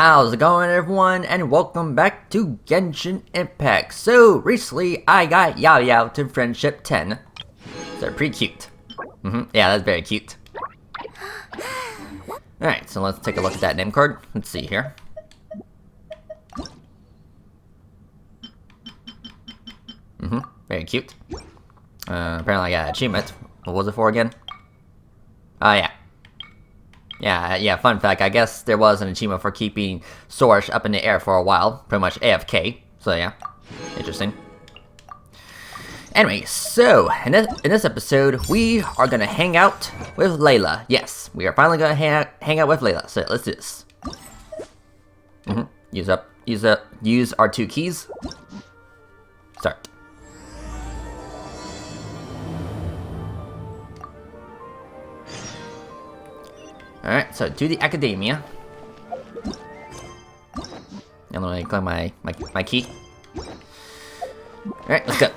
How's it going, everyone, and welcome back to Genshin Impact. So, recently I got Yao Yao to Friendship 10. They're pretty cute. Yeah, that's very cute. Alright, so let's take a look at that name card. Let's see here. Very cute. Apparently I got an achievement. What was it for again? Oh, yeah. Yeah, fun fact, I guess there was an achievement for keeping Source up in the air for a while, pretty much AFK, so yeah, interesting. Anyway, so, in this episode, we are gonna hang out with Layla. Yes, we are finally gonna hang out with Layla, so let's do this. Use our 2 keys. Start. Alright, so to the academia. And let me click my key. Alright, let's go.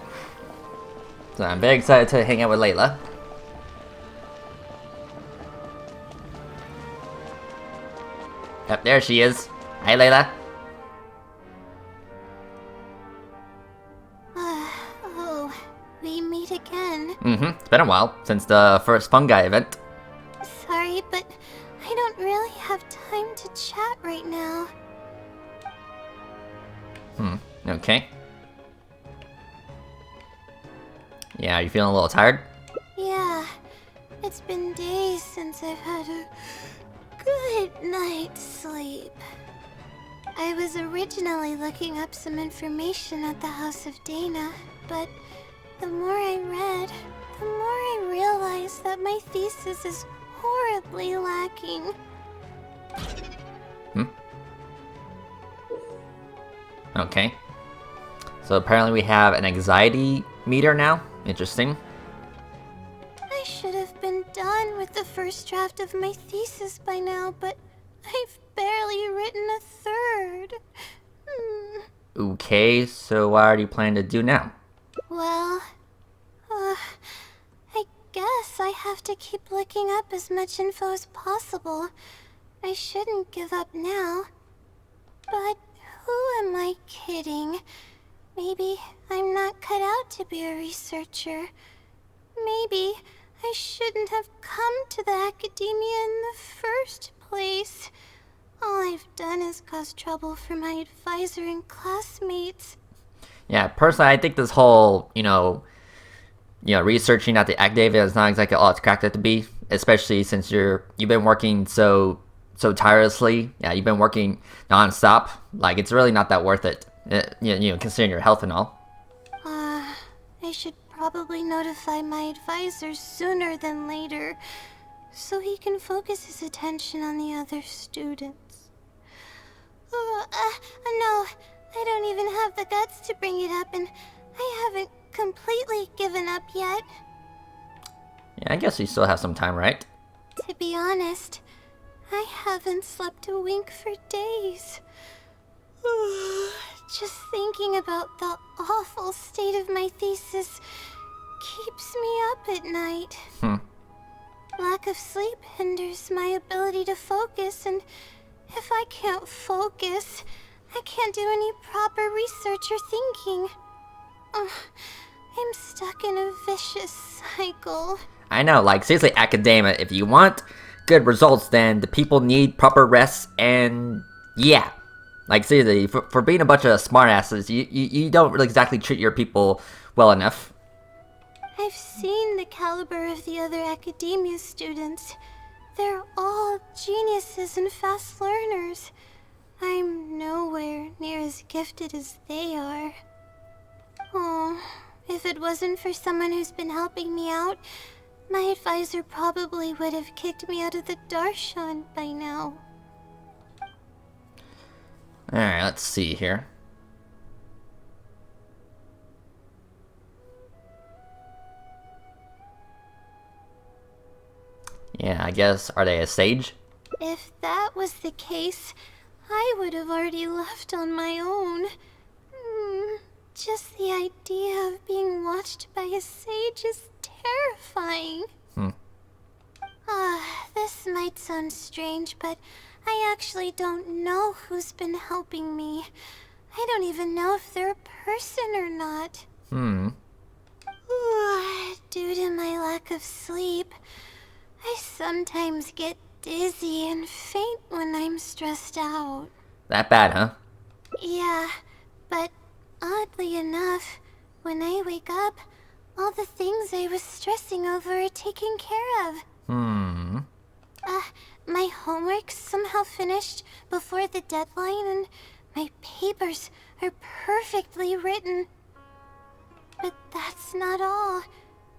So I'm very excited to hang out with Layla. Yep, there she is. Hi, Layla. Oh, we meet again. It's been a while since the first fungi event. Sorry, but I don't really have time to chat right now. Okay. Yeah, are you feeling a little tired? Yeah, it's been days since I've had a good night's sleep. I was originally looking up some information at the House of Dana, but the more I read, the more I realized that my thesis is horribly lacking. Okay. So apparently we have an anxiety meter now. Interesting. I should have been done with the first draft of my thesis by now, but I've barely written a third. Okay, so what are you planning to do now? Well, I guess I have to keep looking up as much info as possible. I shouldn't give up now. But who am I kidding? Maybe I'm not cut out to be a researcher. Maybe I shouldn't have come to the academia in the first place. All I've done is cause trouble for my advisor and classmates. Yeah, personally, I think this whole, researching at the academia is not exactly all it's cracked up to be, especially since you've been working so tirelessly. Yeah, you've been working non-stop. Like, it's really not that worth it, considering your health and all. I should probably notify my advisor sooner than later, so he can focus his attention on the other students. No, I don't even have the guts to bring it up, and I haven't completely given up yet. Yeah, I guess you still have some time, right? To be honest, I haven't slept a wink for days. Just thinking about the awful state of my thesis keeps me up at night. Lack of sleep hinders my ability to focus, and if I can't focus, I can't do any proper research or thinking. I'm stuck in a vicious cycle. I know, like, seriously, academia, if you want good results, then the people need proper rest, and yeah. Like, seriously, for being a bunch of smartasses, you don't really exactly treat your people well enough. I've seen the caliber of the other academia students. They're all geniuses and fast learners. I'm nowhere near as gifted as they are. Oh, if it wasn't for someone who's been helping me out, my advisor probably would have kicked me out of the Darshan by now. Alright, let's see here. Yeah, I guess, are they a sage? If that was the case, I would have already left on my own. Just the idea of being watched by a sage is terrifying. This might sound strange, but I actually don't know who's been helping me. I don't even know if they're a person or not. Due to my lack of sleep, I sometimes get dizzy and faint when I'm stressed out. That bad, huh? Yeah, but oddly enough, when I wake up, all the things I was stressing over are taken care of. My homework's somehow finished before the deadline, and my papers are perfectly written. But that's not all.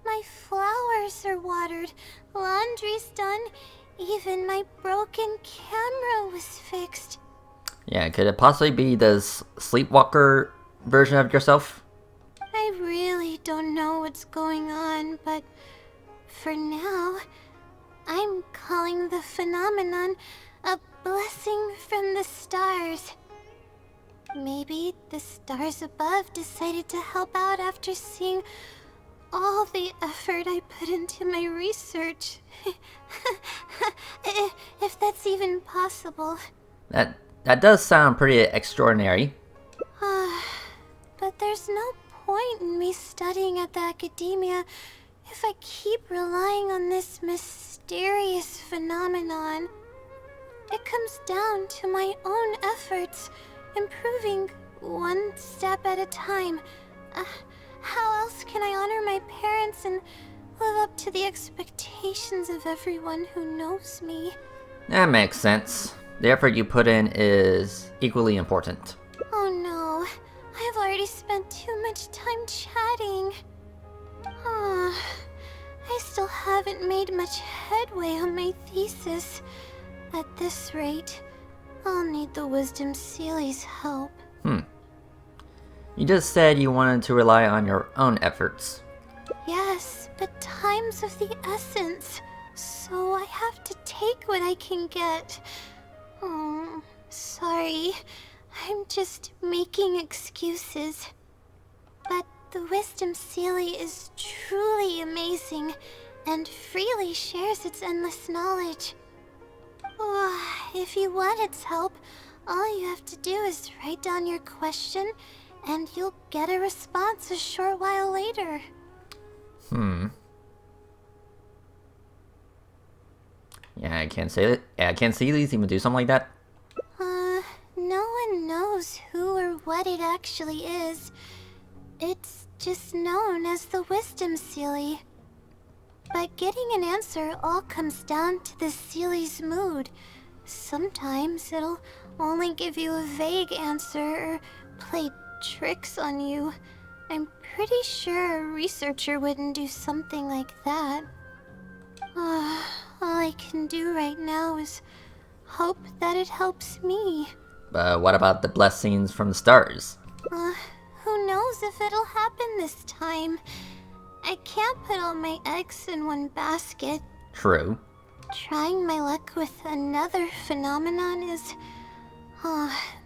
My flowers are watered, laundry's done, even my broken camera was fixed. Yeah, could it possibly be the sleepwalker version of yourself? I really don't know what's going on, but for now, I'm calling the phenomenon a blessing from the stars. Maybe the stars above decided to help out after seeing all the effort I put into my research. If that's even possible. That does sound pretty extraordinary. But there's no point in me studying at the academia if I keep relying on this mysterious phenomenon. It comes down to my own efforts, improving one step at a time. How else can I honor my parents and live up to the expectations of everyone who knows me? That makes sense. The effort you put in is equally important. Oh no, I've already spent too much time chatting. I still haven't made much headway on my thesis. At this rate, I'll need the Wisdom Sealy's help. You just said you wanted to rely on your own efforts. Yes, but time's of the essence, so I have to take what I can get. Oh, sorry. I'm just making excuses. But the Wisdom Sealy is truly amazing, and freely shares its endless knowledge. If you want its help, all you have to do is write down your question, and you'll get a response a short while later. Yeah, I can't say it. Yeah, I can't see these even do something like that. No one knows who or what it actually is. It's just known as the Wisdom Sealy. But getting an answer all comes down to the Sealy's mood. Sometimes it'll only give you a vague answer or play tricks on you. I'm pretty sure a researcher wouldn't do something like that. All I can do right now is hope that it helps me. But what about the blessings from the stars? Who knows if it'll happen this time? I can't put all my eggs in one basket. True. Trying my luck with another phenomenon is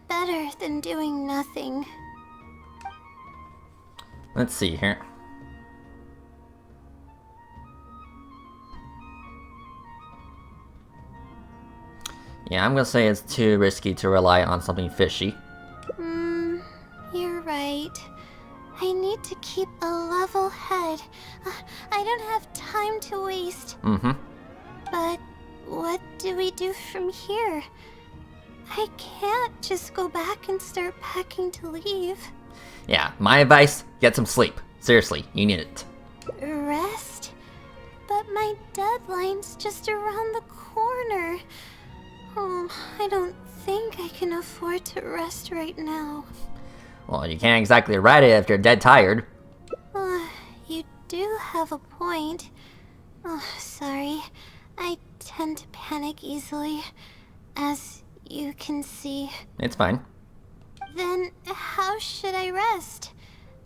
better than doing nothing. Let's see here. Yeah, I'm gonna say it's too risky to rely on something fishy. You're right. I need to keep a level head. I don't have time to waste. But what do we do from here? I can't just go back and start packing to leave. Yeah, my advice, get some sleep. Seriously, you need it. Rest? But my deadline's just around the corner. I don't think I can afford to rest right now. Well, you can't exactly write it if you're dead tired. You do have a point. Sorry. I tend to panic easily, as you can see. It's fine. Then how should I rest?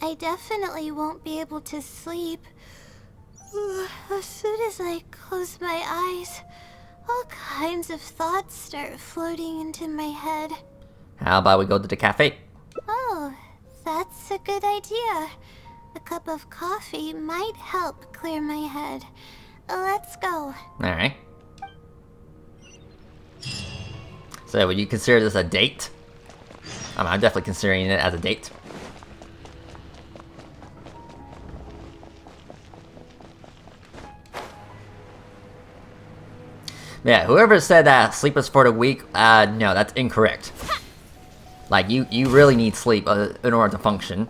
I definitely won't be able to sleep. As soon as I close my eyes, all kinds of thoughts start floating into my head. How about we go to the cafe? Oh, that's a good idea. A cup of coffee might help clear my head. Let's go. Alright. So would you consider this a date? I'm definitely considering it as a date. Yeah, whoever said that sleep is for the weak, no, that's incorrect. Like, you really need sleep in order to function.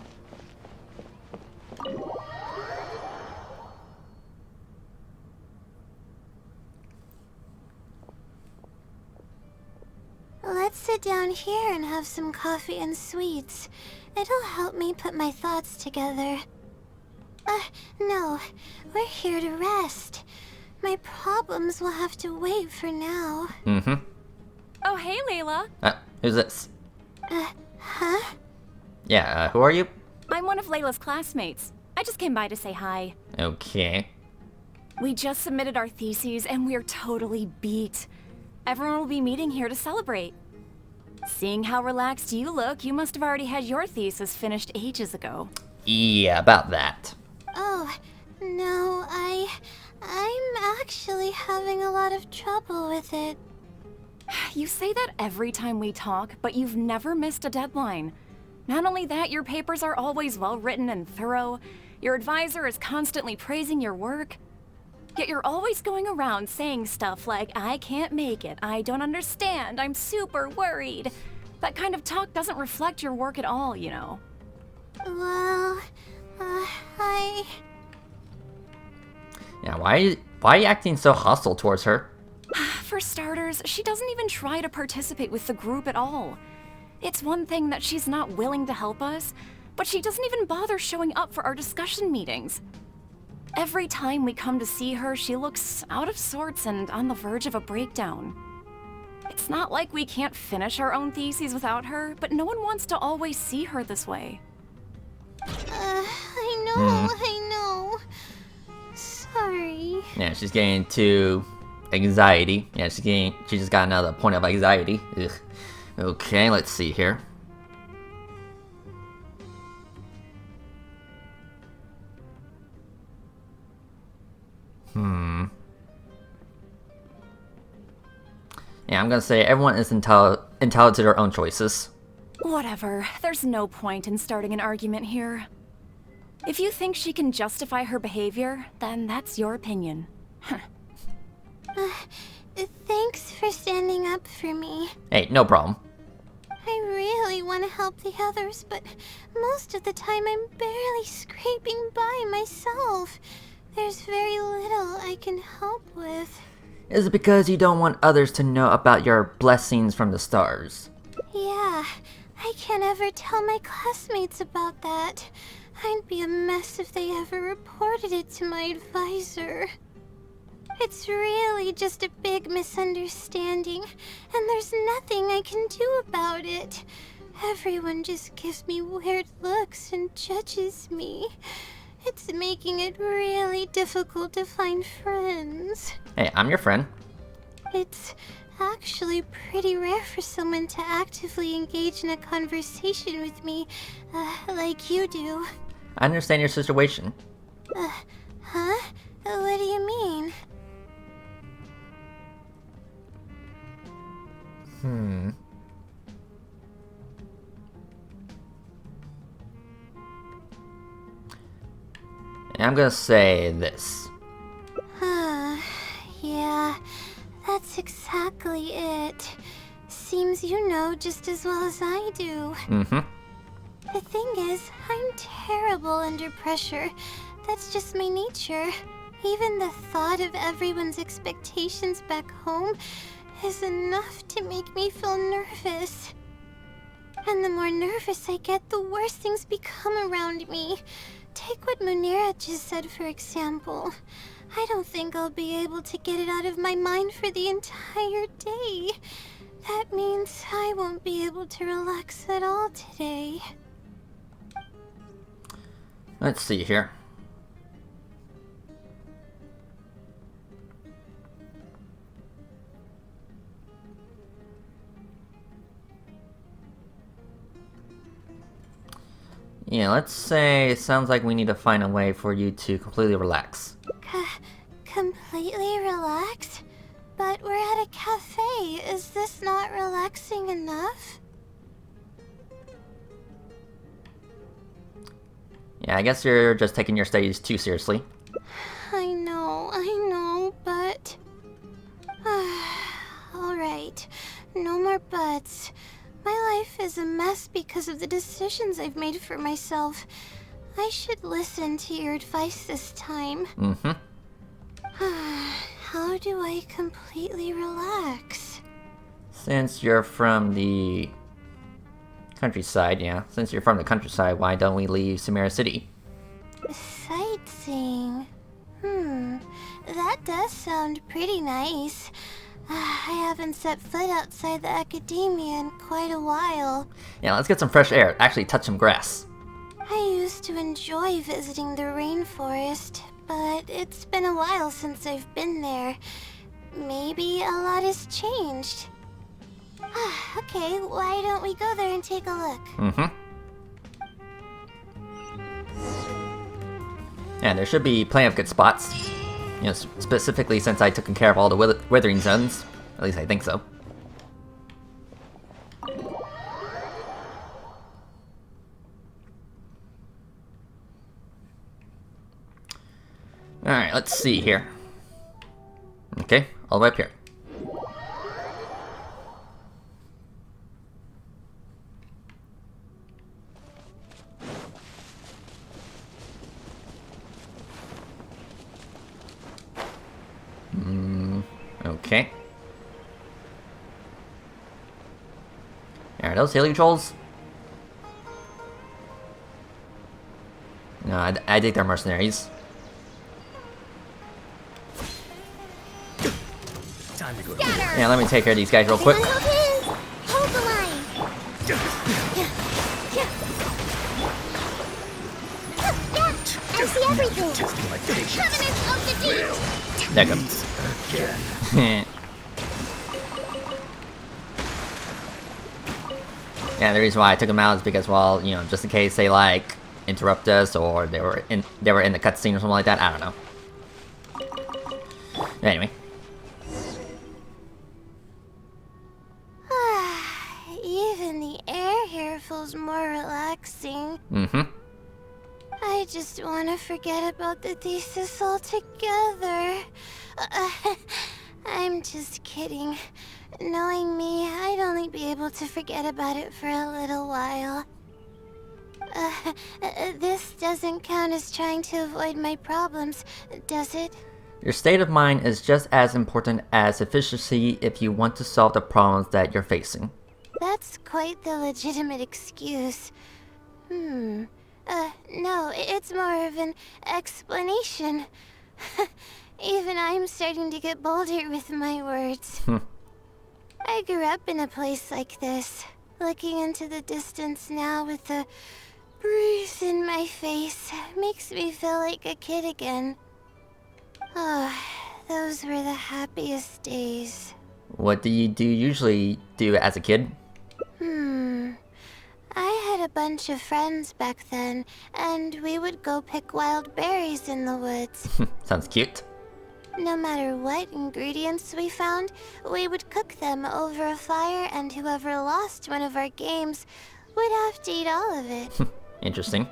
Let's sit down here and have some coffee and sweets. It'll help me put my thoughts together. No. We're here to rest. My problems will have to wait for now. Mm-hmm. Oh, hey, Layla. Who's this? Huh? Yeah, who are you? I'm one of Layla's classmates. I just came by to say hi. Okay. We just submitted our theses and we're totally beat. Everyone will be meeting here to celebrate. Seeing how relaxed you look, you must have already had your thesis finished ages ago. Yeah, about that. Oh, no, I'm actually having a lot of trouble with it. You say that every time we talk, but you've never missed a deadline. Not only that, your papers are always well written and thorough. Your advisor is constantly praising your work. Yet you're always going around saying stuff like, I can't make it, I don't understand, I'm super worried. That kind of talk doesn't reflect your work at all, you know. Well, Yeah, why are you acting so hostile towards her? For starters, she doesn't even try to participate with the group at all. It's one thing that she's not willing to help us, but she doesn't even bother showing up for our discussion meetings. Every time we come to see her, she looks out of sorts and on the verge of a breakdown. It's not like we can't finish our own theses without her, but no one wants to always see her this way. I know. Sorry. Yeah, she's getting to anxiety. Yeah, she just got another point of anxiety. Ugh. Okay, let's see here. Yeah, I'm gonna say everyone is entitled to their own choices. Whatever, there's no point in starting an argument here. If you think she can justify her behavior, then that's your opinion. Thanks for standing up for me. Hey, no problem. I really want to help the others, but most of the time I'm barely scraping by myself. There's very little I can help with. Is it because you don't want others to know about your blessings from the stars? Yeah, I can't ever tell my classmates about that. I'd be a mess if they ever reported it to my advisor. It's really just a big misunderstanding, and there's nothing I can do about it. Everyone just gives me weird looks and judges me. It's making it really difficult to find friends. Hey, I'm your friend. It's actually pretty rare for someone to actively engage in a conversation with me, like you do. I understand your situation. Huh? What do you mean? And I'm gonna say this. Yeah, that's exactly it. Seems you know just as well as I do. The thing is, I'm terrible under pressure. That's just my nature. Even the thought of everyone's expectations back home is enough to make me feel nervous. And the more nervous I get, the worse things become around me. Take what Munira just said, for example. I don't think I'll be able to get it out of my mind for the entire day. That means I won't be able to relax at all today. Let's see here. Yeah, let's say it sounds like we need to find a way for you to completely relax. Completely relax? But we're at a cafe. Is this not relaxing enough? Yeah, I guess you're just taking your studies too seriously. I know, but... Alright, no more buts. My life is a mess because of the decisions I've made for myself. I should listen to your advice this time. Mm-hmm. How do I completely relax? Since you're from the countryside, why don't we leave Samara City? Sightseeing. That does sound pretty nice. I haven't set foot outside the academia in quite a while. Yeah, let's get some fresh air. Actually, touch some grass. I used to enjoy visiting the rainforest, but it's been a while since I've been there. Maybe a lot has changed. Okay, why don't we go there and take a look? Mm-hmm. And there should be plenty of good spots. You know, specifically since I took care of all the withering zones. At least I think so. Alright, let's see here. Okay, all the way up here. Okay. Are those healing trolls? No, I think they're mercenaries. Time to go. Yeah, let me take care of these guys real quick. Hold the line. I see everything. Testing my patience. Covenant of the Deep. There comes. Again. Yeah, the reason why I took them out is because, well, you know, just in case they like interrupt us or they were in the cutscene or something like that. I don't know. Anyway. Even the air here feels more relaxing. Mm-hmm. I just want to forget about the thesis altogether. I'm just kidding. Knowing me, I'd only be able to forget about it for a little while. This doesn't count as trying to avoid my problems, does it? Your state of mind is just as important as efficiency if you want to solve the problems that you're facing. That's quite the legitimate excuse. No, it's more of an explanation. Even I'm starting to get bolder with my words. I grew up in a place like this. Looking into the distance now with the breeze in my face makes me feel like a kid again. Oh, those were the happiest days. What do you usually do as a kid? I had a bunch of friends back then, and we would go pick wild berries in the woods. Sounds cute. No matter what ingredients we found, we would cook them over a fire, and whoever lost one of our games would have to eat all of it. Interesting.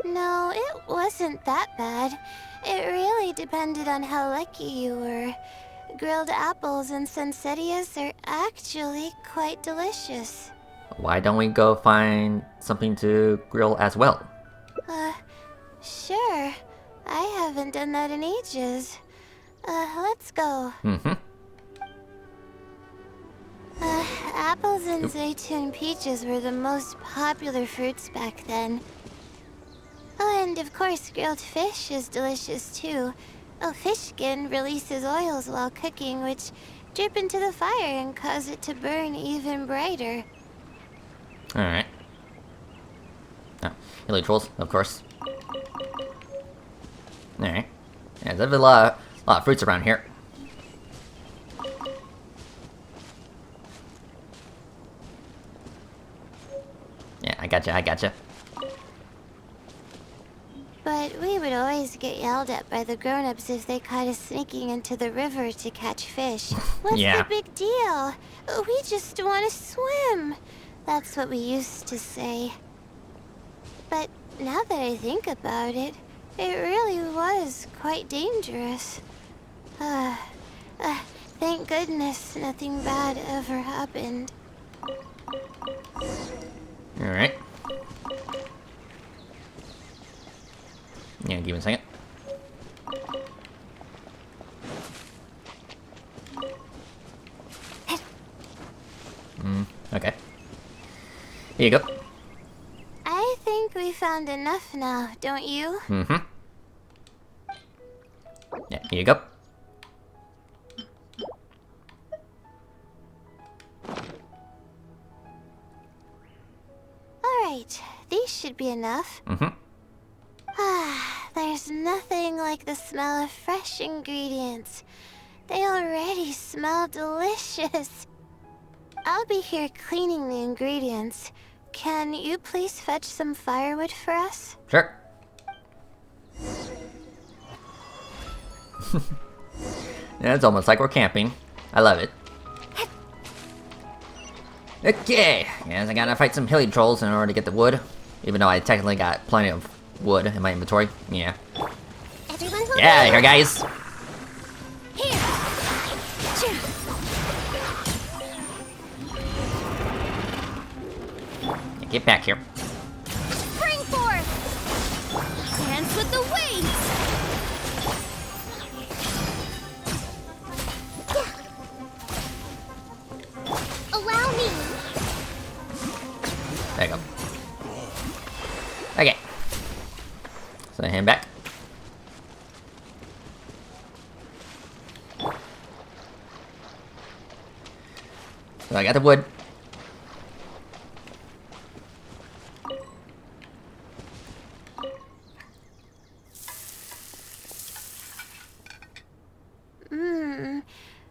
No, it wasn't that bad. It really depended on how lucky you were. Grilled apples and sensitivas are actually quite delicious. Why don't we go find something to grill as well? Sure. I haven't done that in ages. Let's go. Mm-hmm. Apples and zaytun peaches were the most popular fruits back then. Oh, and of course, grilled fish is delicious too. Oh, fish skin releases oils while cooking, which drip into the fire and cause it to burn even brighter. Alright. Oh, healing trolls, of course. Alright. Yeah, there's a lot of fruits around here. Yeah, I gotcha. But we would always get yelled at by the grown-ups if they caught us sneaking into the river to catch fish. What's Yeah. the big deal? We just want to swim. That's what we used to say. But now that I think about it, it really was quite dangerous. Thank goodness nothing bad ever happened. Alright. Yeah, give me a second. Okay. Here you go. I think we found enough now, don't you? Mm-hmm. Yeah, here you go. Alright, these should be enough. Mm-hmm. There's nothing like the smell of fresh ingredients. They already smell delicious. I'll be here cleaning the ingredients. Can you please fetch some firewood for us? Sure. Yeah, it's almost like we're camping. I love it. Okay, guess I gotta fight some hilly trolls in order to get the wood. Even though I technically got plenty of wood in my inventory. Yeah. Everyone hold Yeah, on. here, guys. Here. Get back here. Spring forth. Dance with the waves. Allow me. There you go. Okay. So hand back. So I got the wood.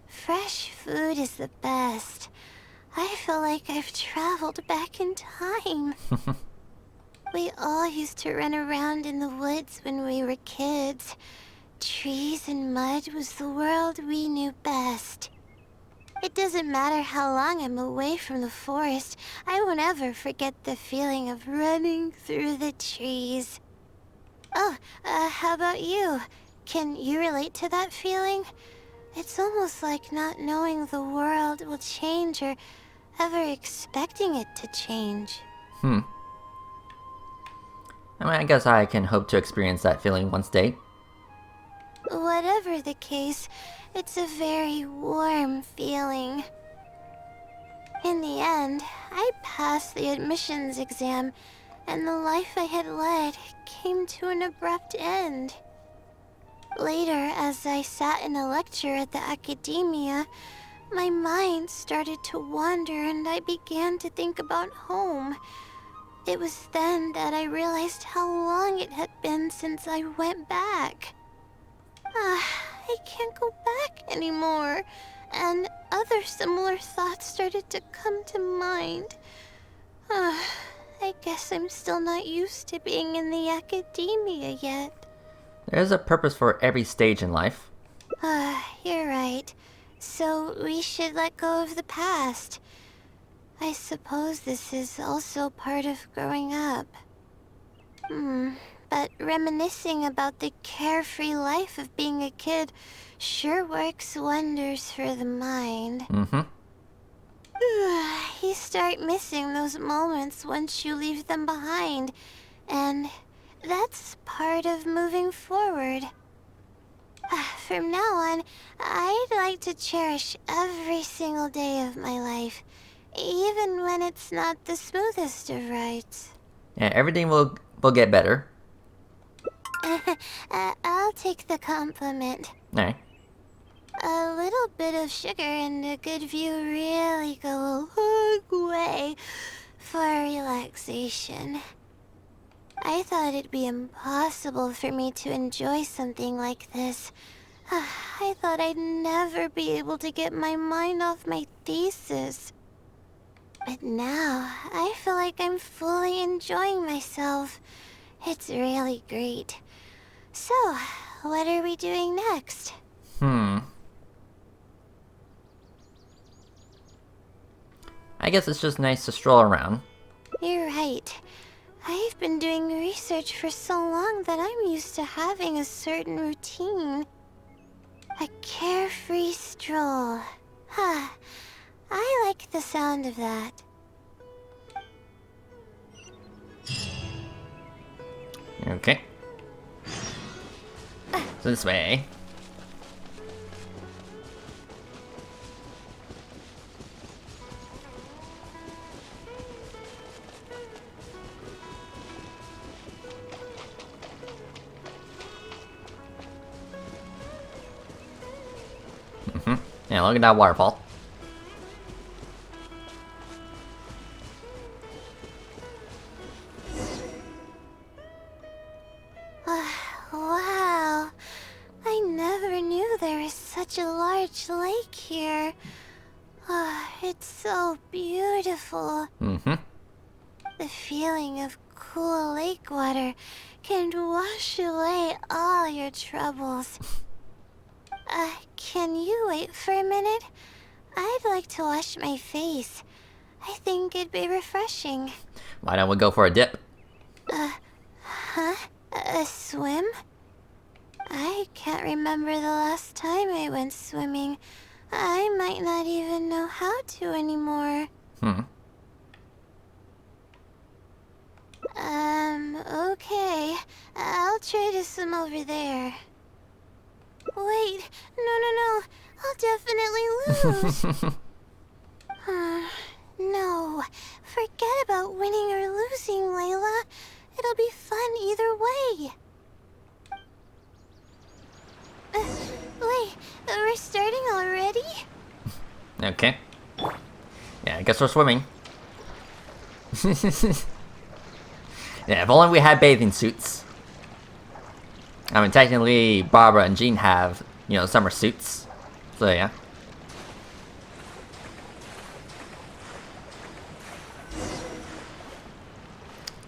Fresh food is the best. I feel like I've traveled back in time. We all used to run around in the woods when we were kids. Trees and mud was the world we knew best. It doesn't matter how long I'm away from the forest, I won't ever forget the feeling of running through the trees. Oh, how about you? Can you relate to that feeling? It's almost like not knowing the world will change or ever expecting it to change. I mean, I guess I can hope to experience that feeling one day. Whatever the case, it's a very warm feeling. In the end, I passed the admissions exam, and the life I had led came to an abrupt end. Later, as I sat in a lecture at the academia, my mind started to wander and I began to think about home. It was then that I realized how long it had been since I went back. I can't go back anymore, and other similar thoughts started to come to mind. I guess I'm still not used to being in the academia yet. There's a purpose for every stage in life. You're right. So we should let go of the past. I suppose this is also part of growing up. But reminiscing about the carefree life of being a kid sure works wonders for the mind. You start missing those moments once you leave them behind, and that's part of moving forward. From now on, I'd like to cherish every single day of my life, even when it's not the smoothest of rides. Yeah, everything will get better. I'll take the compliment. Alright. A little bit of sugar and a good view really go a long way for relaxation. I thought it'd be impossible for me to enjoy something like this. I thought I'd never be able to get my mind off my thesis. But now, I feel like I'm fully enjoying myself. It's really great. So, what are we doing next? I guess it's just nice to stroll around. You're right. I've been doing research for so long that I'm used to having a certain routine. A carefree stroll. Huh. I like the sound of that. Okay. So this way. Yeah, look at that waterfall. Wow. I never knew there was such a large lake here. It's so beautiful. The feeling of cool lake water can wash away all your troubles. Can you wait for a minute? I'd like to wash my face. I think it'd be refreshing. Why don't we go for a dip? Huh? A swim? I can't remember the last time I went swimming. I might not even know how to anymore. Okay. I'll try to swim over there. Wait, no. I'll definitely lose. No. Forget about winning or losing, Layla. It'll be fun either way. Wait, we're starting already? Okay. Yeah, I guess we're swimming. Yeah, if only we had bathing suits. I mean, technically, Barbara and Jean have, summer suits. So, yeah.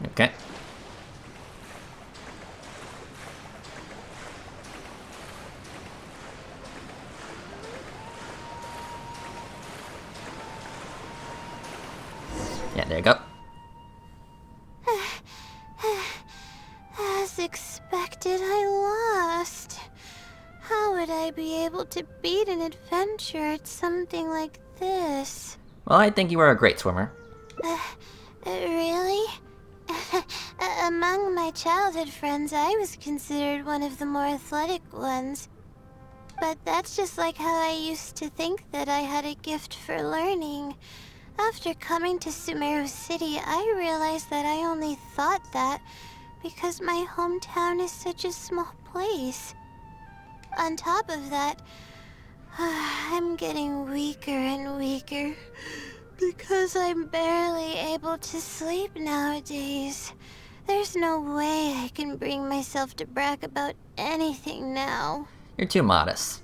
Okay. Yeah, there you go. As expected, I lost. How would I be able to beat an adventure at something like this? Well, I think you were a great swimmer. Really? Among my childhood friends, I was considered one of the more athletic ones. But that's just like how I used to think that I had a gift for learning. After coming to Sumeru City, I realized that I only thought that because my hometown is such a small place. On top of that, I'm getting weaker and weaker because I'm barely able to sleep nowadays. There's no way I can bring myself to brag about anything now. You're too modest.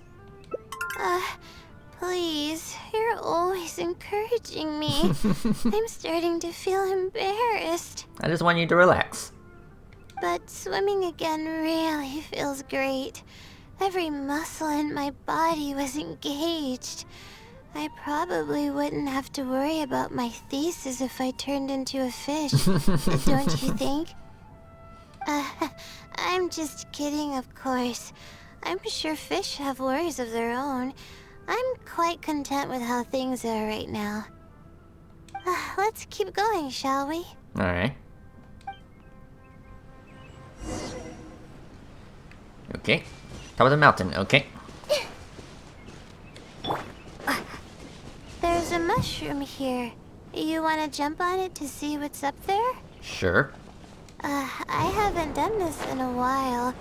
Please, you're always encouraging me. I'm starting to feel embarrassed. I just want you to relax. But swimming again really feels great. Every muscle in my body was engaged. I probably wouldn't have to worry about my thesis if I turned into a fish, don't you think? I'm just kidding, of course. I'm sure fish have worries of their own. I'm quite content with how things are right now. Let's keep going, shall we? Alright. Okay. Top of the mountain, okay. There's a mushroom here. You want to jump on it to see what's up there? Sure. I haven't done this in a while.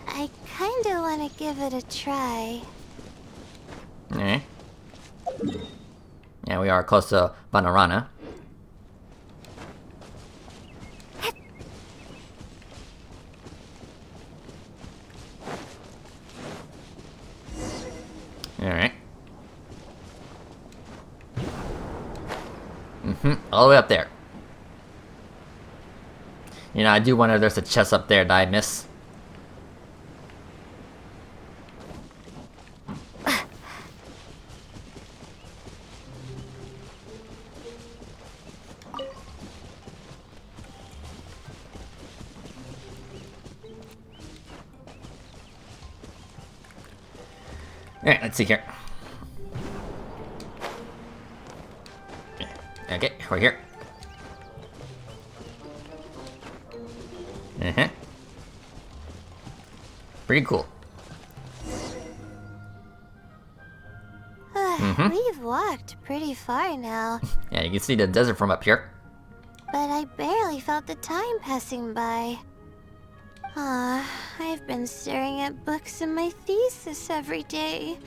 I kinda want to give it a try. Alright. Yeah, we are close to Banarana. Alright. All the way up there. You know, I do wonder if there's a chest up there that I miss. Alright, let's see here. Okay, we're here. Pretty cool. We've walked pretty far now, Yeah, you can see the desert from up here. but I barely felt the time passing by. I've been staring at books in my thesis every day.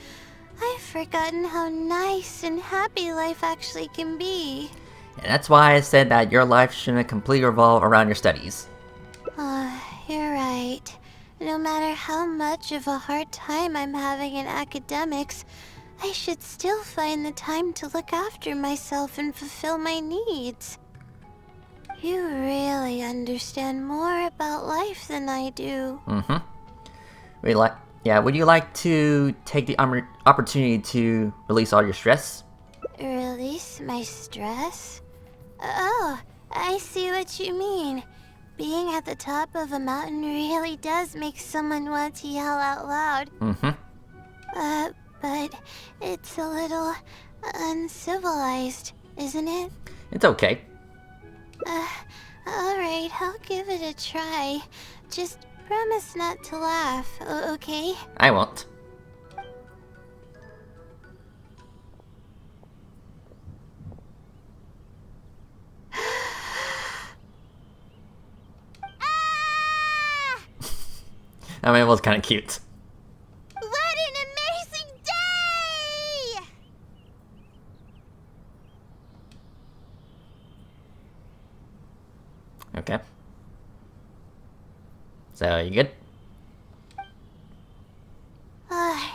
I've forgotten how nice and happy life actually can be. And that's why I said that your life shouldn't completely revolve around your studies. You're right. No matter how much of a hard time I'm having in academics, I should still find the time to look after myself and fulfill my needs. You really understand more about life than I do. Would you like to take the opportunity to release all your stress? Release my stress? Oh, I see what you mean. Being at the top of a mountain really does make someone want to yell out loud. But it's a little uncivilized, isn't it? It's okay. Alright, I'll give it a try. Just promise not to laugh, okay? I won't. I mean, it was kind of cute. What an amazing day! Okay. So, you good?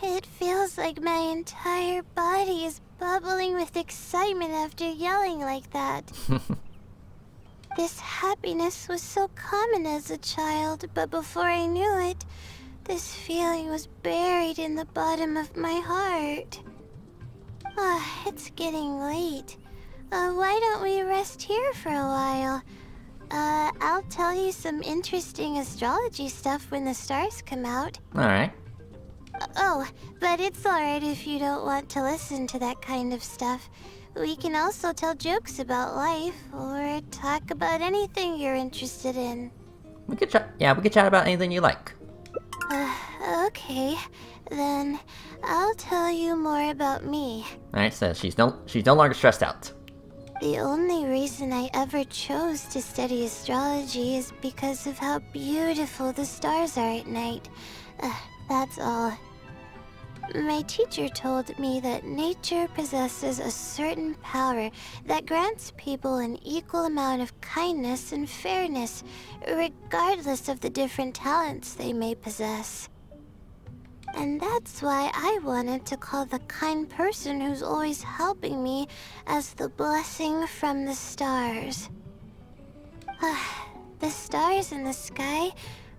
It feels like my entire body is bubbling with excitement after yelling like that. This happiness was so common as a child, but before I knew it, this feeling was buried in the bottom of my heart. It's getting late. Why don't we rest here for a while? I'll tell you some interesting astrology stuff when the stars come out. Alright. Oh, but it's alright if you don't want to listen to that kind of stuff. We can also tell jokes about life, or talk about anything you're interested in. We could chat about anything you like. Okay. Then I'll tell you more about me. Alright, so she's no longer stressed out. The only reason I ever chose to study astrology is because of how beautiful the stars are at night. That's all. My teacher told me that nature possesses a certain power that grants people an equal amount of kindness and fairness, regardless of the different talents they may possess. And that's why I wanted to call the kind person who's always helping me as the blessing from the stars. The stars in the sky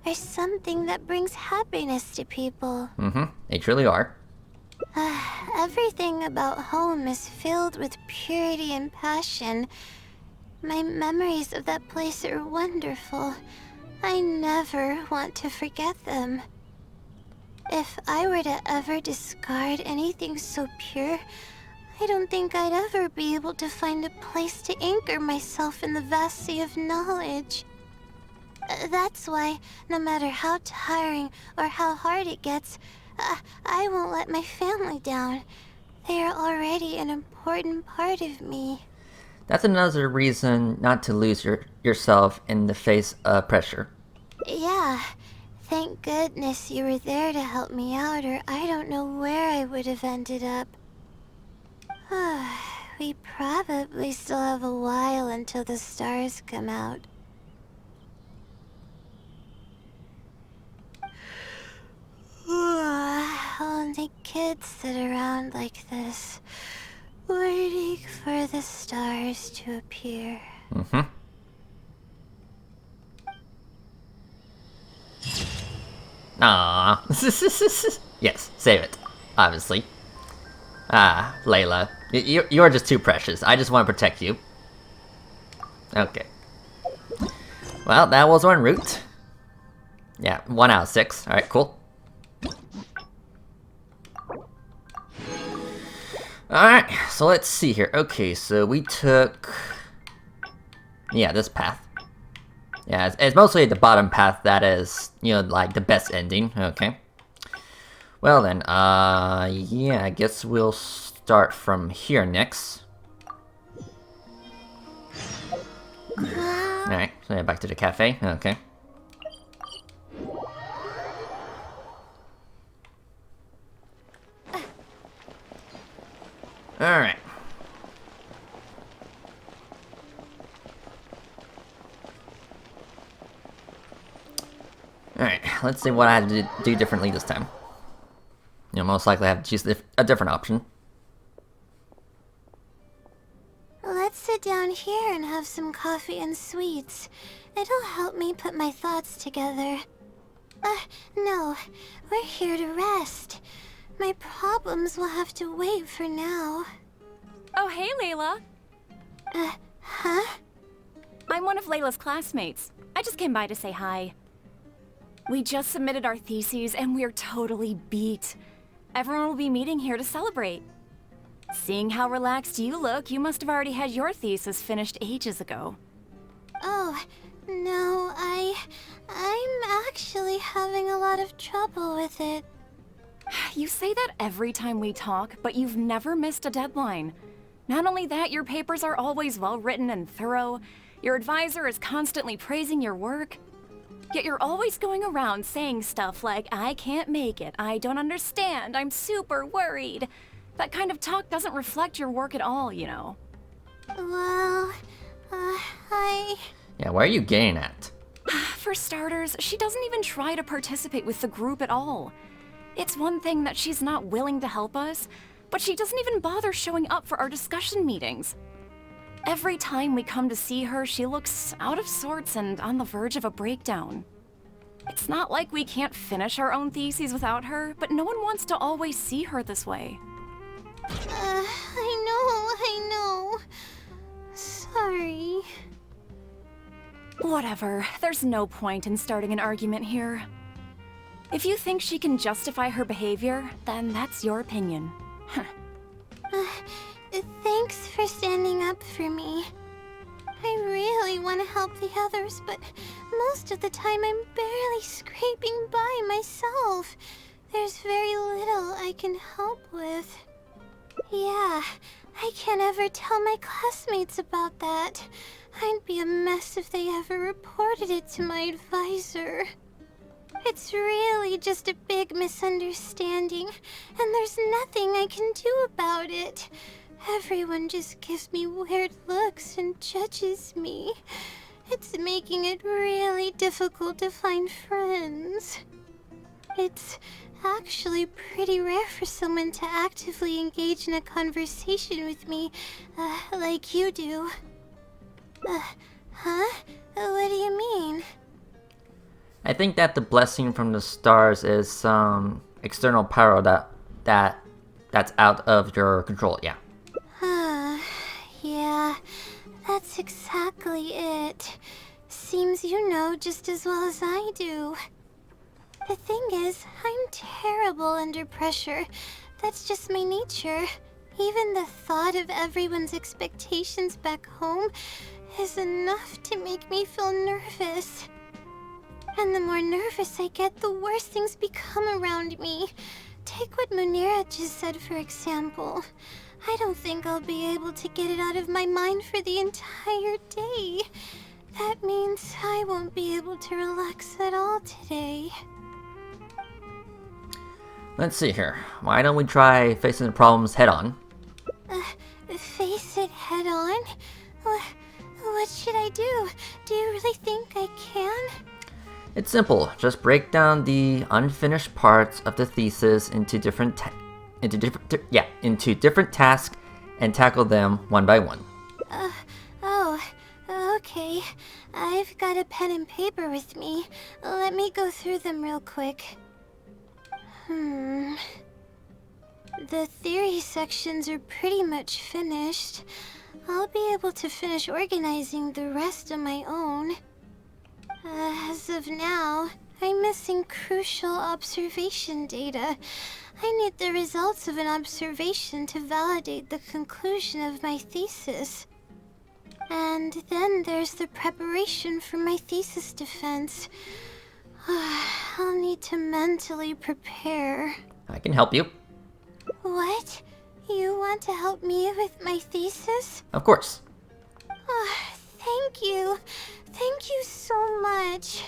are something that brings happiness to people. They truly are. Everything about home is filled with purity and passion. My memories of that place are wonderful. I never want to forget them. If I were to ever discard anything so pure, I don't think I'd ever be able to find a place to anchor myself in the vast sea of knowledge. That's why, no matter how tiring or how hard it gets, I won't let my family down. They are already an important part of me. That's another reason not to lose yourself in the face of pressure. Yeah, thank goodness you were there to help me out, or I don't know where I would have ended up. We probably still have a while until the stars come out. Only kids sit around like this, waiting for the stars to appear. Aww. Yes, save it. Obviously. Ah, Layla. You're just too precious. I just want to protect you. Okay. Well, that was one route. Yeah, 1 out of 6. Alright, cool. Alright, so let's see here. Okay, so we took... yeah, this path. Yeah, it's mostly the bottom path that is, you know, like the best ending. Okay. Well then, yeah, I guess we'll start from here next. Alright, so yeah, back to the cafe. Okay. Alright. Alright, let's see what I had to do differently this time. You'll most likely have to choose a different option. Let's sit down here and have some coffee and sweets. It'll help me put my thoughts together. No. We're here to rest. My problems will have to wait for now. Oh, hey, Layla. Huh? I'm one of Layla's classmates. I just came by to say hi. We just submitted our theses and we're totally beat. Everyone will be meeting here to celebrate. Seeing how relaxed you look, you must have already had your thesis finished ages ago. Oh, no, I'm actually having a lot of trouble with it. You say that every time we talk, but you've never missed a deadline. Not only that, your papers are always well written and thorough. Your advisor is constantly praising your work. Yet you're always going around saying stuff like, I can't make it, I don't understand, I'm super worried. That kind of talk doesn't reflect your work at all, you know. Well, Yeah, where are you getting at? For starters, she doesn't even try to participate with the group at all. It's one thing that she's not willing to help us, but she doesn't even bother showing up for our discussion meetings. Every time we come to see her, she looks out of sorts and on the verge of a breakdown. It's not like we can't finish our own theses without her, but no one wants to always see her this way. I know. Sorry. Whatever, there's no point in starting an argument here. If you think she can justify her behavior, then that's your opinion. Thanks for standing up for me. I really want to help the others, but most of the time I'm barely scraping by myself. There's very little I can help with. Yeah, I can't ever tell my classmates about that. I'd be a mess if they ever reported it to my advisor. It's really just a big misunderstanding, and there's nothing I can do about it. Everyone just gives me weird looks and judges me. It's making it really difficult to find friends. It's actually pretty rare for someone to actively engage in a conversation with me, like you do. Huh? What do you mean? I think that the blessing from the stars is some external power that's out of your control, yeah. Yeah, that's exactly it. Seems you know just as well as I do. The thing is, I'm terrible under pressure. That's just my nature. Even the thought of everyone's expectations back home is enough to make me feel nervous. And the more nervous I get, the worse things become around me. Take what Munira just said, for example. I don't think I'll be able to get it out of my mind for the entire day. That means I won't be able to relax at all today. Let's see here. Why don't we try facing the problems head on? Face it head on? What should I do? Do you really think I can? It's simple. Just break down the unfinished parts of the thesis into different tasks and tackle them one by one. Okay. I've got a pen and paper with me. Let me go through them real quick. The theory sections are pretty much finished. I'll be able to finish organizing the rest on my own. As of now, I'm missing crucial observation data. I need the results of an observation to validate the conclusion of my thesis. And then there's the preparation for my thesis defense. I'll need to mentally prepare. I can help you. What? You want to help me with my thesis? Of course. Thank you. Thank you so much.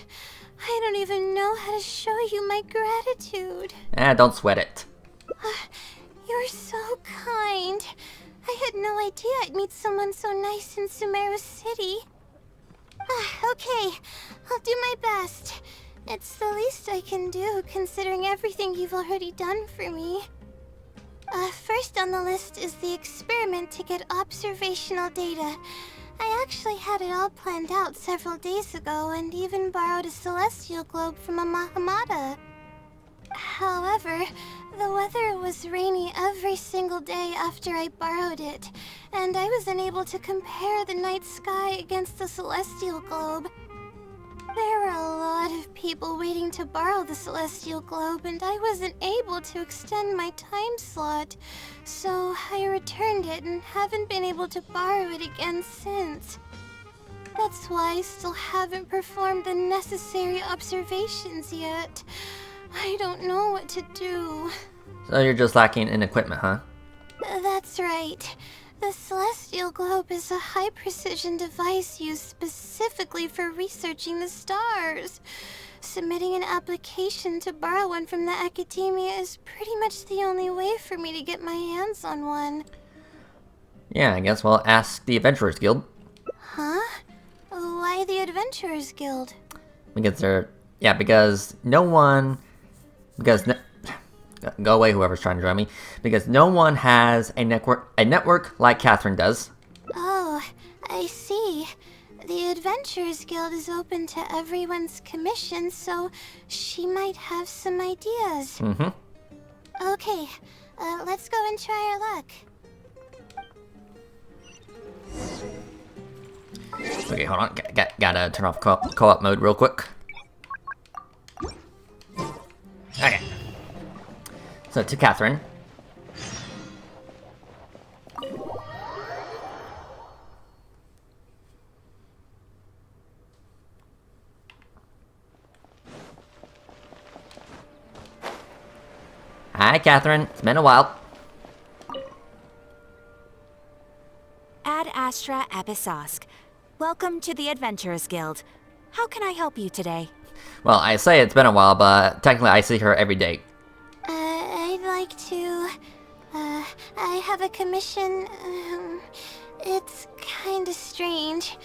I don't even know how to show you my gratitude. Don't sweat it. You're so kind. I had no idea I'd meet someone so nice in Sumeru City. Okay, I'll do my best. It's the least I can do, considering everything you've already done for me. First on the list is the experiment to get observational data. I actually had it all planned out several days ago and even borrowed a celestial globe from a Mahamada. However, the weather was rainy every single day after I borrowed it, and I was unable to compare the night sky against the celestial globe. There were a lot of people waiting to borrow the celestial globe, and I wasn't able to extend my time slot, so I returned it and haven't been able to borrow it again since. That's why I still haven't performed the necessary observations yet. I don't know what to do. So you're just lacking in equipment, huh? That's right. The celestial globe is a high-precision device used specifically for researching the stars. Submitting an application to borrow one from the academia is pretty much the only way for me to get my hands on one. Yeah, I guess we'll ask the Adventurers Guild. Huh? Why the Adventurers Guild? Because no one... Go away, whoever's trying to join me. Because no one has a network like Catherine does. Oh, I see. The Adventurers Guild is open to everyone's commission, so she might have some ideas. Okay, let's go and try our luck. Okay, hold on. Gotta turn off co-op mode real quick. Okay. So, to Catherine. Hi, Catherine. It's been a while. Ad Astra Abyssosque. Welcome to the Adventurers Guild. How can I help you today? Well, I say it's been a while, but technically I see her every day. I'd like to... I have a commission. It's kinda strange.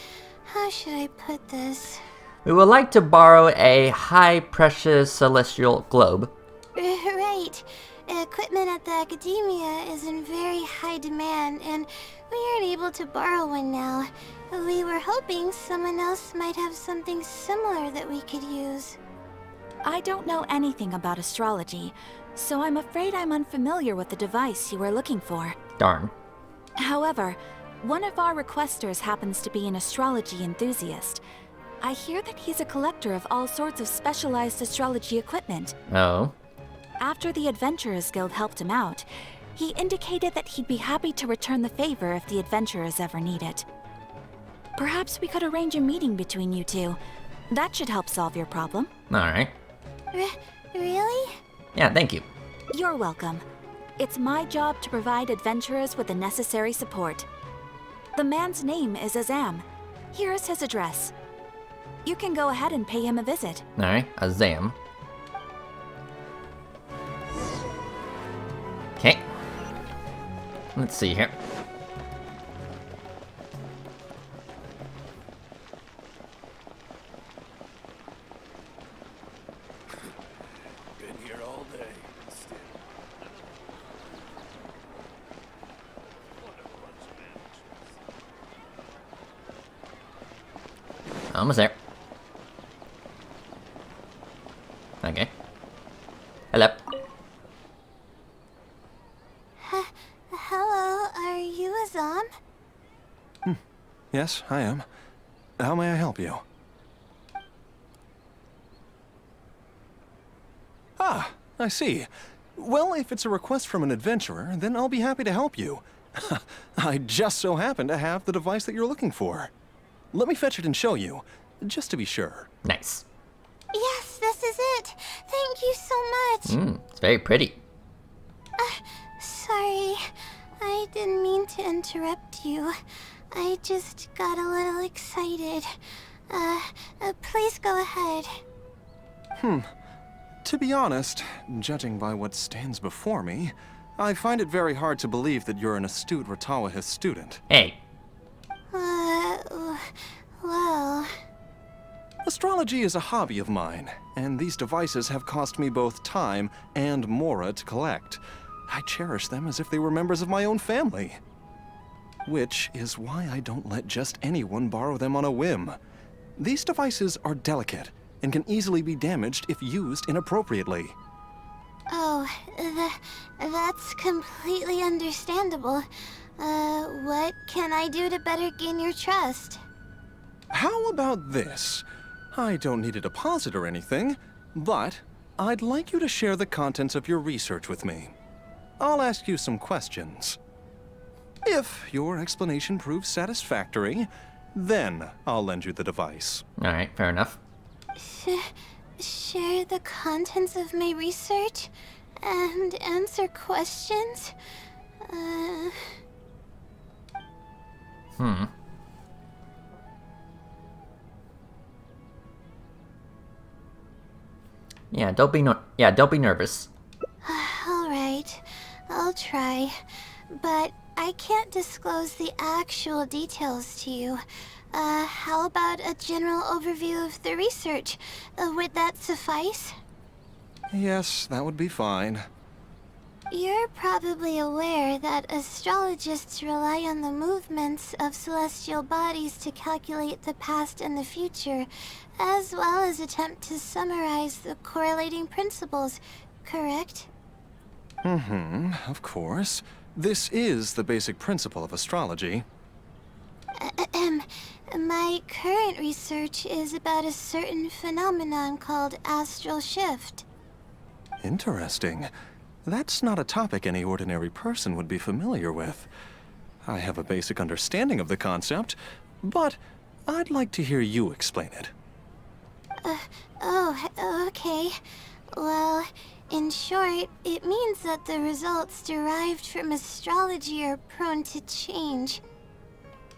How should I put this? We would like to borrow a high-precious celestial globe. Right. Equipment at the academia is in very high demand, and we aren't able to borrow one now. We were hoping someone else might have something similar that we could use. I don't know anything about astrology, so I'm afraid I'm unfamiliar with the device you are looking for. Darn. However, one of our requesters happens to be an astrology enthusiast. I hear that he's a collector of all sorts of specialized astrology equipment. Oh. After the Adventurers Guild helped him out, he indicated that he'd be happy to return the favor if the Adventurers ever need it. Perhaps we could arrange a meeting between you two. That should help solve your problem. Alright. Really? Yeah, thank you. You're welcome. It's my job to provide adventurers with the necessary support. The man's name is Azam. Here's his address. You can go ahead and pay him a visit. Alright, Azam. Okay. Let's see here. Been here all day. Still. Almost there. Okay. Hello. Yes, I am. How may I help you? Ah, I see. Well, if it's a request from an adventurer, then I'll be happy to help you. I just so happen to have the device that you're looking for. Let me fetch it and show you, just to be sure. Nice. Yes, this is it. Thank you so much. It's very pretty. Sorry, I didn't mean to interrupt you. I just got a little excited. Please go ahead. To be honest, judging by what stands before me, I find it very hard to believe that you're an astute Ratawahist student. Hey. Well... Astrology is a hobby of mine, and these devices have cost me both time and mora to collect. I cherish them as if they were members of my own family. Which is why I don't let just anyone borrow them on a whim. These devices are delicate and can easily be damaged if used inappropriately. Oh, that's completely understandable. What can I do to better gain your trust? How about this? I don't need a deposit or anything, but I'd like you to share the contents of your research with me. I'll ask you some questions. If your explanation proves satisfactory, then I'll lend you the device. Alright, fair enough. Share the contents of my research and answer questions? Yeah, don't be nervous. Alright, I'll try. But I can't disclose the actual details to you. How about a general overview of the research? Would that suffice? Yes, that would be fine. You're probably aware that astrologists rely on the movements of celestial bodies to calculate the past and the future, as well as attempt to summarize the correlating principles, correct? Of course. This is the basic principle of astrology. My current research is about a certain phenomenon called astral shift. Interesting. That's not a topic any ordinary person would be familiar with. I have a basic understanding of the concept, but I'd like to hear you explain it. Okay. Well, in short, it means that the results derived from astrology are prone to change.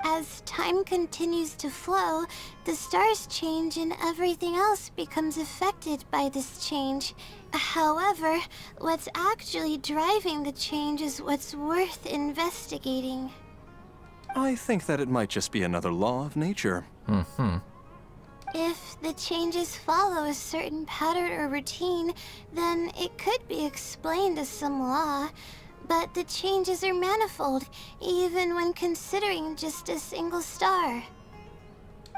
As time continues to flow, the stars change and everything else becomes affected by this change. However, what's actually driving the change is what's worth investigating. I think that it might just be another law of nature. If the changes follow a certain pattern or routine, then it could be explained as some law. But the changes are manifold, even when considering just a single star.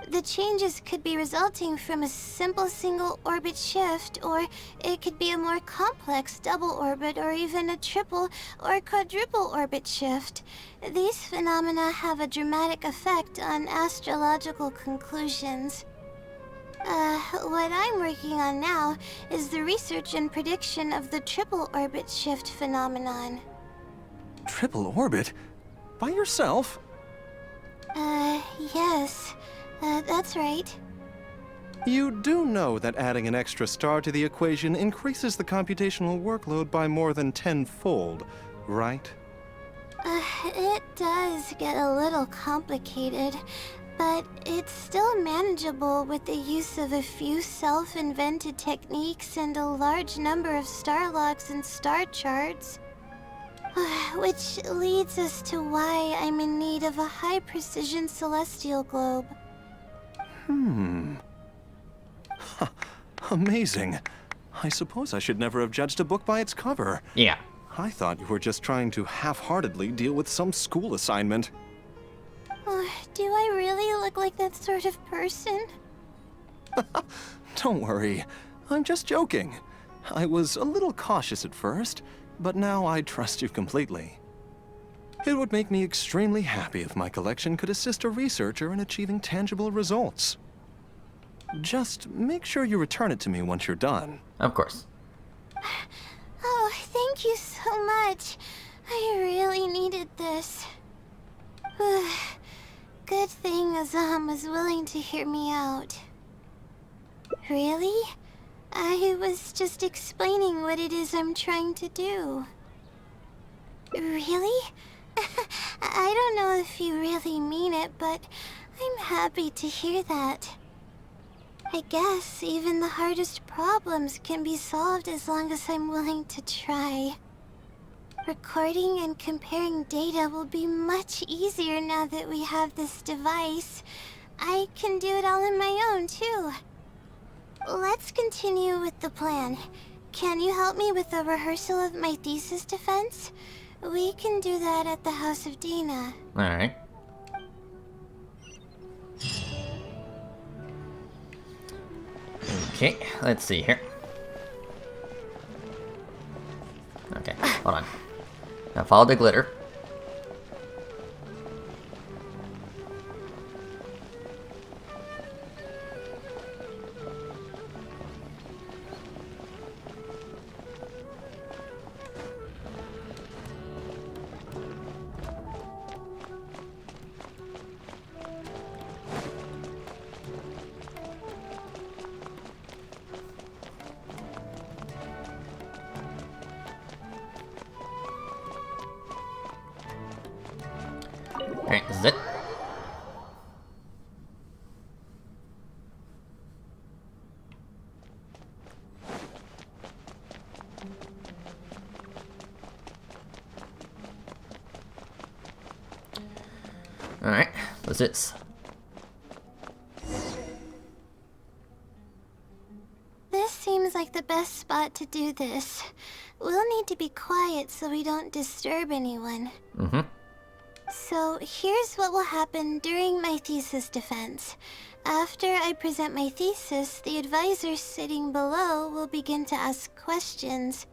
The changes could be resulting from a simple single orbit shift, or it could be a more complex double orbit, or even a triple or quadruple orbit shift. These phenomena have a dramatic effect on astrological conclusions. What I'm working on now is the research and prediction of the triple orbit shift phenomenon. Triple orbit? By yourself? Yes. That's right. You do know that adding an extra star to the equation increases the computational workload by more than 10-fold, right? It does get a little complicated, but it's still manageable with the use of a few self-invented techniques and a large number of star logs and star charts. Which leads us to why I'm in need of a high-precision celestial globe. Amazing. I suppose I should never have judged a book by its cover. Yeah. I thought you were just trying to half-heartedly deal with some school assignment. Do I really look like that sort of person? Don't worry. I'm just joking. I was a little cautious at first, but now I trust you completely. It would make me extremely happy if my collection could assist a researcher in achieving tangible results. Just make sure you return it to me once you're done. Of course. Oh, thank you so much. I really needed this. Good thing Azam was willing to hear me out. Really? I was just explaining what it is I'm trying to do. Really? I don't know if you really mean it, but I'm happy to hear that. I guess even the hardest problems can be solved as long as I'm willing to try. Recording and comparing data will be much easier now that we have this device. I can do it all on my own, too. Let's continue with the plan. Can you help me with the rehearsal of my thesis defense? We can do that at the House of Dina. Alright. Okay, let's see here. Okay, hold on. Now follow the glitter. Alright, this is it. Alright, what's this? This seems like the best spot to do this. We'll need to be quiet so we don't disturb anyone. Mm-hmm. So here's what will happen during my thesis defense. After I present my thesis, the advisor sitting below will begin to ask questions.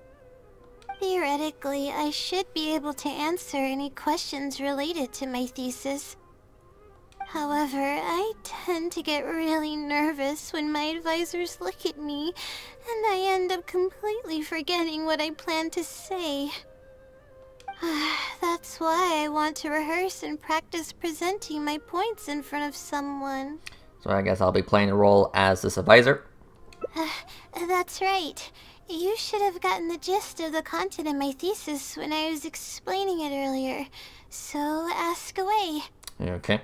Theoretically, I should be able to answer any questions related to my thesis. However, I tend to get really nervous when my advisors look at me, and I end up completely forgetting what I plan to say. That's why I want to rehearse and practice presenting my points in front of someone. So I guess I'll be playing the role as this advisor. That's right. You should have gotten the gist of the content of my thesis when I was explaining it earlier. So ask away. Okay.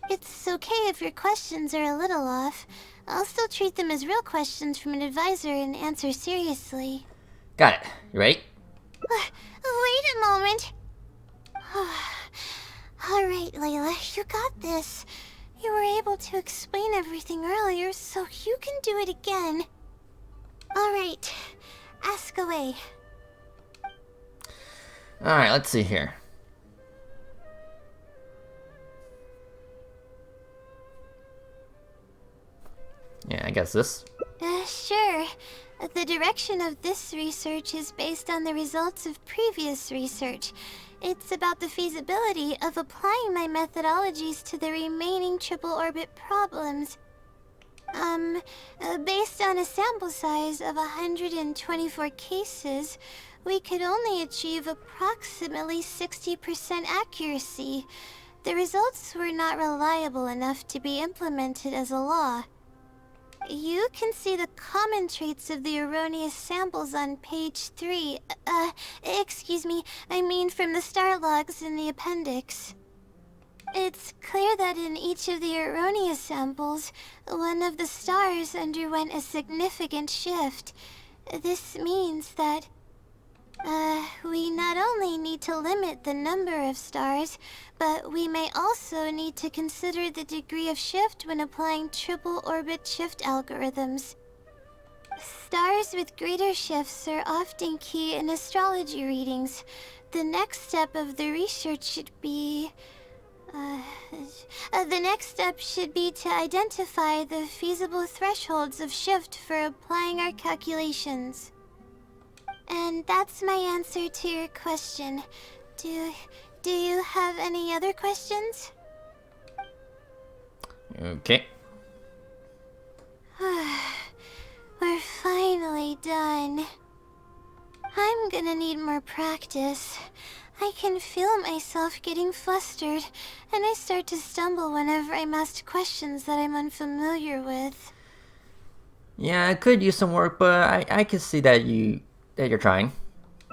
It's okay if your questions are a little off. I'll still treat them as real questions from an advisor and answer seriously. Got it. You ready? Wait a moment. Alright, Layla, you got this. You were able to explain everything earlier, so you can do it again. Alright, ask away. Alright, let's see here. Yeah, I guess this. Sure. The direction of this research is based on the results of previous research. It's about the feasibility of applying my methodologies to the remaining triple orbit problems. Based on a sample size of 124 cases, we could only achieve approximately 60% accuracy. The results were not reliable enough to be implemented as a law. You can see the common traits of the erroneous samples on page 3. Excuse me, I mean from the star logs in the appendix. It's clear that in each of the erroneous samples, one of the stars underwent a significant shift. This means that we not only need to limit the number of stars, but we may also need to consider the degree of shift when applying triple orbit shift algorithms. Stars with greater shifts are often key in astrology readings. The next step of the research should be... to identify the feasible thresholds of shift for applying our calculations. And that's my answer to your question. Do Do you have any other questions? Okay. We're finally done. I'm gonna need more practice. I can feel myself getting flustered, and I start to stumble whenever I'm asked questions that I'm unfamiliar with. Yeah, I could use some work, but I can see that you're trying.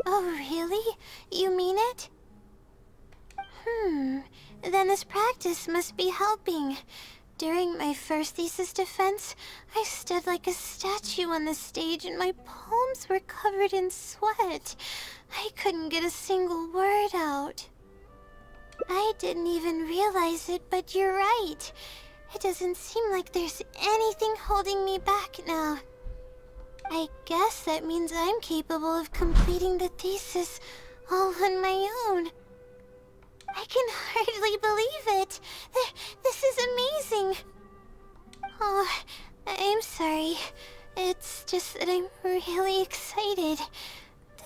Oh, really? You mean it? Then this practice must be helping. During my first thesis defense, I stood like a statue on the stage and my palms were covered in sweat. I couldn't get a single word out. I didn't even realize it, but you're right. It doesn't seem like there's anything holding me back now. I guess that means I'm capable of completing the thesis all on my own. I can hardly believe it. This is amazing. Oh, I'm sorry. It's just that I'm really excited.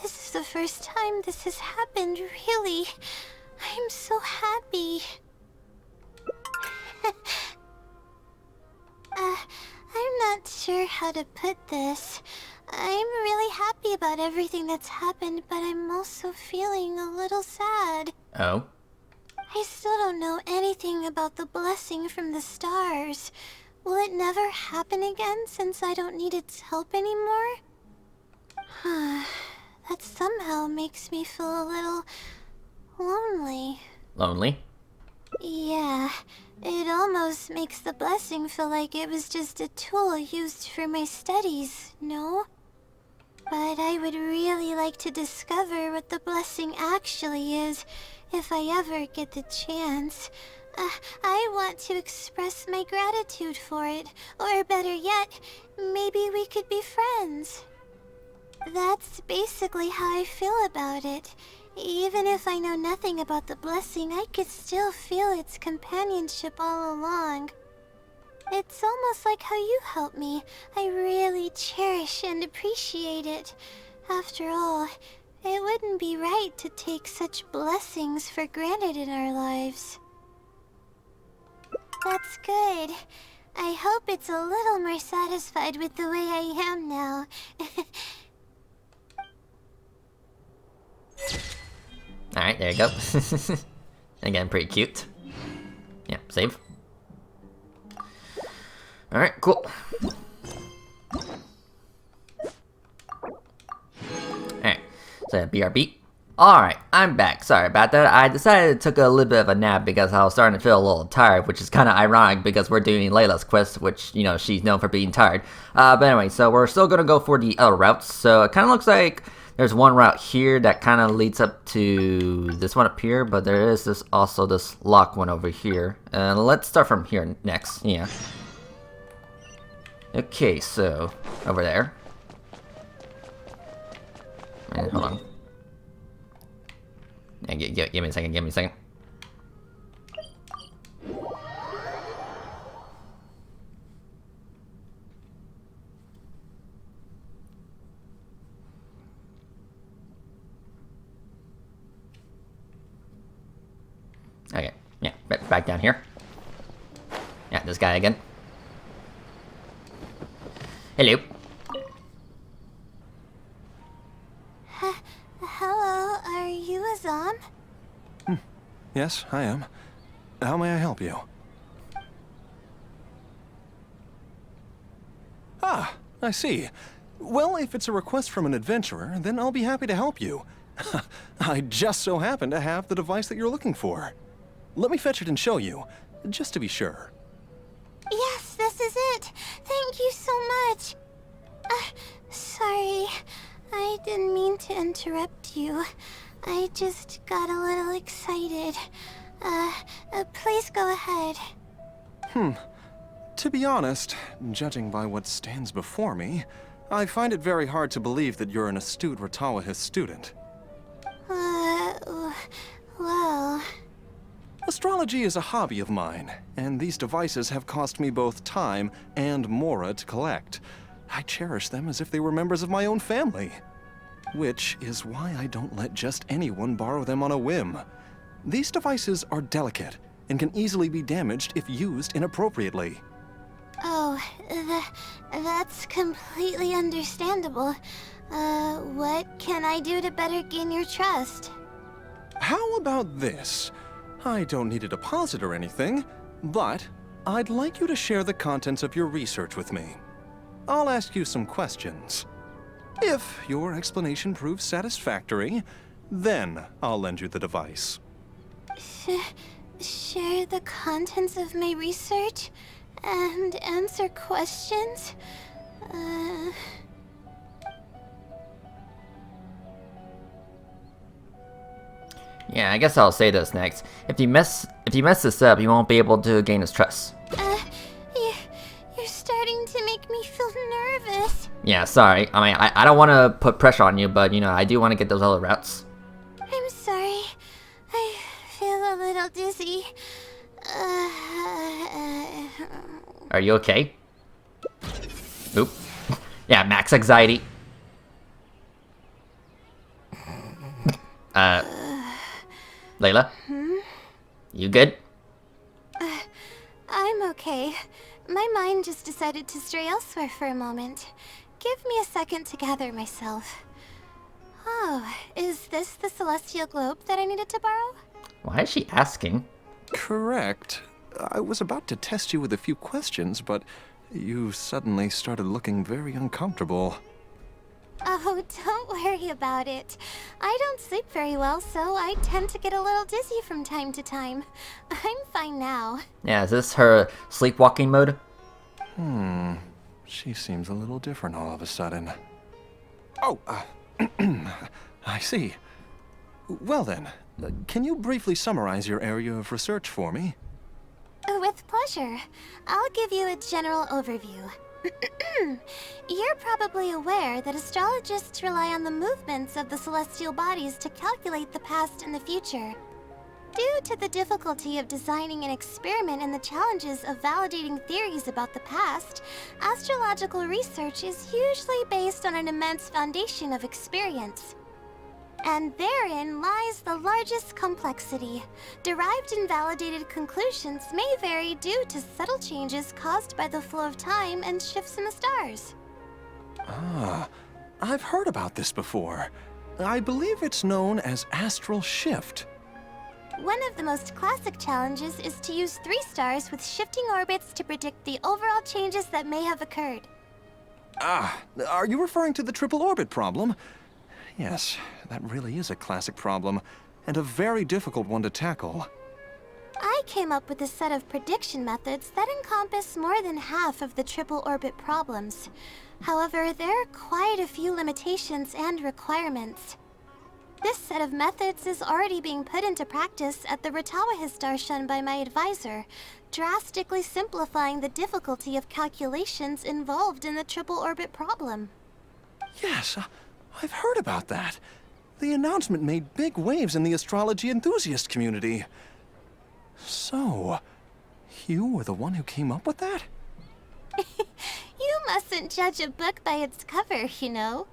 This is the first time this has happened, really. I'm so happy. I'm not sure how to put this. I'm really happy about everything that's happened, but I'm also feeling a little sad. Oh? I still don't know anything about the blessing from the stars. Will it never happen again since I don't need its help anymore? That somehow makes me feel a little lonely. Lonely? Yeah, it almost makes the blessing feel like it was just a tool used for my studies, no? But I would really like to discover what the blessing actually is, if I ever get the chance. I want to express my gratitude for it, or better yet, maybe we could be friends. That's basically how I feel about it. Even if I know nothing about the blessing, I could still feel its companionship all along. It's almost like how you helped me. I really cherish and appreciate it. After all, it wouldn't be right to take such blessings for granted in our lives. That's good. I hope it's a little more satisfied with the way I am now. Alright, there you go. Again, pretty cute. Yeah, save. Alright, cool. Alright, so BRB. Alright, I'm back. Sorry about that. I decided to take a little bit of a nap because I was starting to feel a little tired, which is kind of ironic because we're doing Layla's quest, which, you know, she's known for being tired. But anyway, so we're still gonna go for the other routes. So it kind of looks like there's one route here that kind of leads up to this one up here, but there is also this lock one over here. Let's start from here next, yeah. Okay, so, over there. And hold on. Yeah, give me a second, give me a second. Okay, yeah, back down here. Yeah, this guy again. Hello. Hello, are you Azam? Yes, I am. How may I help you? Ah, I see. Well, if it's a request from an adventurer, then I'll be happy to help you. I just so happen to have the device that you're looking for. Let me fetch it and show you, just to be sure. Yes, this is it. Thank you so much. Sorry. I didn't mean to interrupt you. I just got a little excited. Please go ahead. To be honest, judging by what stands before me, I find it very hard to believe that you're an astute Ratawahist student. Well... Astrology is a hobby of mine, and these devices have cost me both time and mora to collect. I cherish them as if they were members of my own family. Which is why I don't let just anyone borrow them on a whim. These devices are delicate and can easily be damaged if used inappropriately. Oh, that's completely understandable. What can I do to better gain your trust? How about this? I don't need a deposit or anything, but I'd like you to share the contents of your research with me. I'll ask you some questions. If your explanation proves satisfactory, then I'll lend you the device. Share the contents of my research and answer questions? Yeah, I guess I'll say this next. If you mess this up, you won't be able to gain his trust. You're starting to make me feel nervous. Yeah, sorry. I mean, I don't want to put pressure on you, but, you know, I do want to get those other routes. I'm sorry. I feel a little dizzy. Are you okay? Oop. Yeah, max anxiety. Layla? You good? I'm okay. My mind just decided to stray elsewhere for a moment. Give me a second to gather myself. Oh, is this the celestial globe that I needed to borrow? Why is she asking? Correct. I was about to test you with a few questions, but you suddenly started looking very uncomfortable. Oh, don't worry about it. I don't sleep very well, so I tend to get a little dizzy from time to time. I'm fine now. Yeah, is this her sleepwalking mode? She seems a little different all of a sudden. Oh, I see. Well then, can you briefly summarize your area of research for me? With pleasure. I'll give you a general overview. You're probably aware that astrologists rely on the movements of the celestial bodies to calculate the past and the future. Due to the difficulty of designing an experiment and the challenges of validating theories about the past, astrological research is usually based on an immense foundation of experience. And therein lies the largest complexity. Derived and validated conclusions may vary due to subtle changes caused by the flow of time and shifts in the stars. Ah, I've heard about this before. I believe it's known as astral shift. One of the most classic challenges is to use 3 stars with shifting orbits to predict the overall changes that may have occurred. Ah, are you referring to the triple orbit problem? Yes, that really is a classic problem, and a very difficult one to tackle. I came up with a set of prediction methods that encompass more than half of the triple orbit problems. However, there are quite a few limitations and requirements. This set of methods is already being put into practice at the Ratawa Darshan by my advisor, drastically simplifying the difficulty of calculations involved in the triple orbit problem. Yes, I've heard about that. The announcement made big waves in the astrology enthusiast community. So, you were the one who came up with that? You mustn't judge a book by its cover, you know.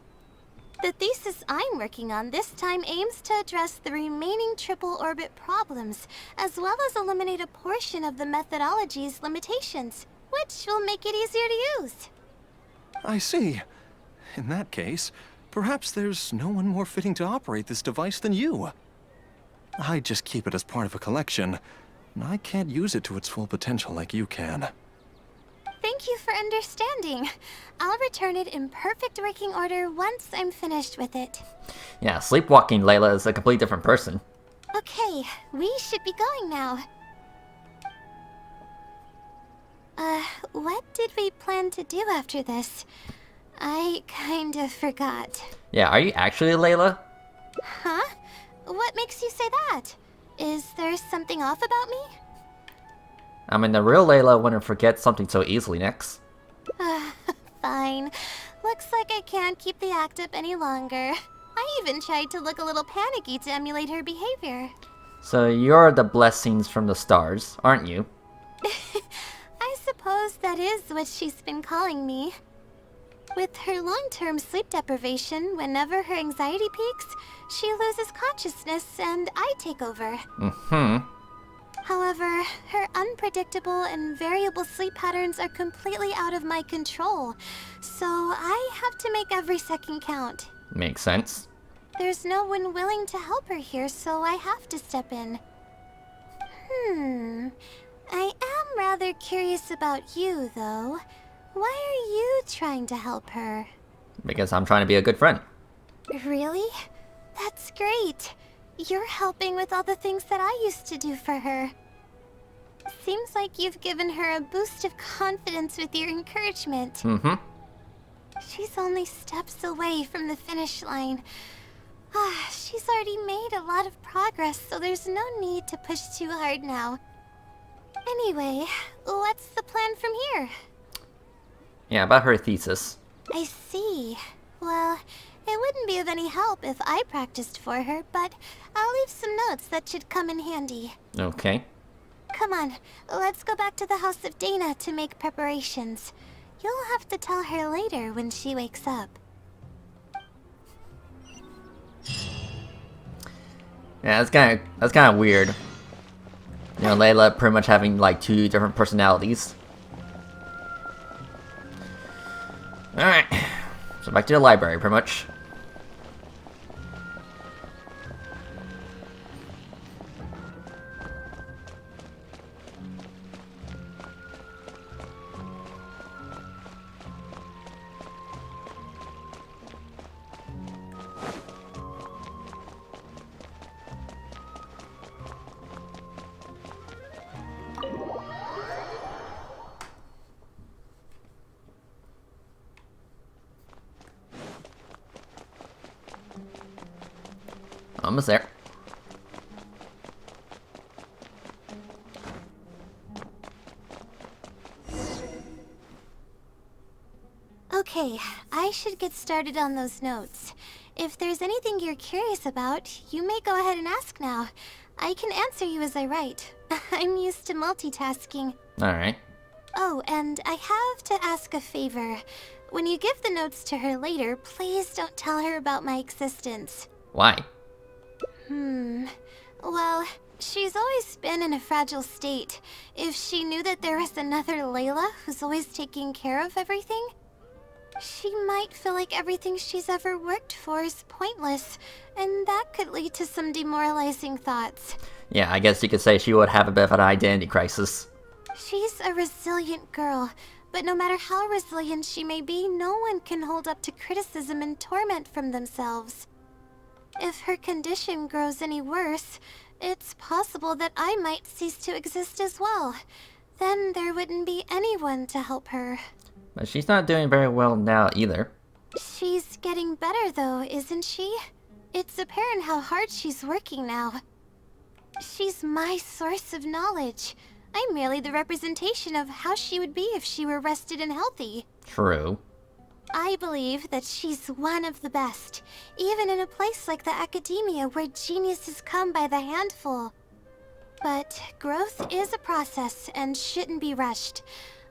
The thesis I'm working on this time aims to address the remaining triple orbit problems, as well as eliminate a portion of the methodology's limitations, which will make it easier to use. I see. In that case, perhaps there's no one more fitting to operate this device than you. I just keep it as part of a collection, and I can't use it to its full potential like you can. Thank you for understanding. I'll return it in perfect working order once I'm finished with it. Yeah, sleepwalking Layla is a completely different person. Okay, we should be going now. What did we plan to do after this? I kind of forgot. Yeah, are you actually Layla? Huh? What makes you say that? Is there something off about me? I mean, the real Layla wouldn't forget something so easily next. Fine. Looks like I can't keep the act up any longer. I even tried to look a little panicky to emulate her behavior. So you're the blessings from the stars, aren't you? I suppose that is what she's been calling me. With her long-term sleep deprivation, whenever her anxiety peaks, she loses consciousness and I take over. However, her unpredictable and variable sleep patterns are completely out of my control, so I have to make every second count. Makes sense. There's no one willing to help her here, so I have to step in. I am rather curious about you, though. Why are you trying to help her? Because I'm trying to be a good friend. Really? That's great. You're helping with all the things that I used to do for her. Seems like you've given her a boost of confidence with your encouragement. She's only steps away from the finish line. She's already made a lot of progress, so there's no need to push too hard now. Anyway, what's the plan from here? Yeah, about her thesis. I see. Well, it wouldn't be of any help if I practiced for her, but I'll leave some notes that should come in handy. Okay. Come on, let's go back to the house of Dana to make preparations. You'll have to tell her later when she wakes up. Yeah, that's kind of weird. You know, Layla pretty much having like 2 different personalities. Alright. So back to the library, pretty much. Almost there. Okay, I should get started on those notes. If there's anything you're curious about, you may go ahead and ask now. I can answer you as I write. I'm used to multitasking. Alright. Oh, and I have to ask a favor. When you give the notes to her later, please don't tell her about my existence. Why? Well, she's always been in a fragile state. If she knew that there was another Layla who's always taking care of everything, she might feel like everything she's ever worked for is pointless, and that could lead to some demoralizing thoughts. Yeah, I guess you could say she would have a bit of an identity crisis. She's a resilient girl, but no matter how resilient she may be, no one can hold up to criticism and torment from themselves. If her condition grows any worse, it's possible that I might cease to exist as well. Then there wouldn't be anyone to help her. But she's not doing very well now either. She's getting better though, isn't she? It's apparent how hard she's working now. She's my source of knowledge. I'm merely the representation of how she would be if she were rested and healthy. True. I believe that she's one of the best, even in a place like the academia where geniuses come by the handful. But growth is a process and shouldn't be rushed.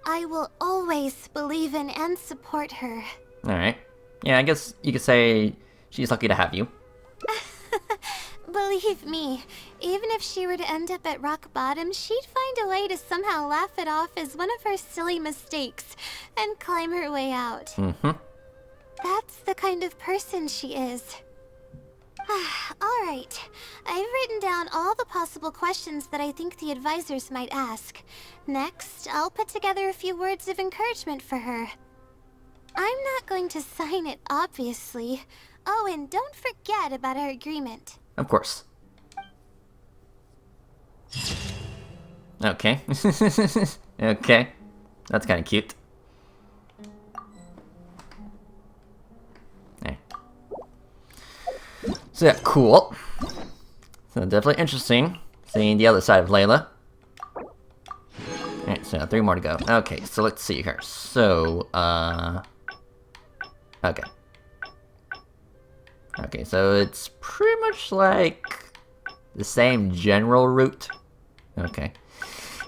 I will always believe in and support her. Alright. Yeah, I guess you could say she's lucky to have you. Believe me, even if she were to end up at rock bottom, she'd find a way to somehow laugh it off as one of her silly mistakes and climb her way out. That's the kind of person she is. Alright, I've written down all the possible questions that I think the advisors might ask. Next, I'll put together a few words of encouragement for her. I'm not going to sign it, obviously. Oh, and don't forget about our agreement. Of course. Okay. Okay. That's kind of cute. There. So yeah, cool. So definitely interesting seeing the other side of Layla. Alright, so 3 more to go. Okay, so let's see here. So, okay. Okay, so it's pretty much like the same general route. Okay.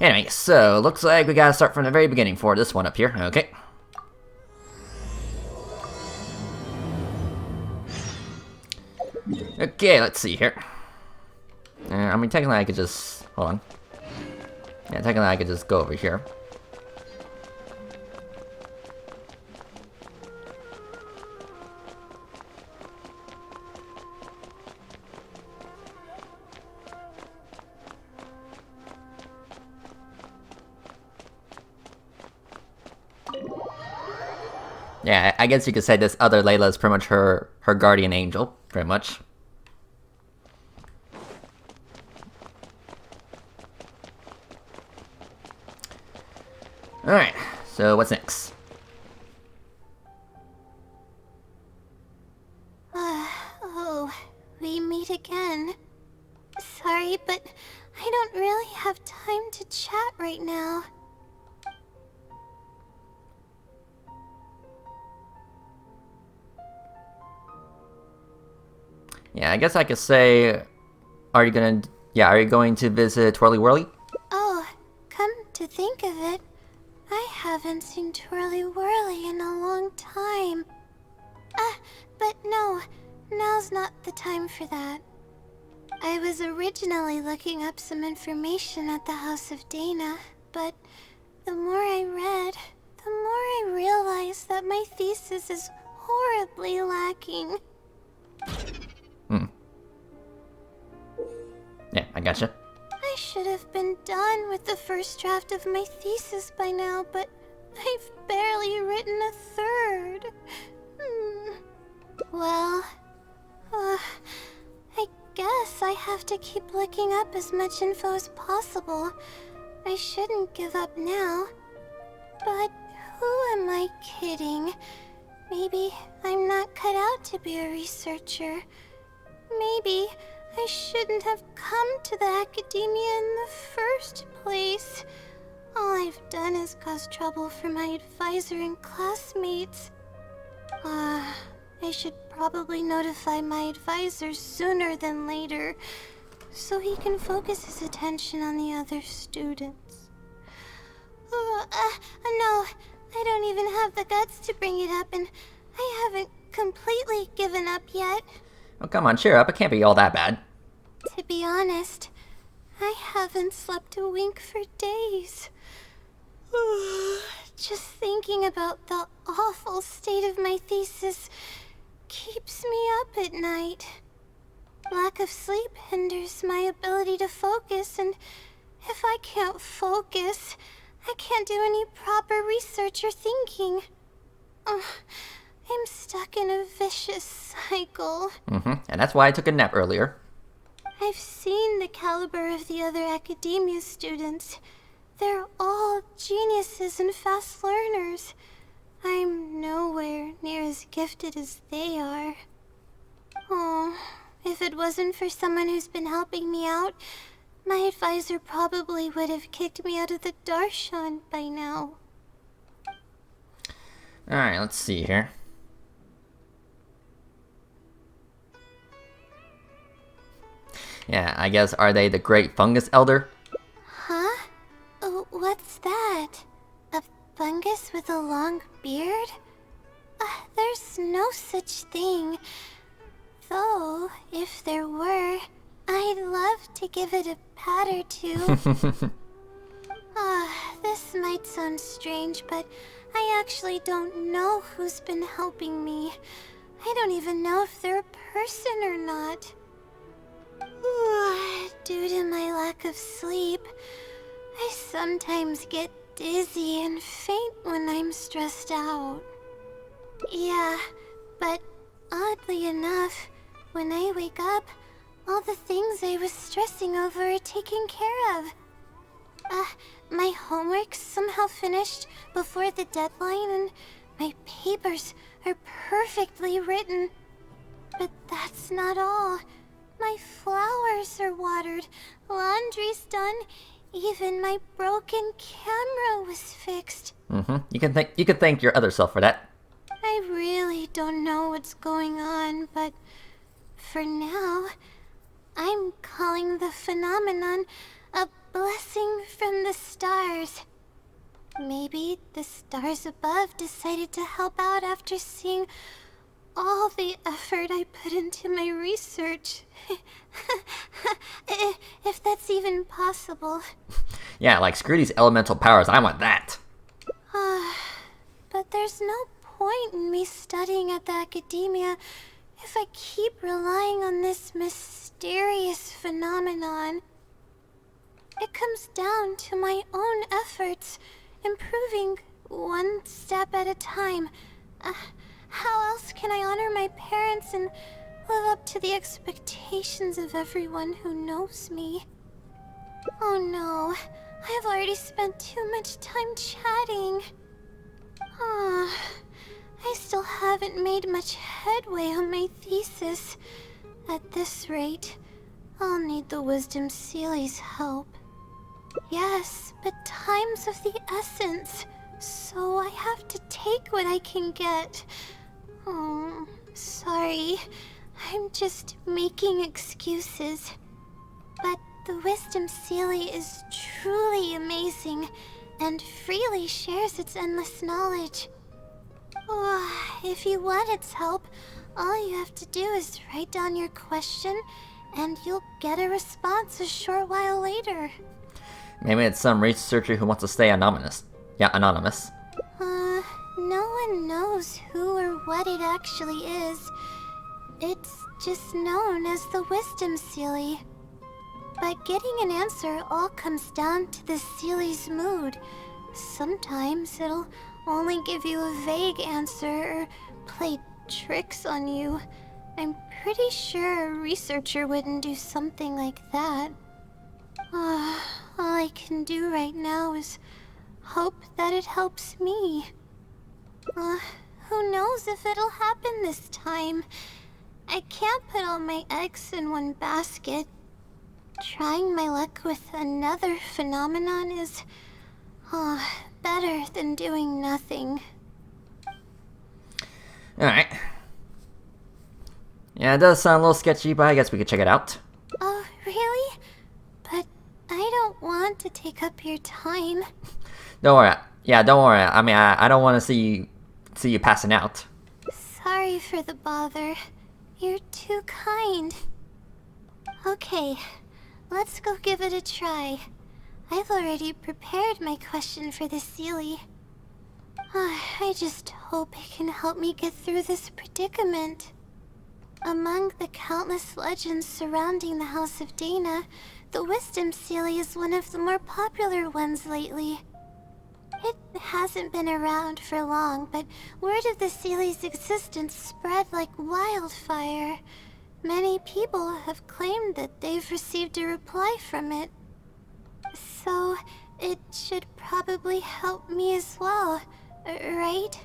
Anyway, so looks like we gotta start from the very beginning for this one up here. Okay. Okay, let's see here. I mean, technically I could just... Hold on. Yeah, technically I could just go over here. Yeah, I guess you could say this other Layla is pretty much her guardian angel, pretty much. Alright, so what's next? Oh, we meet again. Sorry, but I don't really have time to chat right now. Yeah, I guess I could say, are you going to visit Twirly Whirly? Oh, come to think of it, I haven't seen Twirly Whirly in a long time. But no, now's not the time for that. I was originally looking up some information at the House of Dana, but the more I read, the more I realized that my thesis is horribly lacking. Yeah, I gotcha. I should have been done with the first draft of my thesis by now, but I've barely written a third. Well, I guess I have to keep looking up as much info as possible. I shouldn't give up now. But who am I kidding? Maybe I'm not cut out to be a researcher. Maybe I shouldn't have come to the academia in the first place. All I've done is cause trouble for my advisor and classmates. I should probably notify my advisor sooner than later, so he can focus his attention on the other students. No, I don't even have the guts to bring it up, and I haven't completely given up yet. Oh, come on, cheer up. It can't be all that bad. To be honest, I haven't slept a wink for days. Just thinking about the awful state of my thesis keeps me up at night. Lack of sleep hinders my ability to focus, and if I can't focus, I can't do any proper research or thinking. I'm stuck in a vicious cycle. And that's why I took a nap earlier. I've seen the caliber of the other academia students. They're all geniuses and fast learners. I'm nowhere near as gifted as they are. Oh, if it wasn't for someone who's been helping me out, my advisor probably would have kicked me out of the Darshan by now. Alright, let's see here. Yeah, I guess, are they the Great Fungus Elder? Huh? What's that? A fungus with a long beard? There's no such thing. Though, if there were, I'd love to give it a pat or two. This might sound strange, but I actually don't know who's been helping me. I don't even know if they're a person or not. Due to my lack of sleep, I sometimes get dizzy and faint when I'm stressed out. Yeah, but oddly enough, when I wake up, all the things I was stressing over are taken care of. My homework's somehow finished before the deadline, and my papers are perfectly written. But that's not all. My flowers are watered, laundry's done, even my broken camera was fixed. You can thank your other self for that. I really don't know what's going on, but for now, I'm calling the phenomenon a blessing from the stars. Maybe the stars above decided to help out after seeing all the effort I put into my research. If that's even possible. Yeah, like, screw these elemental powers, I want that. But there's no point in me studying at the academia if I keep relying on this mysterious phenomenon. It comes down to my own efforts, improving one step at a time. How else can I honor my parents and live up to the expectations of everyone who knows me? Oh no, I've already spent too much time chatting. I still haven't made much headway on my thesis. At this rate, I'll need the Wisdom Seely's help. Yes, but time's of the essence, so I have to take what I can get. Oh, sorry. I'm just making excuses. But the Wisdom Seely is truly amazing and freely shares its endless knowledge. If you want its help, all you have to do is write down your question and you'll get a response a short while later. Maybe it's some researcher who wants to stay anonymous. Yeah, anonymous. No one knows who or what it actually is. It's just known as the Wisdom Seely. But getting an answer all comes down to the Seely's mood. Sometimes it'll only give you a vague answer or play tricks on you. I'm pretty sure a researcher wouldn't do something like that. All I can do right now is hope that it helps me. Who knows if it'll happen this time? I can't put all my eggs in one basket. Trying my luck with another phenomenon is better than doing nothing. Alright. Yeah, it does sound a little sketchy, but I guess we could check it out. Oh, really? But I don't want to take up your time. Don't worry. Yeah, don't worry. I mean, I don't want to see you passing out. Sorry for the bother. You're too kind. Okay, let's go give it a try. I've already prepared my question for the Seely. I just hope it can help me get through this predicament. Among the countless legends surrounding the House of Dana, the Wisdom Seely is one of the more popular ones lately. It hasn't been around for long, but word of the Seely's existence spread like wildfire. Many people have claimed that they've received a reply from it. So, it should probably help me as well, right?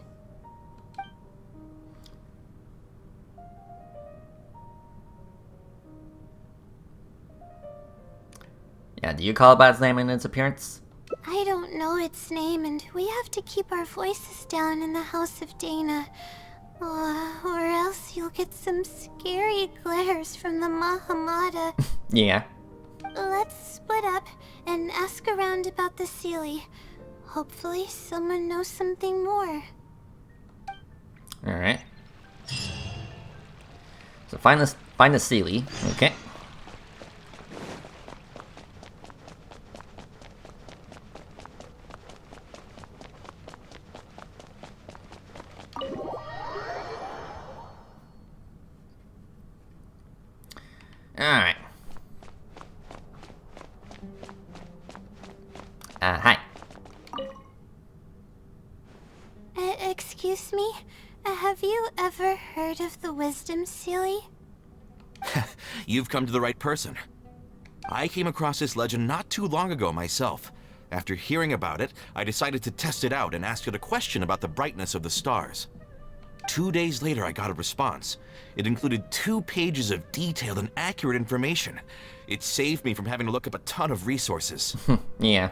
Yeah, do you call it by its name and its appearance? I don't know its name, and we have to keep our voices down in the House of Dana. Or else you'll get some scary glares from the Mahamada. Yeah. Let's split up and ask around about the Seely. Hopefully someone knows something more. Alright. So find the Seely. Okay. Alright. Hi. Excuse me? Have you ever heard of the Wisdom Seely? You've come to the right person. I came across this legend not too long ago myself. After hearing about it, I decided to test it out and asked it a question about the brightness of the stars. 2 days later, I got a response. It included 2 pages of detailed and accurate information. It saved me from having to look up a ton of resources. Yeah.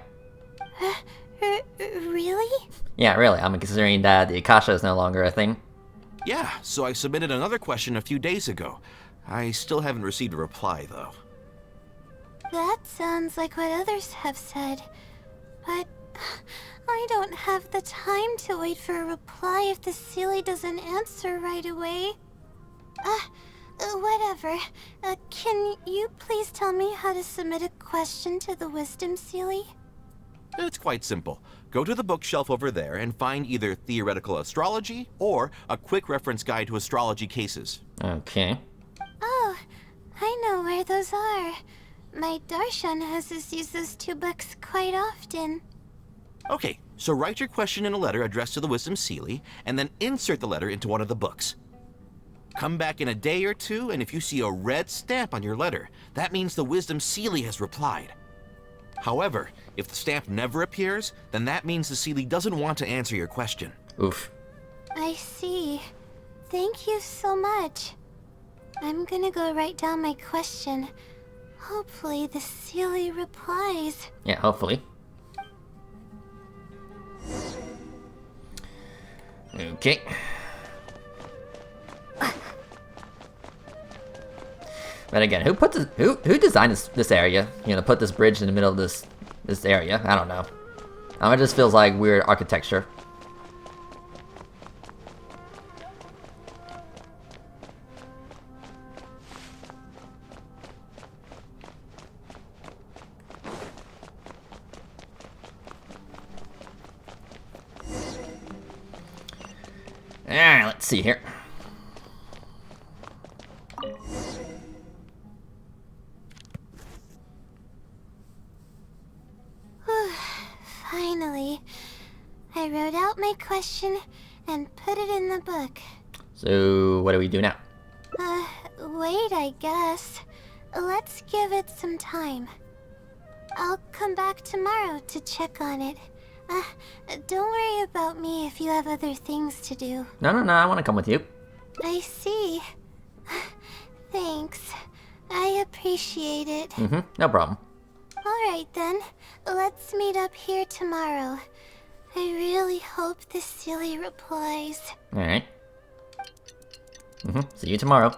Really? Yeah, really. I mean, considering that the Akasha is no longer a thing. Yeah, so I submitted another question a few days ago. I still haven't received a reply, though. That sounds like what others have said. But I don't have the time to wait for a reply if the Seely doesn't answer right away. Whatever. Can you please tell me how to submit a question to the Wisdom Sealy? It's quite simple. Go to the bookshelf over there and find either Theoretical Astrology or a quick reference guide to astrology cases. Okay. Oh, I know where those are. My Darshan has us use those 2 books quite often. Okay, so write your question in a letter addressed to the Wisdom Sealy, and then insert the letter into one of the books. Come back in a day or 2, and if you see a red stamp on your letter, that means the Wisdom Sealy has replied. However, if the stamp never appears, then that means the Sealy doesn't want to answer your question. Oof. I see. Thank you so much. I'm gonna go write down my question. Hopefully the Sealy replies. Yeah, hopefully. Okay. But again, who designed this area? You know, put this bridge in the middle of this area. I don't know. It just feels like weird architecture. Alright, let's see here. Finally. I wrote out my question and put it in the book. So, what do we do now? Wait, I guess. Let's give it some time. I'll come back tomorrow to check on it. Don't worry about me if you have other things to do. No, I want to come with you. I see. Thanks. I appreciate it. No problem. Alright then, let's meet up here tomorrow. I really hope the Sealy replies. Alright. See you tomorrow.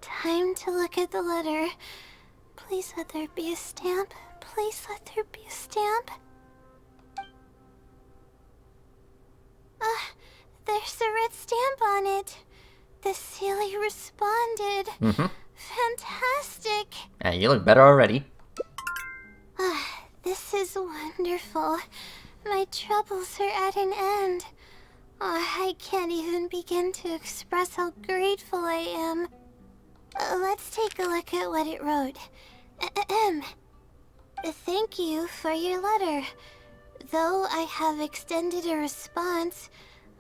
Time to look at the letter. Please let there be a stamp. Please let there be a stamp. There's a red stamp on it. The Sealy responded. Fantastic. Yeah, you look better already. This is wonderful. My troubles are at an end. I can't even begin to express how grateful I am. Let's take a look at what it wrote. Thank you for your letter. Though I have extended a response,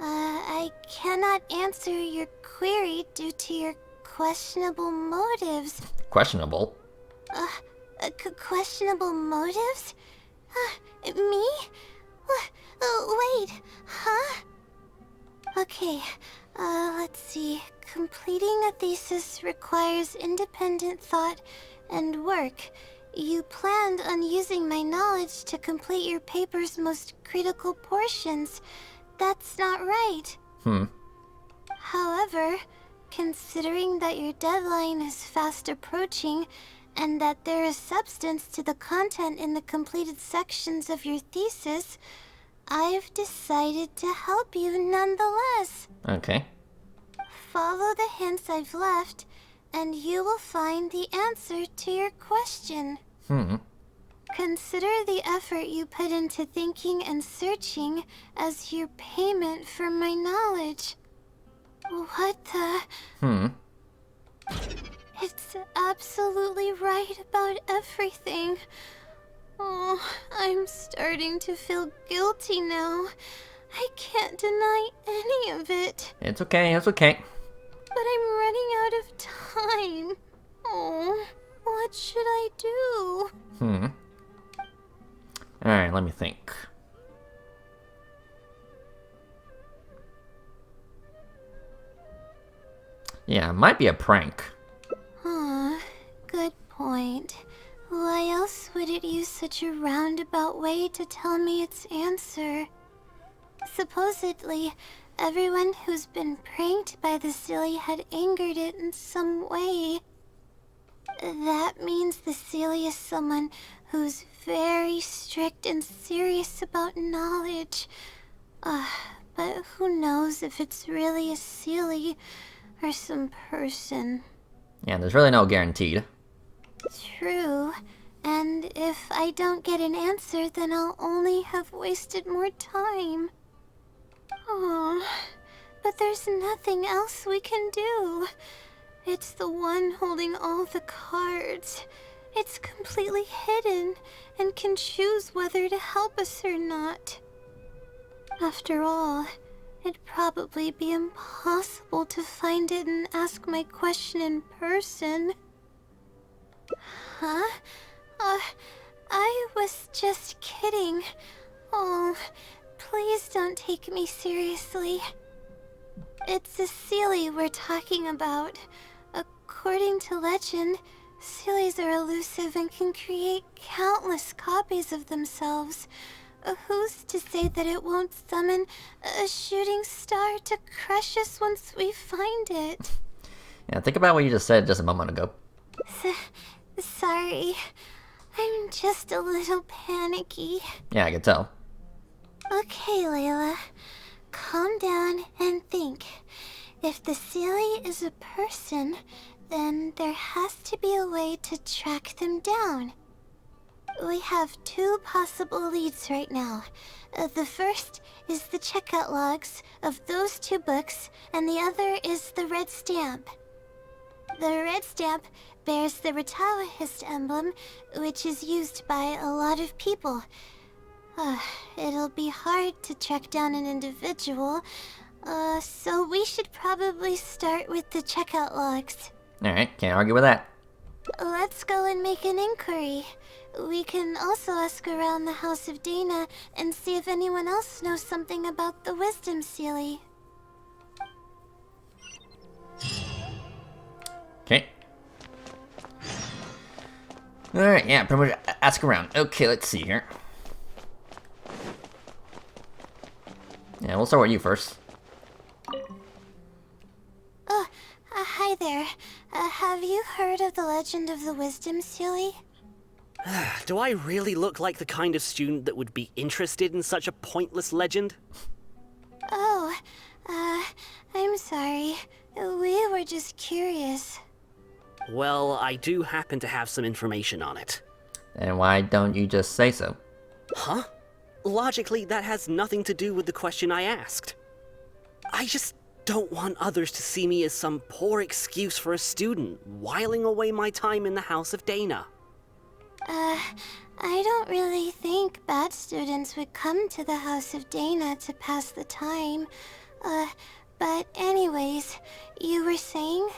I cannot answer your query due to your questionable motives. Questionable? Questionable motives? Me? Wait, huh? Okay, let's see. Completing a thesis requires independent thought and work. You planned on using my knowledge to complete your paper's most critical portions. That's not right. However, considering that your deadline is fast approaching, and that there is substance to the content in the completed sections of your thesis, I've decided to help you nonetheless. Okay. Follow the hints I've left, and you will find the answer to your question. Consider the effort you put into thinking and searching as your payment for my knowledge. What the... It's absolutely right about everything. Oh, I'm starting to feel guilty now. I can't deny any of it. It's okay, it's okay. But I'm running out of time. Oh, what should I do? Alright, let me think. Yeah, it might be a prank. Good point. Why else would it use such a roundabout way to tell me its answer? Supposedly, everyone who's been pranked by the Sealy had angered it in some way. That means the Sealy is someone who's very strict and serious about knowledge. But who knows if it's really a Sealy or some person. Yeah, there's really no guaranteed. True. And if I don't get an answer, then I'll only have wasted more time. Oh, but there's nothing else we can do. It's the one holding all the cards. It's completely hidden and can choose whether to help us or not. After all, it'd probably be impossible to find it and ask my question in person. Huh? I was just kidding. Oh, please don't take me seriously. It's a Sealy we're talking about. According to legend, Sealies are elusive and can create countless copies of themselves. Who's to say that it won't summon a shooting star to crush us once we find it? Yeah, think about what you just said just a moment ago. Sorry. I'm just a little panicky. Yeah, I can tell. Okay, Layla. Calm down and think. If the Sealy is a person, then there has to be a way to track them down. We have two possible leads right now. The first is the checkout logs of those two books, and the other is the red stamp. The red stamp bears the Retawahist emblem, which is used by a lot of people. It'll be hard to track down an individual, so we should probably start with the checkout logs. Alright, can't argue with that. Let's go and make an inquiry. We can also ask around the House of Dana and see if anyone else knows something about the Wisdom Sealy. Okay. Alright, yeah, pretty much ask around. Okay, let's see here. Yeah, we'll start with you first. Hi there. Have you heard of the legend of the Wisdom Sealy? Do I really look like the kind of student that would be interested in such a pointless legend? Oh, I'm sorry. We were just curious. Well, I do happen to have some information on it. And why don't you just say so? Huh? Logically, that has nothing to do with the question I asked. I just don't want others to see me as some poor excuse for a student whiling away my time in the House of Dana. I don't really think bad students would come to the House of Dana to pass the time. But anyways, you were saying?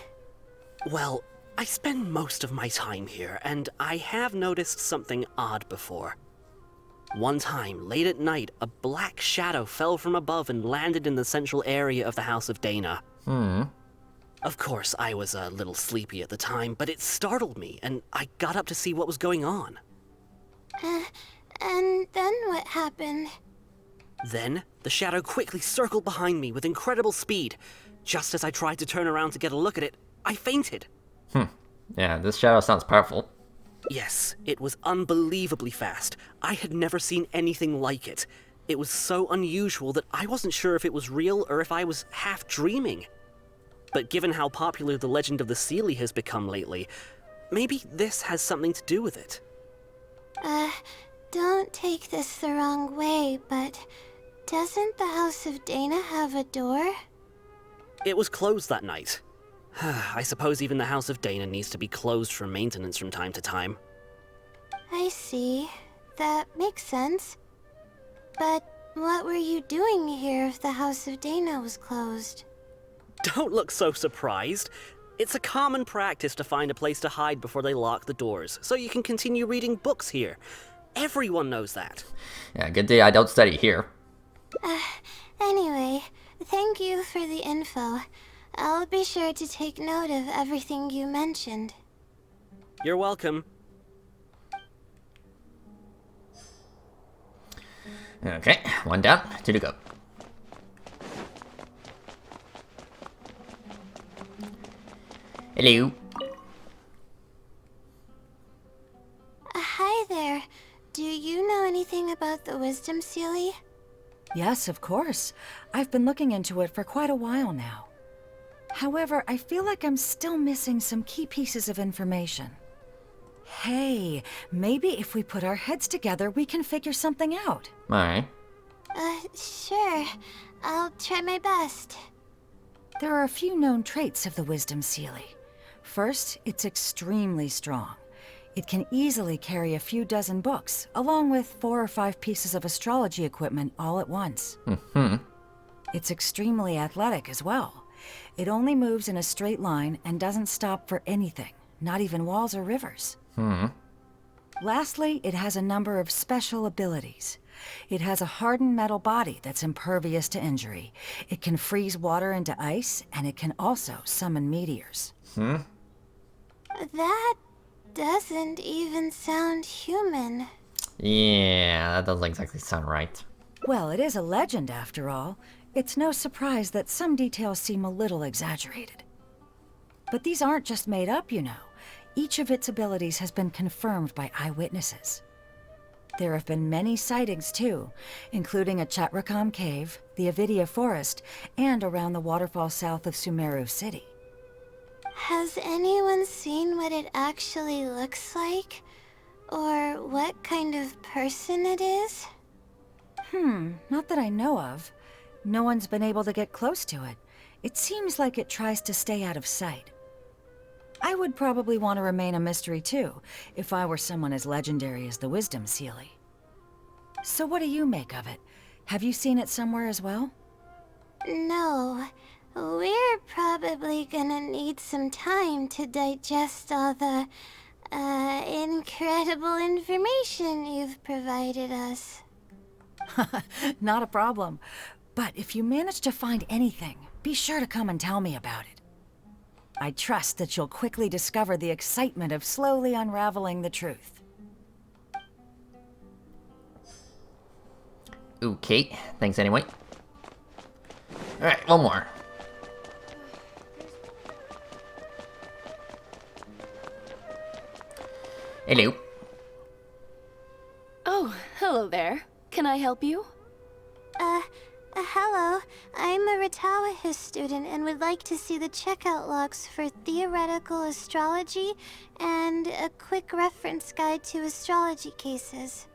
Well, I spend most of my time here, and I have noticed something odd before. One time, late at night, a black shadow fell from above and landed in the central area of the House of Dana. Of course, I was a little sleepy at the time, but it startled me, and I got up to see what was going on. And then what happened? Then, the shadow quickly circled behind me with incredible speed. Just as I tried to turn around to get a look at it, I fainted. Yeah, this shadow sounds powerful. Yes, it was unbelievably fast. I had never seen anything like it. It was so unusual that I wasn't sure if it was real or if I was half dreaming. But given how popular the legend of the Sealy has become lately, maybe this has something to do with it. Don't take this the wrong way, but doesn't the House of Dana have a door? It was closed that night. I suppose even the House of Dana needs to be closed for maintenance from time to time. I see. That makes sense. But what were you doing here if the House of Dana was closed? Don't look so surprised. It's a common practice to find a place to hide before they lock the doors, so you can continue reading books here. Everyone knows that. Yeah, good day I don't study here. Anyway, thank you for the info. I'll be sure to take note of everything you mentioned. You're welcome. Okay, one down, two to go. Hello. Hi there. Do you know anything about the Wisdom Sealy? Yes, of course. I've been looking into it for quite a while now. However, I feel like I'm still missing some key pieces of information. Hey, maybe if we put our heads together, we can figure something out. Alright. Sure. I'll try my best. There are a few known traits of the Wisdom Sealy. First, it's extremely strong. It can easily carry a few dozen books, along with 4 or 5 pieces of astrology equipment all at once. It's extremely athletic as well. It only moves in a straight line and doesn't stop for anything, not even walls or rivers. Lastly, it has a number of special abilities. It has a hardened metal body that's impervious to injury. It can freeze water into ice, and it can also summon meteors. That doesn't even sound human. Yeah, that doesn't exactly sound right. Well, it is a legend after all. It's no surprise that some details seem a little exaggerated. But these aren't just made up, you know. Each of its abilities has been confirmed by eyewitnesses. There have been many sightings too, including at Chatrakam Cave, the Avidia Forest, and around the waterfall south of Sumeru City. Has anyone seen what it actually looks like? Or what kind of person it is? Not that I know of. No one's been able to get close to it. It seems like it tries to stay out of sight. I would probably want to remain a mystery too, if I were someone as legendary as the Wisdom Sealy. So what do you make of it? Have you seen it somewhere as well? No. We're probably gonna need some time to digest all the, incredible information you've provided us. Not a problem. But if you manage to find anything, be sure to come and tell me about it. I trust that you'll quickly discover the excitement of slowly unraveling the truth. Okay, thanks anyway. Alright, one more. Hello. Oh, hello there. Can I help you? Hello. I'm a Ratawahis student and would like to see the checkout logs for theoretical astrology and a quick reference guide to astrology cases.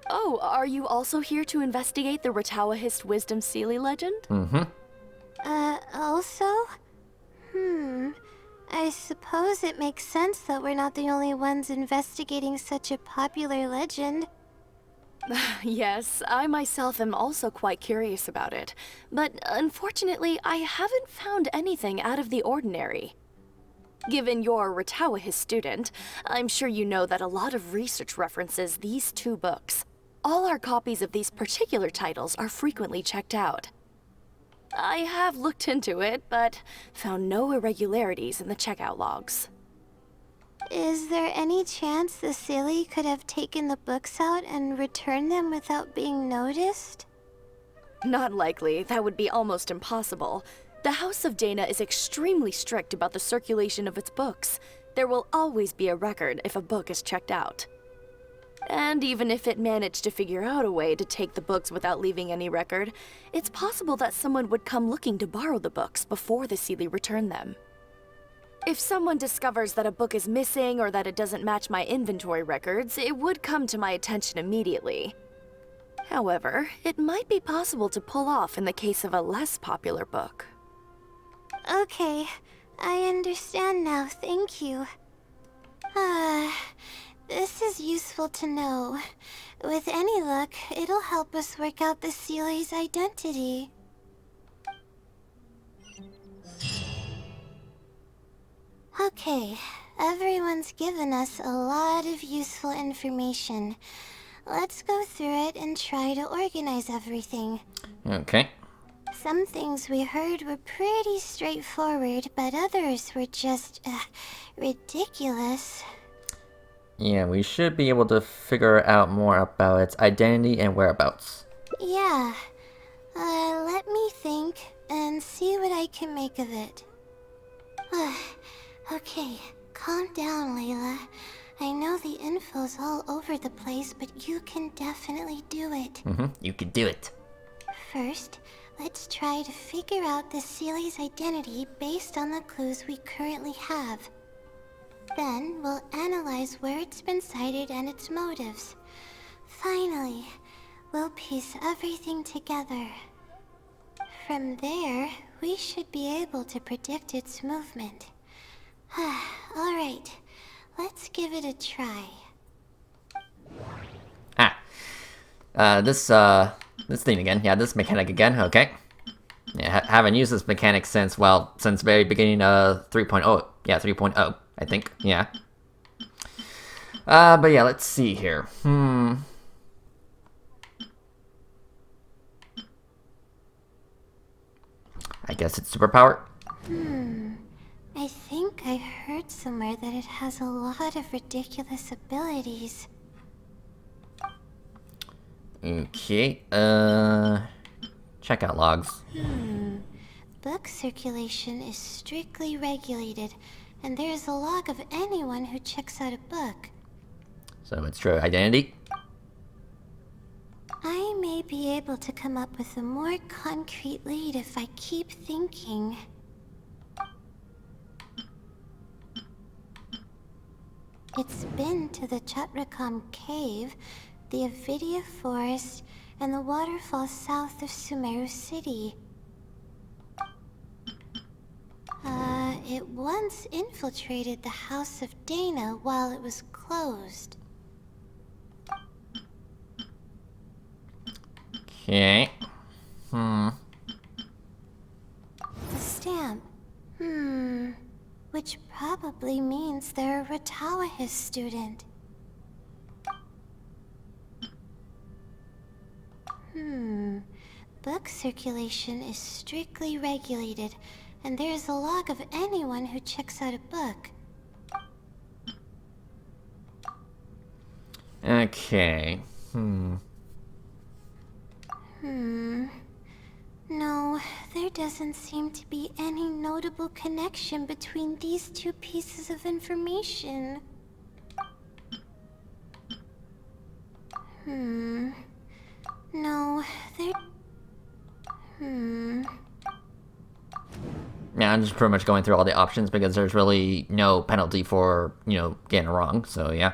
Oh, are you also here to investigate the Ratawahist Wisdom Sealy legend? Also? I suppose it makes sense that we're not the only ones investigating such a popular legend. Yes, I myself am also quite curious about it, but unfortunately I haven't found anything out of the ordinary. Given you're a Ratawahist student, I'm sure you know that a lot of research references these 2 books. All our copies of these particular titles are frequently checked out. I have looked into it, but found no irregularities in the checkout logs. Is there any chance the Sealy could have taken the books out and returned them without being noticed? Not likely. That would be almost impossible. The House of Dana is extremely strict about the circulation of its books. There will always be a record if a book is checked out. And even if it managed to figure out a way to take the books without leaving any record, it's possible that someone would come looking to borrow the books before the Sealy returned them. If someone discovers that a book is missing or that it doesn't match my inventory records, it would come to my attention immediately. However, it might be possible to pull off in the case of a less popular book. Okay, I understand now, thank you. This is useful to know. With any luck, it'll help us work out the Sealy's identity. Okay, everyone's given us a lot of useful information. Let's go through it and try to organize everything. Okay. Some things we heard were pretty straightforward, but others were just, ridiculous. Yeah, we should be able to figure out more about its identity and whereabouts. Yeah. Let me think and see what I can make of it. Okay, calm down, Layla. I know the info's all over the place, but you can definitely do it. You can do it. First, let's try to figure out the Sealy's identity based on the clues we currently have. Then, we'll analyze where it's been sighted and its motives. Finally, we'll piece everything together. From there, we should be able to predict its movement. Alright, let's give it a try. This thing again. Yeah, this mechanic again, okay. Yeah, haven't used this mechanic since, well, since very beginning of 3.0. Yeah, 3.0, I think, yeah. But yeah, let's see here. I guess it's superpower. I think I heard somewhere that it has a lot of ridiculous abilities. Okay, checkout logs. Book circulation is strictly regulated, and there is a log of anyone who checks out a book. So it's true identity. I may be able to come up with a more concrete lead if I keep thinking. It's been to the Chatrakam Cave, the Avidia Forest, and the waterfall south of Sumeru City. It once infiltrated the House of Dana while it was closed. Okay. The stamp. Which probably means they're a Ratawahis student. Book circulation is strictly regulated, and there is a log of anyone who checks out a book. Okay. No, there doesn't seem to be any notable connection between these two pieces of information. No, there... Yeah, I'm just pretty much going through all the options because there's really no penalty for, you know, getting it wrong, so yeah.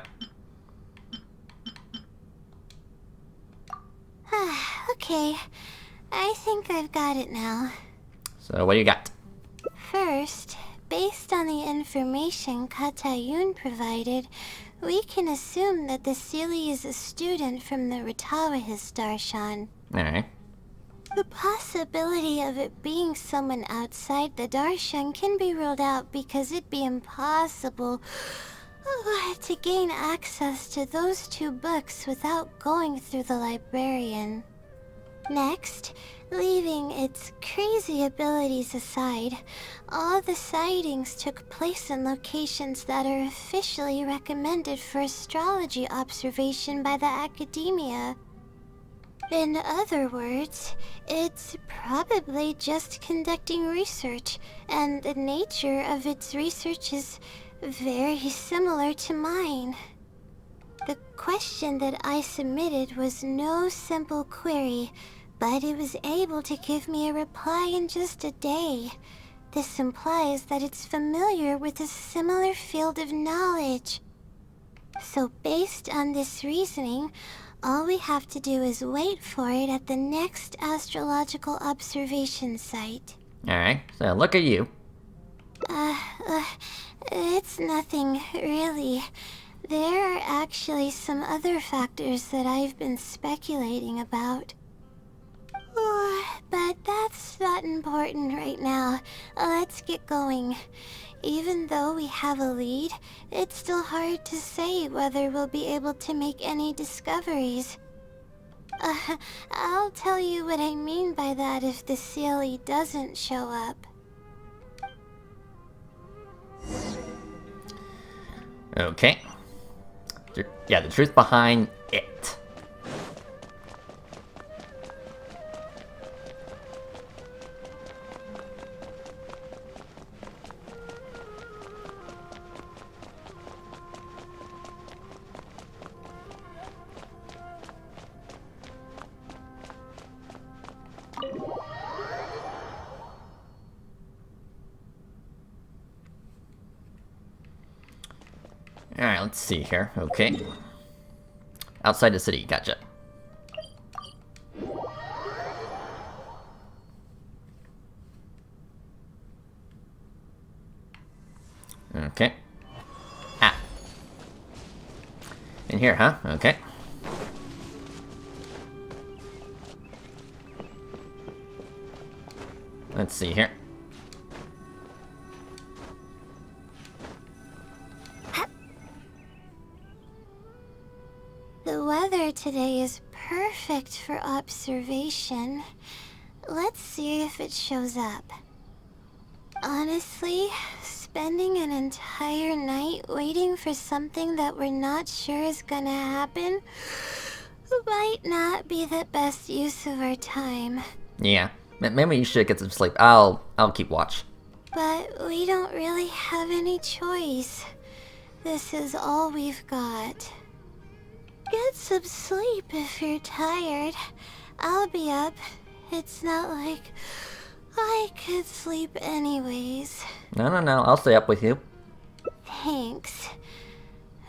Okay, I think I've got it now. So what do you got? First, based on the information Katayun provided, we can assume that the Sealy is a student from the Ratawahis Darshan. Alright. The possibility of it being someone outside the Darshan can be ruled out because it'd be impossible to gain access to those two books without going through the librarian. Next, leaving its crazy abilities aside, all the sightings took place in locations that are officially recommended for astrology observation by the academia. In other words, it's probably just conducting research, and the nature of its research is very similar to mine. The question that I submitted was no simple query, but it was able to give me a reply in just a day. This implies that it's familiar with a similar field of knowledge. So based on this reasoning, all we have to do is wait for it at the next astrological observation site. Alright, so look at you. It's nothing, really. There are actually some other factors that I've been speculating about. But that's not important right now. Let's get going. Even though we have a lead, it's still hard to say whether we'll be able to make any discoveries. I'll tell you what I mean by that if the Sealy doesn't show up. Okay. Yeah, the truth behind it. let's see here. Okay. Outside the city, gotcha. Okay. Ah. In here, huh? Okay. Let's see here. The weather today is perfect for observation. Let's see if it shows up. Honestly, spending an entire night waiting for something that we're not sure is gonna happen might not be the best use of our time. Yeah. Maybe you should get some sleep. I'll keep watch. But we don't really have any choice. This is all we've got. Get some sleep if you're tired. I'll be up. It's not like I could sleep anyways. No, I'll stay up with you. Thanks.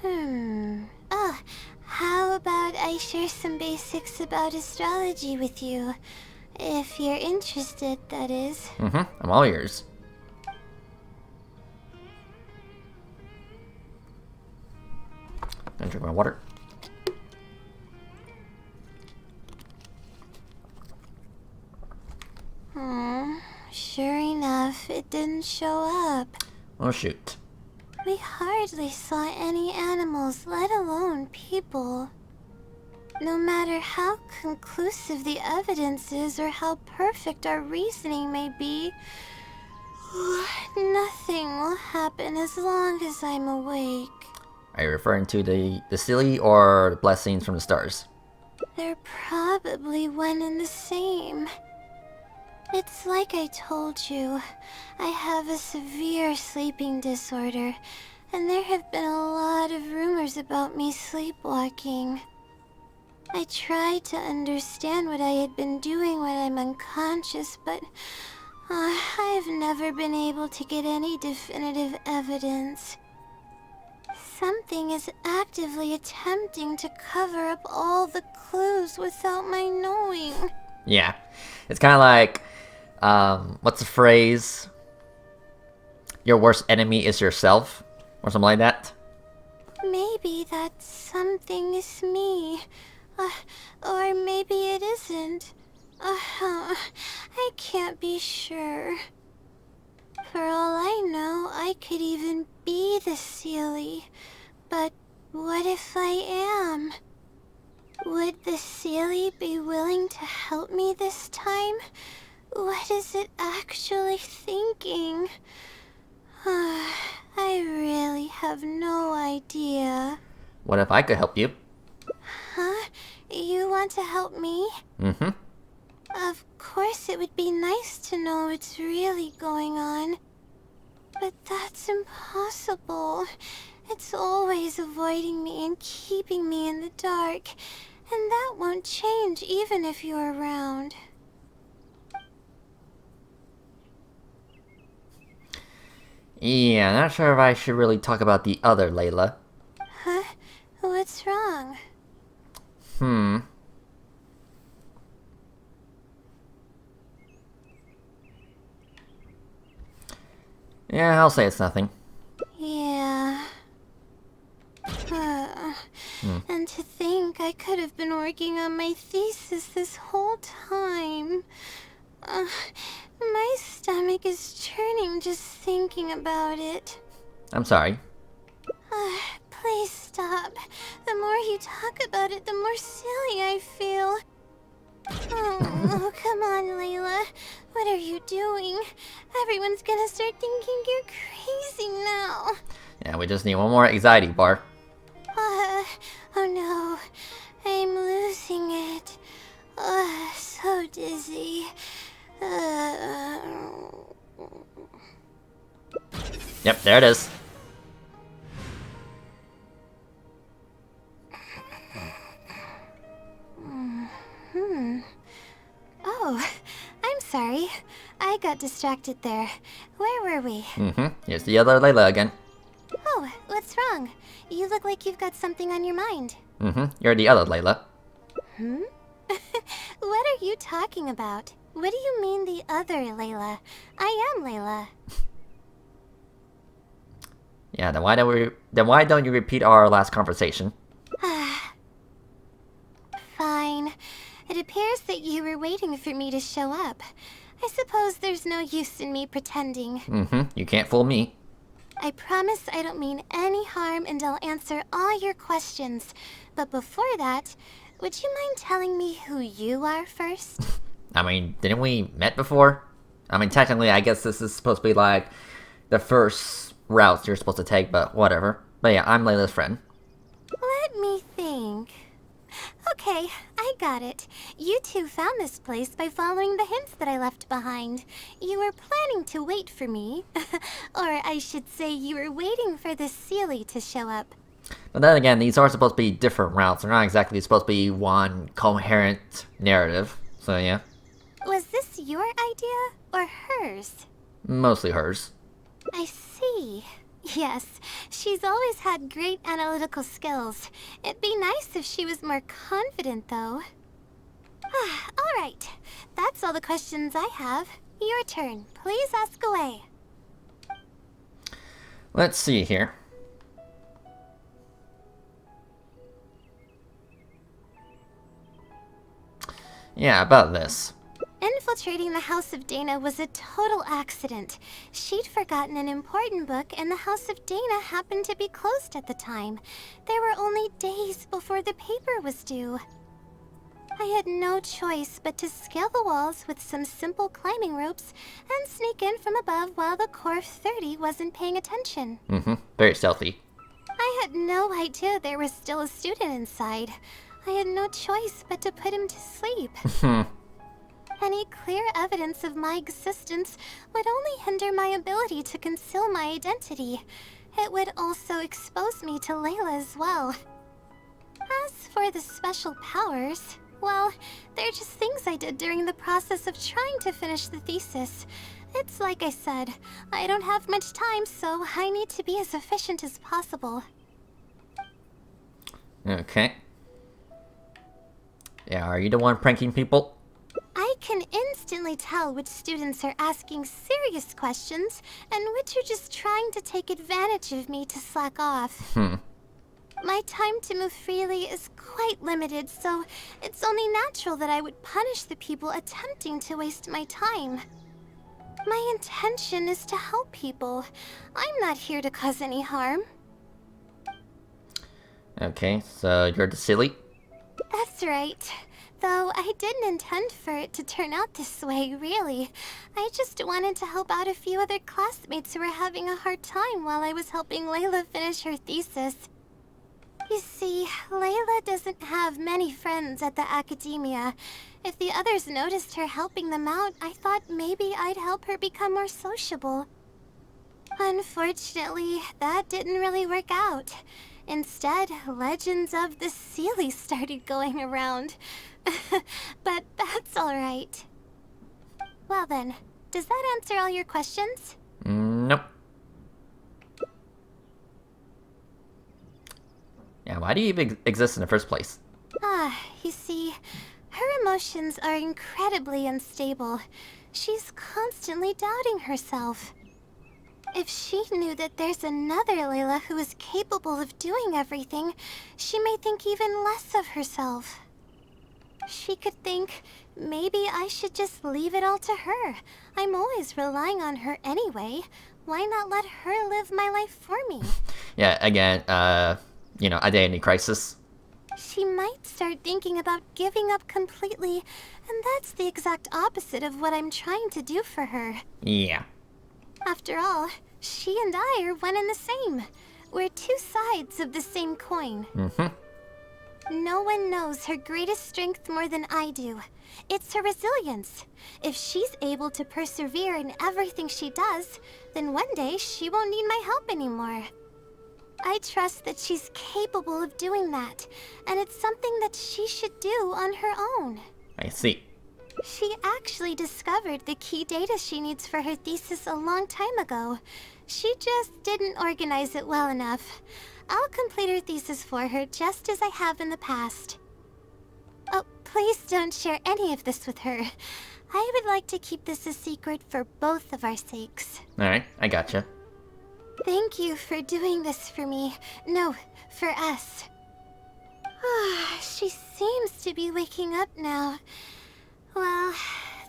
Oh, how about I share some basics about astrology with you? If you're interested, that is. I'm all ears. Gonna drink my water. Sure enough, it didn't show up. Oh shoot. We hardly saw any animals, let alone people. No matter how conclusive the evidence is or how perfect our reasoning may be, nothing will happen as long as I'm awake. Are you referring to the silly or the blessings from the stars? They're probably one and the same. It's like I told you, I have a severe sleeping disorder, and there have been a lot of rumors about me sleepwalking. I tried to understand what I had been doing when I'm unconscious, but I've never been able to get any definitive evidence. Something is actively attempting to cover up all the clues without my knowing. Yeah. It's kind of like, what's the phrase? Your worst enemy is yourself? Or something like that? Maybe that something is me. Or maybe it isn't. I can't be sure. For all I know, I could even be the Sealy. But what if I am? Would the Sealy be willing to help me this time? What is it actually thinking? I really have no idea. What if I could help you? Huh? You want to help me? Of course it would be nice to know what's really going on. But that's impossible. It's always avoiding me and keeping me in the dark. And that won't change even if you're around. Yeah, not sure if I should really talk about the other Layla. Huh? What's wrong? Yeah, I'll say it's nothing. Yeah. And to think I could have been working on my thesis this whole time. My stomach is churning just thinking about it. I'm sorry. Please stop. The more you talk about it, the more silly I feel. Oh, come on, Layla. What are you doing? Everyone's gonna start thinking you're crazy now. Yeah, we just need one more anxiety bar. Oh no. I'm losing it. So dizzy. Yep, there it is. Oh, I'm sorry. I got distracted there. Where were we? Here's the other Layla again. Oh, what's wrong? You look like you've got something on your mind. You're the other Layla. What are you talking about? What do you mean the other Layla? I am Layla. Yeah, then why don't you repeat our last conversation? Fine. It appears that you were waiting for me to show up. I suppose there's no use in me pretending. You can't fool me. I promise I don't mean any harm and I'll answer all your questions. But before that, would you mind telling me who you are first? I mean, didn't we met before? I mean, technically, I guess this is supposed to be like the first route you're supposed to take, but whatever. But yeah, I'm Layla's friend. Let me think. Okay, I got it. You two found this place by following the hints that I left behind. You were planning to wait for me. Or I should say you were waiting for the Seelie to show up. But then again, these are supposed to be different routes. They're not exactly supposed to be one coherent narrative. So yeah. Was this your idea or hers? Mostly hers. I see. Yes, she's always had great analytical skills. It'd be nice if she was more confident, though. Alright, that's all the questions I have. Your turn. Please ask away. Let's see here. Yeah, about this. Infiltrating the House of Dana was a total accident. She'd forgotten an important book, and the House of Dana happened to be closed at the time. There were only days before the paper was due. I had no choice but to scale the walls with some simple climbing ropes and sneak in from above while the Core 30 wasn't paying attention. Very stealthy. I had no idea there was still a student inside. I had no choice but to put him to sleep. Any clear evidence of my existence would only hinder my ability to conceal my identity. It would also expose me to Layla as well. As for the special powers, well, they're just things I did during the process of trying to finish the thesis. It's like I said, I don't have much time, so I need to be as efficient as possible. Okay. Yeah, are you the one pranking people? I can instantly tell which students are asking serious questions and which are just trying to take advantage of me to slack off. My time to move freely is quite limited, so it's only natural that I would punish the people attempting to waste my time. My intention is to help people. I'm not here to cause any harm. Okay, so you're the silly? That's right. Though I didn't intend for it to turn out this way, really. I just wanted to help out a few other classmates who were having a hard time while I was helping Layla finish her thesis. You see, Layla doesn't have many friends at the academia. If the others noticed her helping them out, I thought maybe I'd help her become more sociable. Unfortunately, that didn't really work out. Instead, legends of the Seelie started going around. But that's alright. Well then, does that answer all your questions? Nope. Yeah, why do you even exist in the first place? You see, her emotions are incredibly unstable. She's constantly doubting herself. If she knew that there's another Layla who is capable of doing everything, she may think even less of herself. She could think, maybe I should just leave it all to her. I'm always relying on her anyway. Why not let her live my life for me? Yeah, again, you know, identity crisis. She might start thinking about giving up completely, and that's the exact opposite of what I'm trying to do for her. Yeah. After all, she and I are one and the same. We're two sides of the same coin. No one knows her greatest strength more than I do. It's her resilience. If she's able to persevere in everything she does, then one day she won't need my help anymore. I trust that she's capable of doing that, and it's something that she should do on her own. I see. She actually discovered the key data she needs for her thesis a long time ago. She just didn't organize it well enough. I'll complete her thesis for her just as I have in the past. Oh, please don't share any of this with her. I would like to keep this a secret for both of our sakes. Alright, I gotcha. Thank you for doing this for me. No, for us. She seems to be waking up now. Well,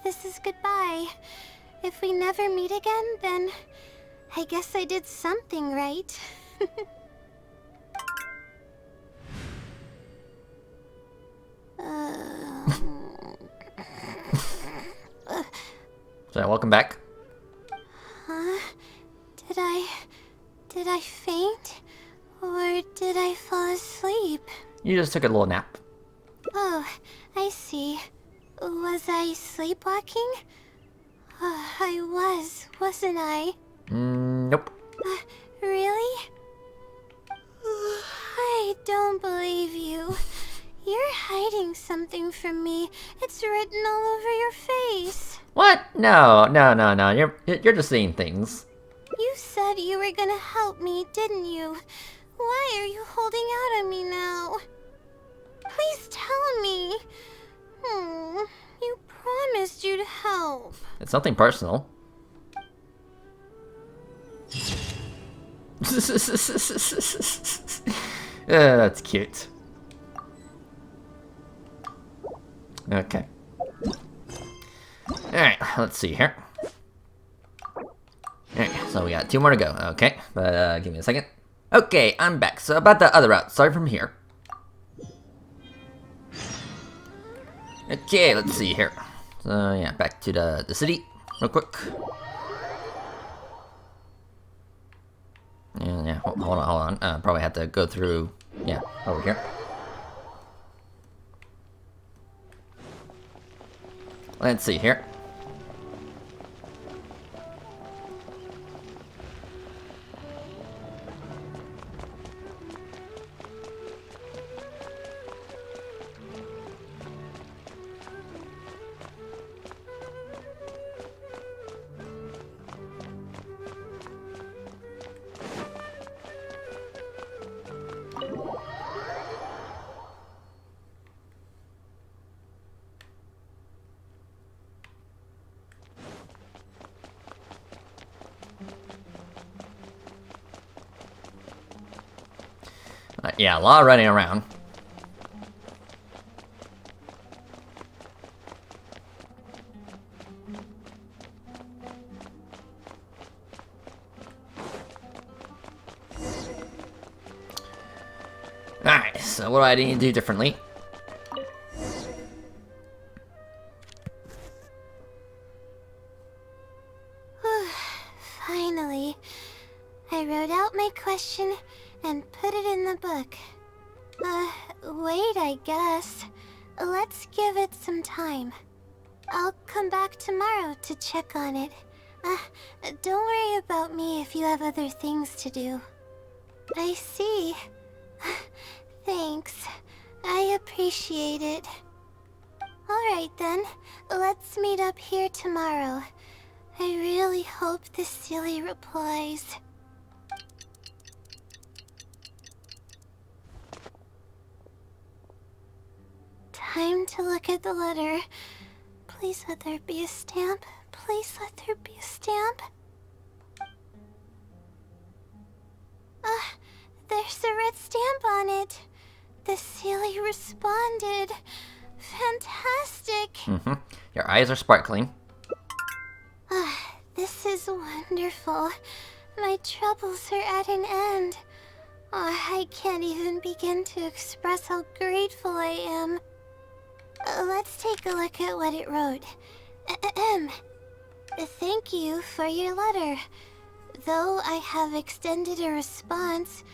this is goodbye. If we never meet again, then I guess I did something right. So, welcome back. Huh? Did I faint? Or did I fall asleep? You just took a little nap. Oh, I see. Was I sleepwalking? I wasn't I? Nope. Really? I don't believe you. You're hiding something from me. It's written all over your face. What? No. You're just seeing things. You said you were gonna help me, didn't you? Why are you holding out on me now? Please tell me. You promised you'd help. It's nothing personal. That's cute. Okay. Alright, let's see here. Alright, so we got 2 more to go. Okay, but give me a second. Okay, I'm back. So about the other route, start from here. Okay, let's see here. So yeah, back to the city real quick. Yeah, hold on. Probably have to go through, yeah, over here. Let's see here. Yeah, a lot of running around. Alright, so what do I need to do differently? Finally. I wrote out my question and put it in the book. Wait, I guess. Let's give it some time. I'll come back tomorrow to check on it. Don't worry about me if you have other things to do. I see. Thanks. I appreciate it. Alright then, let's meet up here tomorrow. I really hope this silly replies. Time to look at the letter. Please let there be a stamp. Please let there be a stamp. There's a red stamp on it. The silly responded. Fantastic. Your eyes are sparkling. This is wonderful. My troubles are at an end. I can't even begin to express how grateful I am. Let's take a look at what it wrote. Thank you for your letter. Though I have extended a response,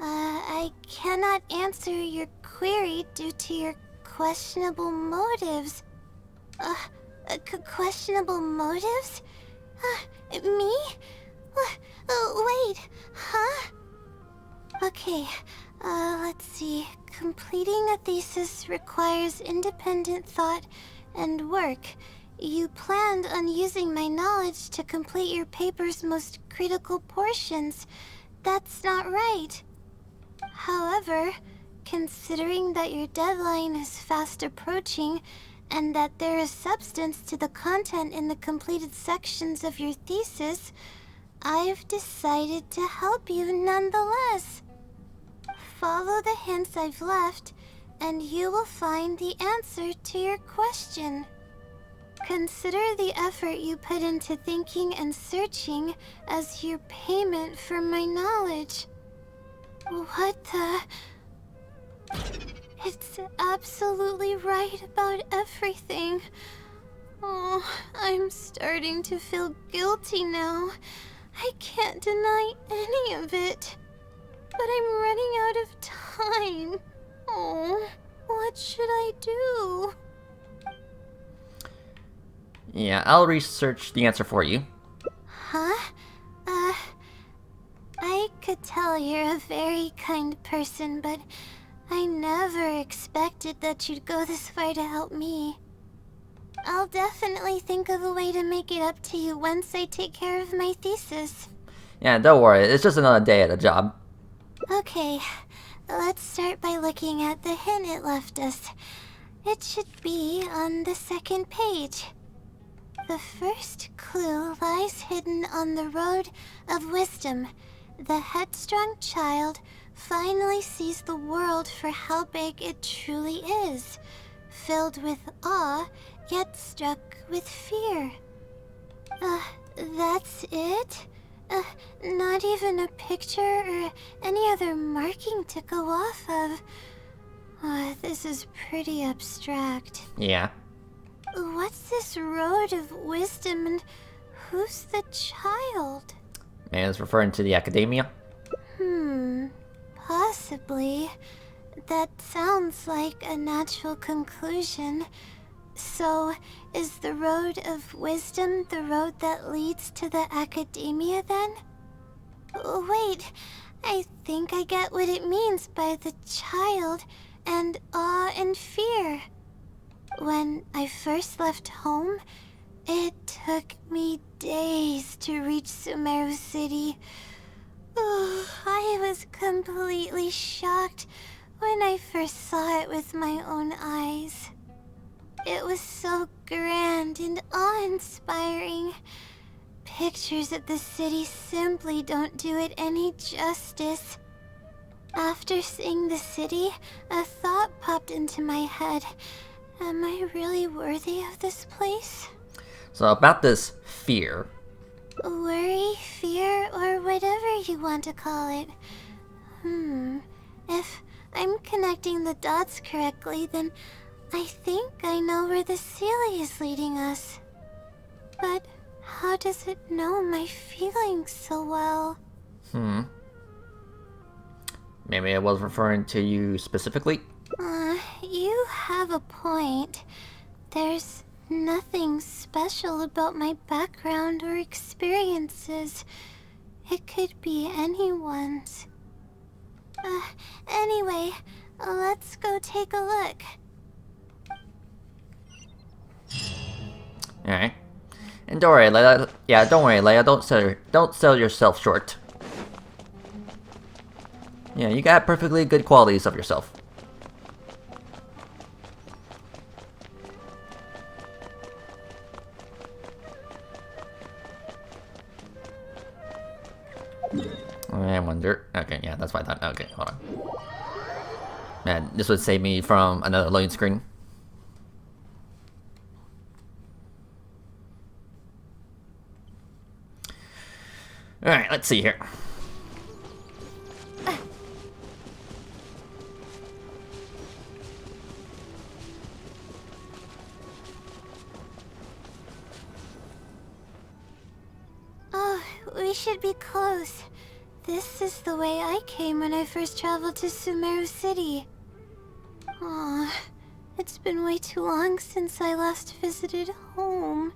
I cannot answer your query due to your questionable motives. Questionable motives? Me? Wait, huh? Okay, let's see. Completing a thesis requires independent thought, and work. You planned on using my knowledge to complete your paper's most critical portions. That's not right. However, considering that your deadline is fast approaching, and that there is substance to the content in the completed sections of your thesis, I've decided to help you nonetheless. Follow the hints I've left, and you will find the answer to your question. Consider the effort you put into thinking and searching as your payment for my knowledge. What the... It's absolutely right about everything. Oh, I'm starting to feel guilty now. I can't deny any of it. But I'm running out of time. Oh, what should I do? Yeah, I'll research the answer for you. Huh? I could tell you're a very kind person, but I never expected that you'd go this far to help me. I'll definitely think of a way to make it up to you once I take care of my thesis. Yeah, don't worry, it's just another day at a job. Okay, let's start by looking at the hint it left us. It should be on the second page. The first clue lies hidden on the road of wisdom. The headstrong child finally sees the world for how big it truly is, filled with awe, yet struck with fear. That's it? Not even a picture or any other marking to go off of. This is pretty abstract. Yeah. What's this road of wisdom and who's the child? Man, it's referring to the academia. Possibly. That sounds like a natural conclusion. So, is the road of wisdom the road that leads to the academia then? Wait, I think I get what it means by the child and awe and fear. When I first left home, it took me days to reach Sumeru City. I was completely shocked when I first saw it with my own eyes. It was so grand and awe-inspiring. Pictures of the city simply don't do it any justice. After seeing the city, a thought popped into my head. Am I really worthy of this place? So about this fear. Worry, fear, or whatever you want to call it. If I'm connecting the dots correctly, then I think I know where the Sealy is leading us. But how does it know my feelings so well? Maybe I was referring to you specifically? You have a point. There's nothing special about my background or experiences. It could be anyone's. Anyway, let's go take a look. Alright. And don't worry, Layla. Yeah, don't worry, Layla. Don't sell yourself short. Yeah, you got perfectly good qualities of yourself. I wonder. Okay, yeah, that's what I thought. Okay, hold on. Man, this would save me from another loading screen. Alright, let's see here. Oh, we should be close. This is the way I came when I first traveled to Sumeru City. Aw, it's been way too long since I last visited home.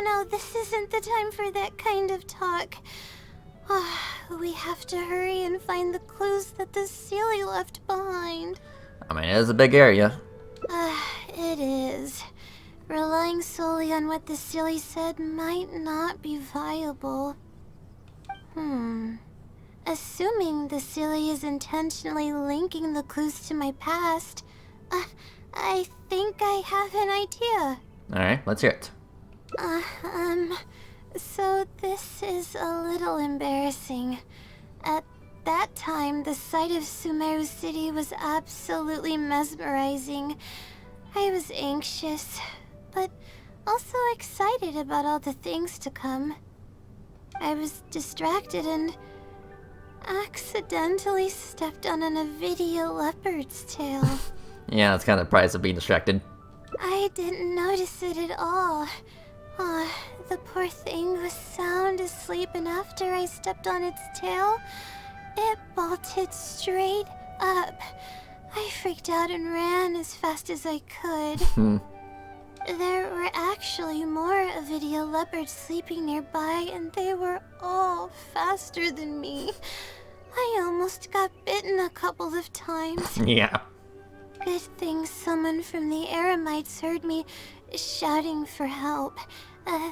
No, this isn't the time for that kind of talk. We have to hurry and find the clues that the Sealy left behind. I mean, it is a big area. It is. Relying solely on what the silly said might not be viable. Assuming the silly is intentionally linking the clues to my past, I think I have an idea. Alright, let's hear it. So this is a little embarrassing. At that time, the sight of Sumeru City was absolutely mesmerizing. I was anxious, but also excited about all the things to come. I was distracted and accidentally stepped on an Avidia leopard's tail. Yeah, that's kind of the price of being distracted. I didn't notice it at all. The poor thing was sound asleep, and after I stepped on its tail, it bolted straight up. I freaked out and ran as fast as I could. There were actually more Avidia leopards sleeping nearby, and they were all faster than me. I almost got bitten a couple of times. Yeah. Good thing someone from the Eremites heard me shouting for help.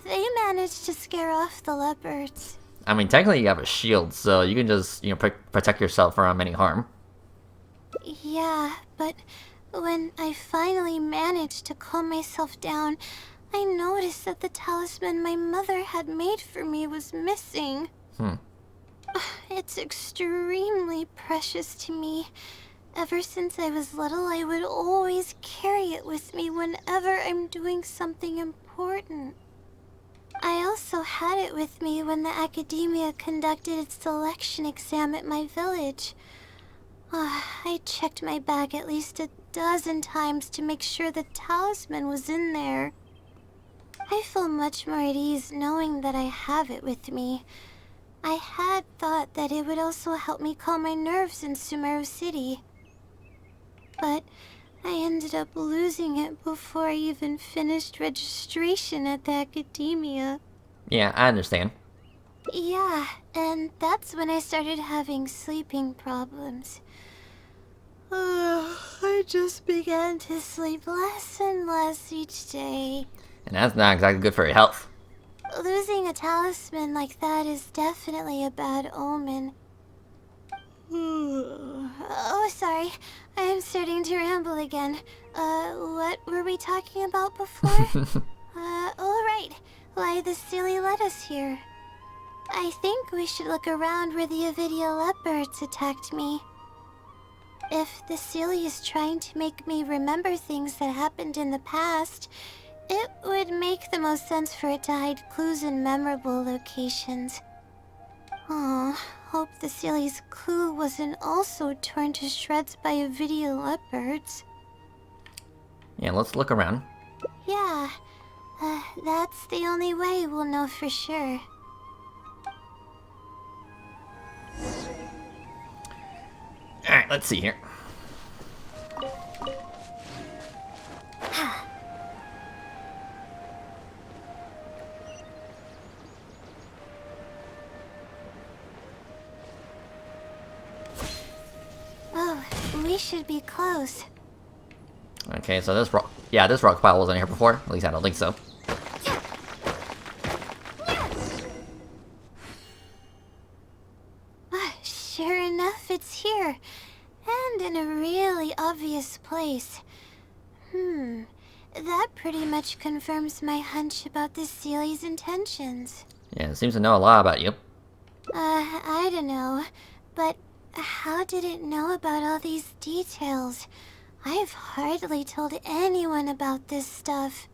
They managed to scare off the leopards. I mean, technically you have a shield, so you can just, protect yourself from any harm. Yeah, but when I finally managed to calm myself down, I noticed that the talisman my mother had made for me was missing. It's extremely precious to me. Ever since I was little, I would always carry it with me whenever I'm doing something important. I also had it with me when the academia conducted its selection exam at my village. I checked my bag at least a dozen times to make sure the talisman was in there. I feel much more at ease knowing that I have it with me. I had thought that it would also help me calm my nerves in Sumeru City. But I ended up losing it before I even finished registration at the academia. Yeah, I understand. Yeah, and that's when I started having sleeping problems. I just began to sleep less and less each day. And that's not exactly good for your health. Losing a talisman like that is definitely a bad omen. Oh, sorry. I'm starting to ramble again. What were we talking about before? Oh, right. Why the silly led us here. I think we should look around where the Avidia leopards attacked me. If the silly is trying to make me remember things that happened in the past, it would make the most sense for it to hide clues in memorable locations. Oh, hope the silly's clue wasn't also torn to shreds by Avidia leopards. Yeah, let's look around. Yeah, that's the only way we'll know for sure. Alright, let's see here. Oh, we should be close. Okay, so this rock... Yeah, this rock pile wasn't here before. At least I don't think so. Sure enough, it's here. And in a really obvious place. That pretty much confirms my hunch about this Sealy's intentions. Yeah, it seems to know a lot about you. I don't know. But how did it know about all these details? I've hardly told anyone about this stuff.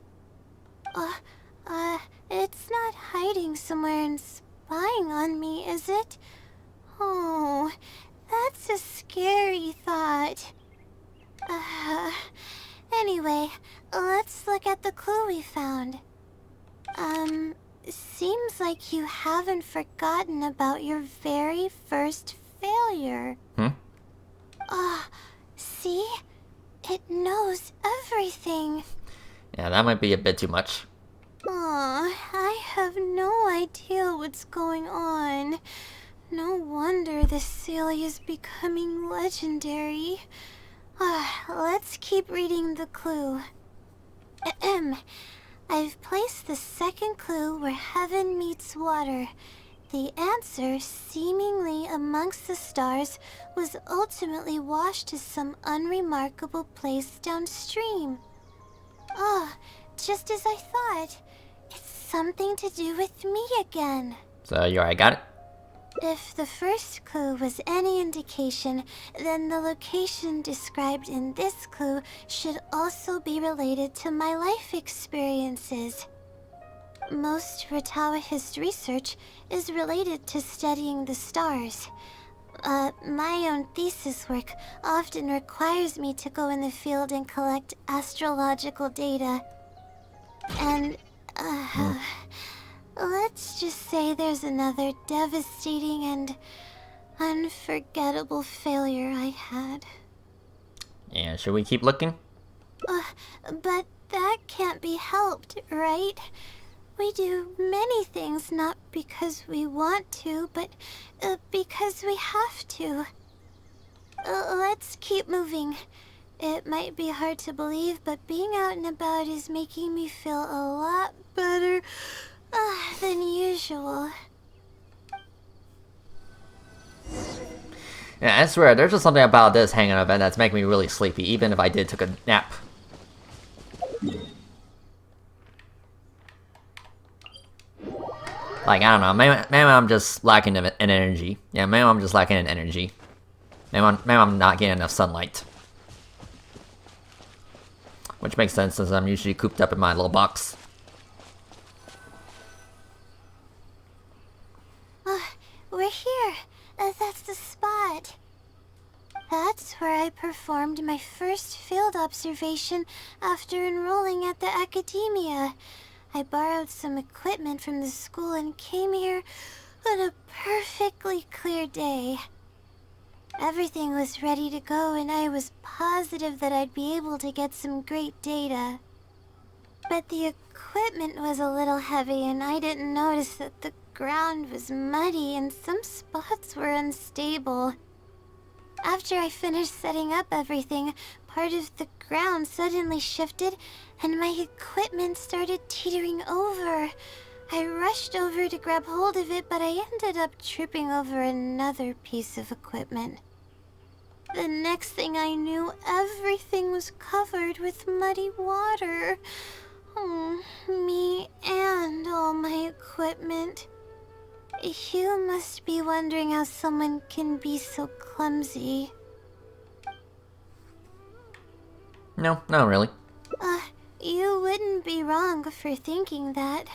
It's not hiding somewhere and spying on me, is it? Oh, that's a scary thought. Anyway, let's look at the clue we found. Seems like you haven't forgotten about your very first failure. See? It knows everything. Yeah, that might be a bit too much. Aw, I have no idea what's going on. No wonder this Sealy is becoming legendary. Let's keep reading the clue. Ahem. I've placed the second clue where heaven meets water. The answer, seemingly amongst the stars, was ultimately washed to some unremarkable place downstream. Just as I thought. It's something to do with me again. So you already got it? If the first clue was any indication, then the location described in this clue should also be related to my life experiences. Most Ratawahist research is related to studying the stars. My own thesis work often requires me to go in the field and collect astrological data. And, let's just say there's another devastating and unforgettable failure I had. Yeah, should we keep looking? But that can't be helped, right? We do many things not because we want to, but because we have to. Let's keep moving. It might be hard to believe, but being out and about is making me feel a lot better than usual. Yeah, I swear, there's just something about this hanging event that's making me really sleepy, even if I did took a nap. Like, I don't know, maybe I'm just lacking in energy. Yeah, maybe I'm just lacking in energy. Maybe I'm not getting enough sunlight. Which makes sense since I'm usually cooped up in my little box. We're here. That's the spot. That's where I performed my first field observation after enrolling at the academia. I borrowed some equipment from the school and came here on a perfectly clear day. Everything was ready to go and I was positive that I'd be able to get some great data. But the equipment was a little heavy and I didn't notice that the ground was muddy and some spots were unstable. After I finished setting up everything, part of the ground suddenly shifted and my equipment started teetering over. I rushed over to grab hold of it, but I ended up tripping over another piece of equipment. The next thing I knew, everything was covered with muddy water. Me and all my equipment. You must be wondering how someone can be so clumsy. No, not really. You wouldn't be wrong for thinking that.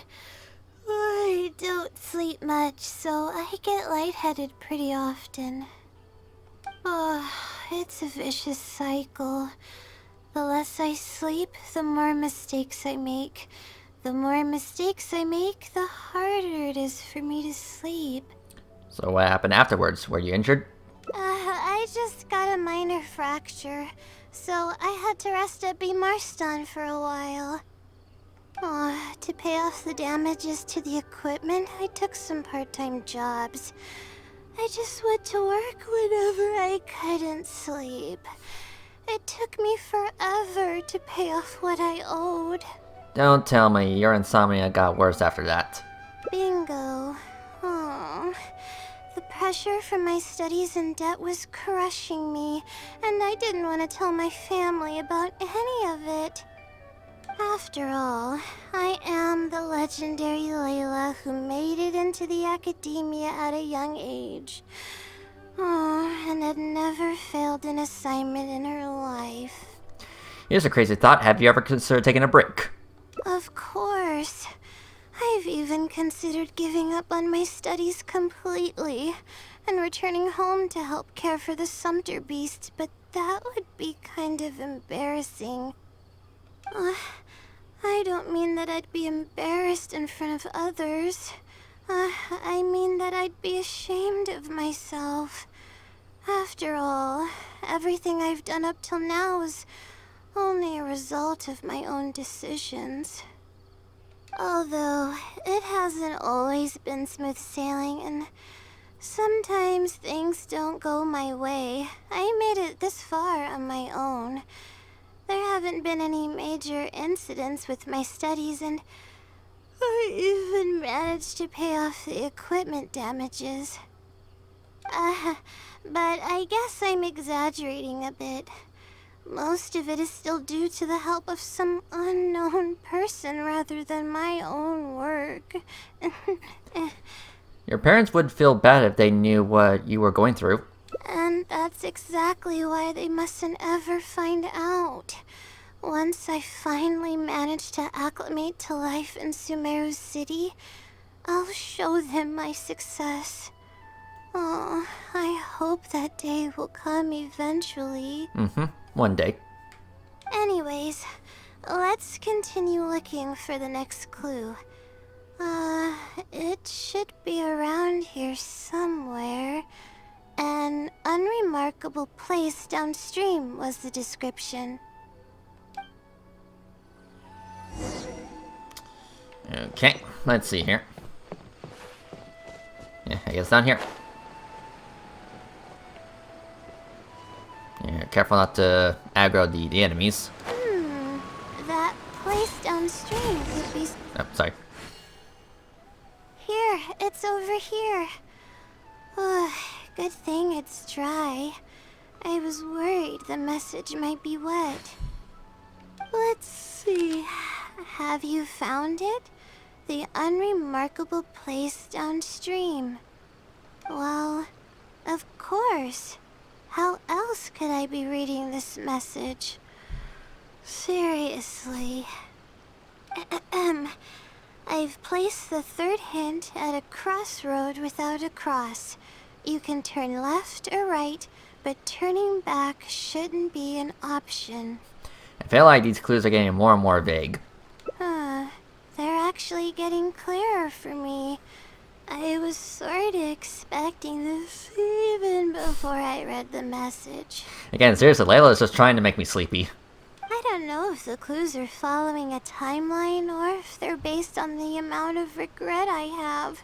I don't sleep much, so I get lightheaded pretty often. It's a vicious cycle. The less I sleep, the more mistakes I make. The more mistakes I make, the harder it is for me to sleep. So what happened afterwards? Were you injured? I just got a minor fracture, so I had to rest at B. Marston for a while. To pay off the damages to the equipment, I took some part-time jobs. I just went to work whenever I couldn't sleep. It took me forever to pay off what I owed. Don't tell me your insomnia got worse after that. Bingo. The pressure from my studies and debt was crushing me, and I didn't want to tell my family about any of it. After all, I am the legendary Layla who made it into the academia at a young age. And had never failed an assignment in her life. Here's a crazy thought. Have you ever considered taking a break? Of course. I've even considered giving up on my studies completely and returning home to help care for the Sumter beast, but that would be kind of embarrassing. I don't mean that I'd be embarrassed in front of others. I mean that I'd be ashamed of myself. After all, everything I've done up till now is only a result of my own decisions. Although, it hasn't always been smooth sailing, and Sometimes things don't go my way. I made it this far on my own. There haven't been any major incidents with my studies, and I even managed to pay off the equipment damages. But I guess I'm exaggerating a bit. Most of it is still due to the help of some unknown person rather than my own work. Your parents would feel bad if they knew what you were going through. And that's exactly why they mustn't ever find out. Once I finally manage to acclimate to life in Sumeru City, I'll show them my success. Oh, I hope that day will come eventually. One day. Anyways, let's continue looking for the next clue. It should be around here somewhere. An unremarkable place downstream was the description. Okay, let's see here. Yeah, I guess down here. Yeah, careful not to aggro the enemies. That place downstream could be... Oh, sorry. Here, it's over here. Oh, good thing it's dry. I was worried the message might be wet. Let's see. Have you found it? The unremarkable place downstream. Well, of course. How else could I be reading this message? Seriously. I've placed the third hint at a crossroad without a cross. You can turn left or right, but turning back shouldn't be an option. I feel like these clues are getting more and more vague. They're actually getting clearer for me. I was sort of expecting this even before I read the message. Again, seriously, Layla is just trying to make me sleepy. I don't know if the clues are following a timeline or if they're based on the amount of regret I have.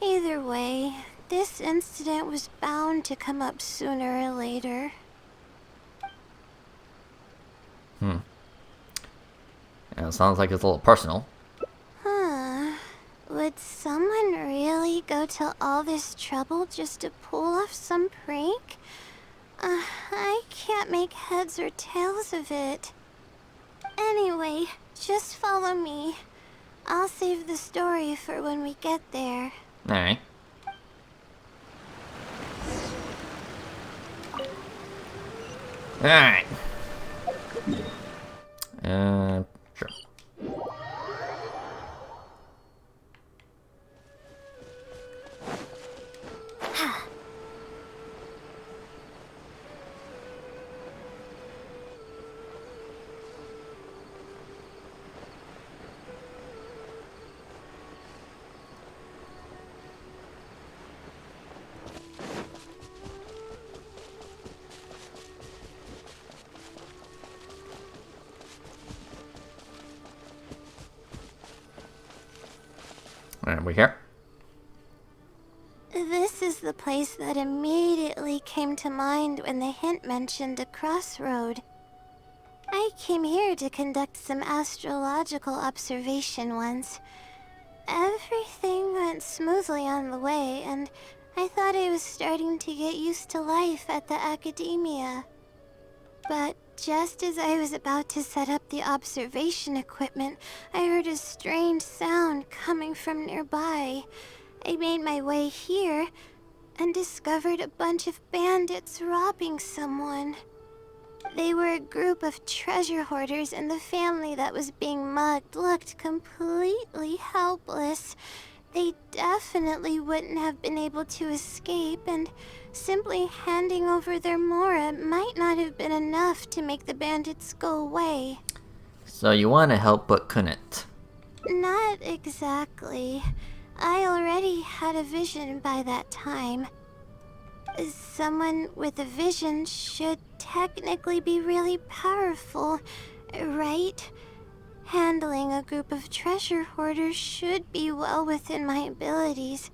Either way, this incident was bound to come up sooner or later. Yeah, it sounds like it's a little personal. Would someone really go to all this trouble just to pull off some prank? I can't make heads or tails of it. Anyway, just follow me. I'll save the story for when we get there. Alright. Alright. Sure. Alright, we here? This is the place that immediately came to mind when the hint mentioned a crossroad. I came here to conduct some astrological observation once. Everything went smoothly on the way, and I thought I was starting to get used to life at the academia. But just as I was about to set up the observation equipment, I heard a strange sound coming from nearby. I made my way here and discovered a bunch of bandits robbing someone. They were a group of treasure hoarders, and the family that was being mugged looked completely helpless. They definitely wouldn't have been able to escape, and simply handing over their Mora might not have been enough to make the bandits go away. So you want to help but couldn't. Not exactly. I already had a vision by that time. Someone with a vision should technically be really powerful, right? Handling a group of treasure hoarders should be well within my abilities.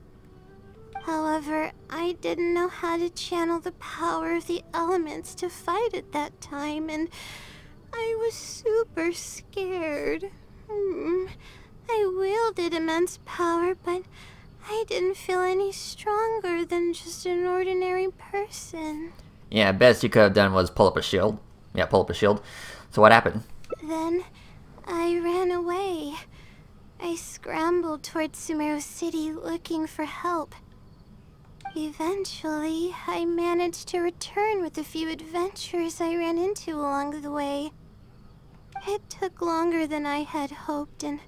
However, I didn't know how to channel the power of the elements to fight at that time, and I was super scared. I wielded immense power, but I didn't feel any stronger than just an ordinary person. Yeah, best you could have done was pull up a shield. Yeah, pull up a shield. So what happened? Then I ran away. I scrambled towards Sumeru City looking for help. Eventually, I managed to return with a few adventures I ran into along the way. It took longer than I had hoped, and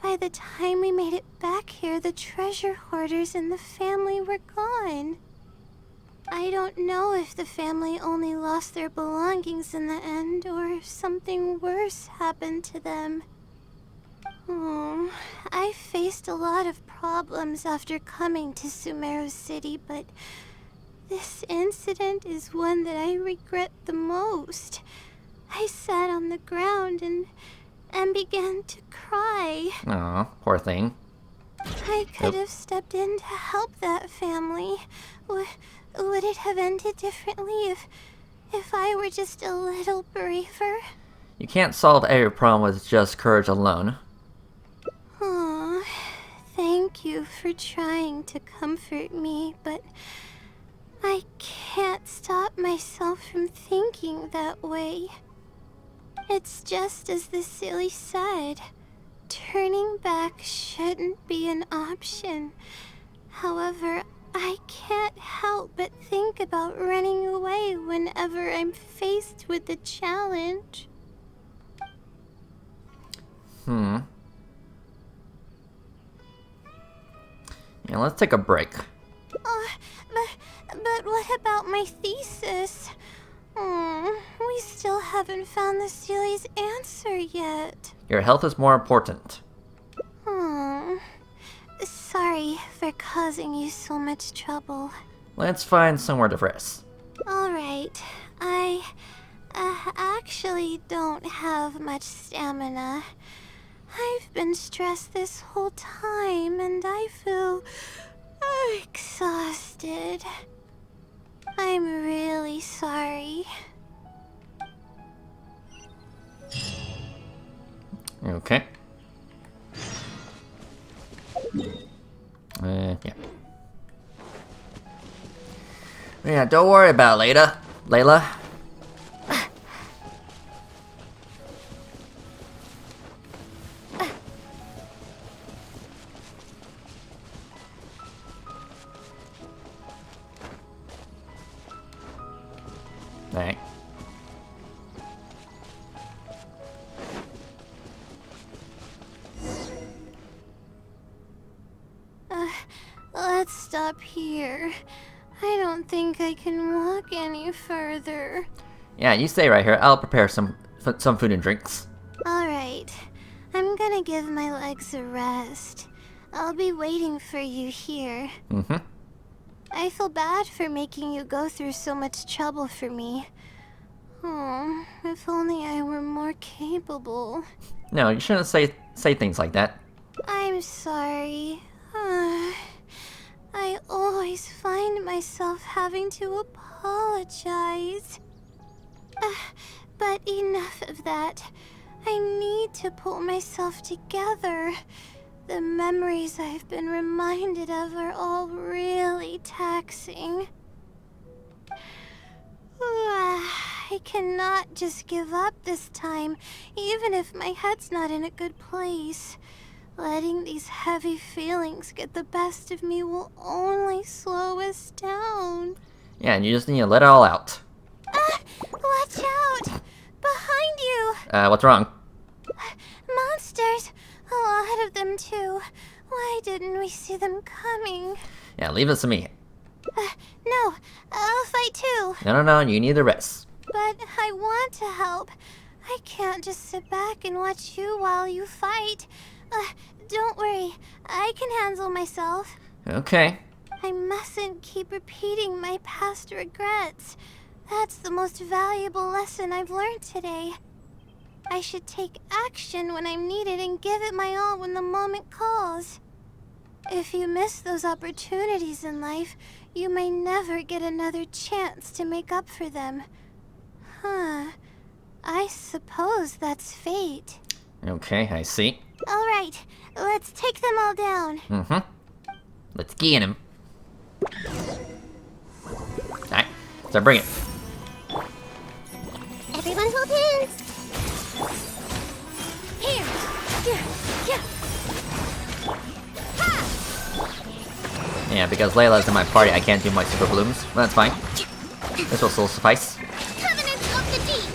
by the time we made it back here, the treasure hoarders and the family were gone. I don't know if the family only lost their belongings in the end, or if something worse happened to them. I faced a lot of problems after coming to Sumeru City, but this incident is one that I regret the most. I sat on the ground and began to cry. Aw, poor thing. I could have stepped in to help that family. Would it have ended differently if I were just a little braver? You can't solve every problem with just courage alone. Aw, thank you for trying to comfort me, but I can't stop myself from thinking that way. It's just as the silly said. Turning back shouldn't be an option. However, I can't help but think about running away whenever I'm faced with a challenge. Yeah, let's take a break. But what about my thesis? We still haven't found the Sealy's answer yet. Your health is more important. Sorry for causing you so much trouble. Let's find somewhere to rest. Alright, I actually don't have much stamina. I've been stressed this whole time and I feel exhausted. I'm really sorry. Okay. Yeah. Yeah, don't worry about it, Layla. Alright. Let's stop here. I don't think I can walk any further. Yeah, you stay right here. I'll prepare some food and drinks. Alright, I'm gonna give my legs a rest. I'll be waiting for you here. I feel bad for making you go through so much trouble for me. Oh, if only I were more capable. No, you shouldn't say things like that. I'm sorry. I always find myself having to apologize. But enough of that. I need to pull myself together. The memories I've been reminded of are all really taxing. I cannot just give up this time, even if my head's not in a good place. Letting these heavy feelings get the best of me will only slow us down. Yeah, and you just need to let it all out. Watch out! Behind you! What's wrong? Monsters! A lot of them too. Why didn't we see them coming? Yeah, leave this to me. No, I'll fight too. No, you need the rest. But I want to help. I can't just sit back and watch you while you fight. Don't worry, I can handle myself. Okay. I mustn't keep repeating my past regrets. That's the most valuable lesson I've learned today. I should take action when I'm needed and give it my all when the moment calls. If you miss those opportunities in life, you may never get another chance to make up for them. Huh. I suppose that's fate. Okay, I see. Alright, let's take them all down. Let's get him. Alright, so bring it. Everyone hold hands. Here! Yeah! Yeah, because Layla's in my party, I can't do my super blooms. But that's fine. This will still suffice. Covenants of the Deep.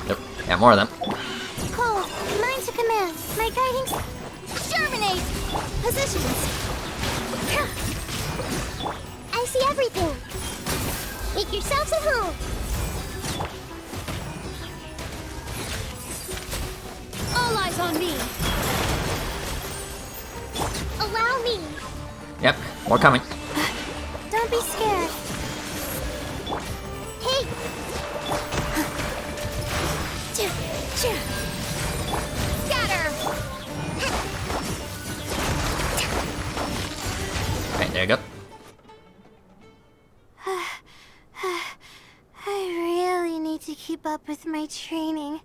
Yep, yeah, more of them. Cole, mine to command. My guiding... Germinate! Positions. I see everything. Make yourselves at home. All eyes on me! Allow me. Yep, more coming. Don't be scared. Hey! Scatter! Right, there you go. I really need to keep up with my training.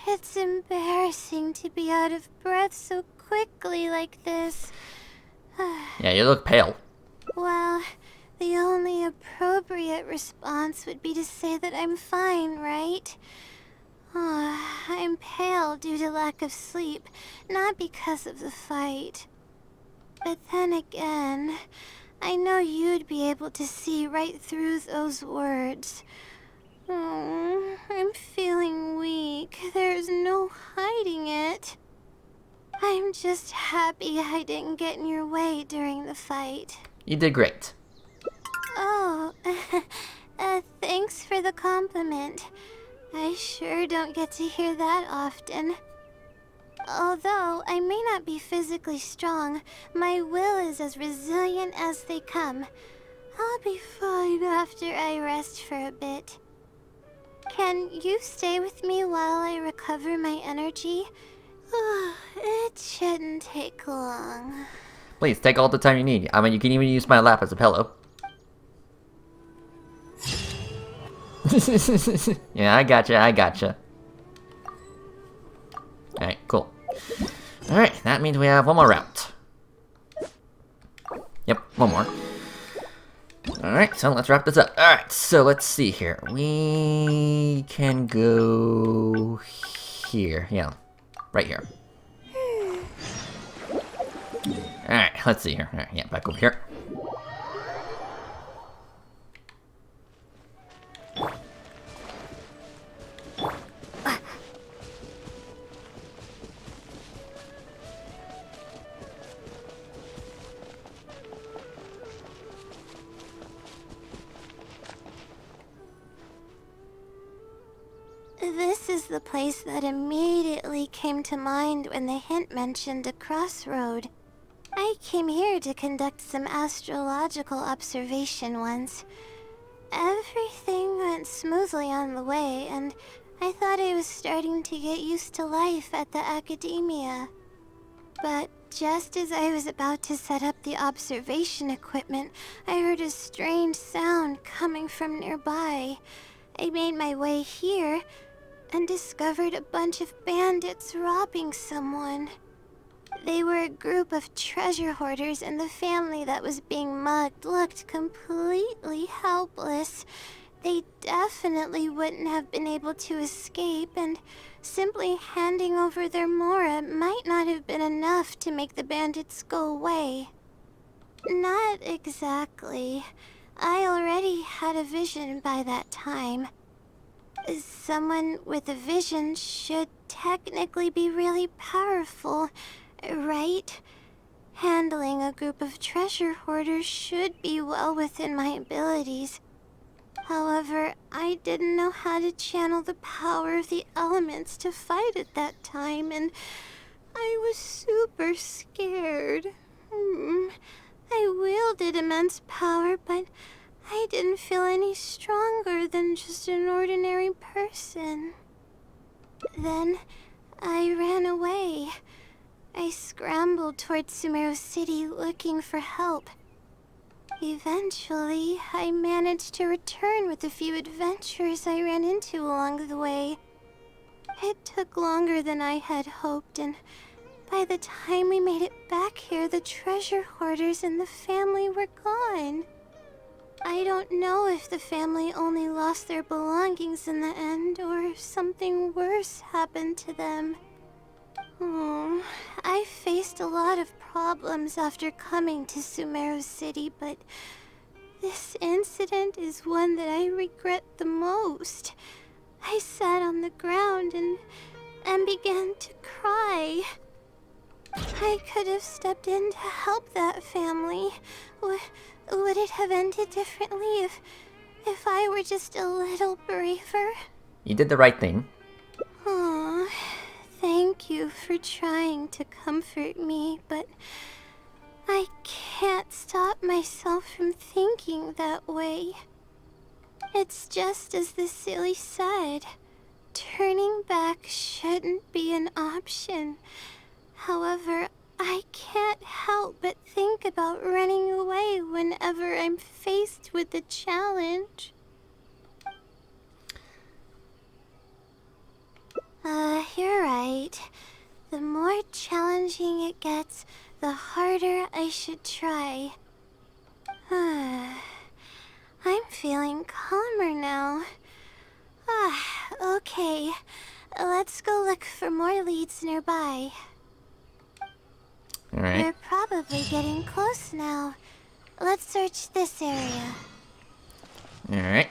It's embarrassing to be out of breath so quickly like this. Yeah, you look pale. Well, the only appropriate response would be to say that I'm fine, right? I'm pale due to lack of sleep, not because of the fight. But then again, I know you'd be able to see right through those words. Oh, I'm feeling weak. There's no hiding it. I'm just happy I didn't get in your way during the fight. You did great. Oh, thanks for the compliment. I sure don't get to hear that often. Although I may not be physically strong, my will is as resilient as they come. I'll be fine after I rest for a bit. Can you stay with me while I recover my energy? It shouldn't take long. Please, take all the time you need. I mean, you can even use my lap as a pillow. Yeah, I gotcha. Alright, cool. Alright, that means we have one more route. Yep, one more. Alright, so let's wrap this up. Alright, so let's see here. We can go here. Yeah, right here. Alright, let's see here. Alright, yeah, back over here. This is the place that immediately came to mind when the hint mentioned a crossroad. I came here to conduct some astrological observation once. Everything went smoothly on the way, and I thought I was starting to get used to life at the academia. But just as I was about to set up the observation equipment, I heard a strange sound coming from nearby. I made my way here and discovered a bunch of bandits robbing someone. They were a group of treasure hoarders, and the family that was being mugged looked completely helpless. They definitely wouldn't have been able to escape, and simply handing over their Mora might not have been enough to make the bandits go away. Not exactly. I already had a vision by that time. Someone with a vision should technically be really powerful, right? Handling a group of treasure hoarders should be well within my abilities. However, I didn't know how to channel the power of the elements to fight at that time, and I was super scared. I wielded immense power, but I didn't feel any stronger than just an ordinary person. Then, I ran away. I scrambled towards Sumeru City looking for help. Eventually, I managed to return with a few adventures I ran into along the way. It took longer than I had hoped, and by the time we made it back here, the treasure hoarders and the family were gone. I don't know if the family only lost their belongings in the end, or if something worse happened to them. I faced a lot of problems after coming to Sumeru City, but this incident is one that I regret the most. I sat on the ground and began to cry. I could have stepped in to help that family. Would it have ended differently if I were just a little braver? You did the right thing. Aw, thank you for trying to comfort me, but I can't stop myself from thinking that way. It's just as the silly said. Turning back shouldn't be an option. However, I can't help but think about running away whenever I'm faced with a challenge. You're right. The more challenging it gets, the harder I should try. I'm feeling calmer now. Okay. Let's go look for more leads nearby. Alright. We're probably getting close now. Let's search this area. Alright.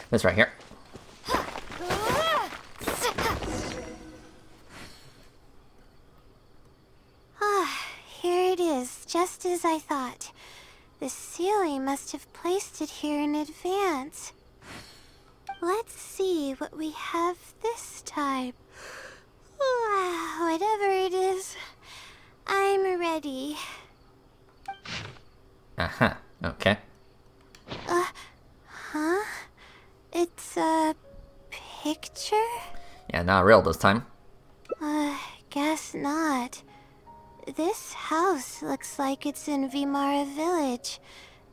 This right here. Here it is, just as I thought. The Seelie must have placed it here in advance. Let's see what we have this time. Whatever it is, I'm ready. Uh-huh. Okay. Huh? It's a picture? Yeah, not real this time. Guess not. This house looks like it's in Vimara Village.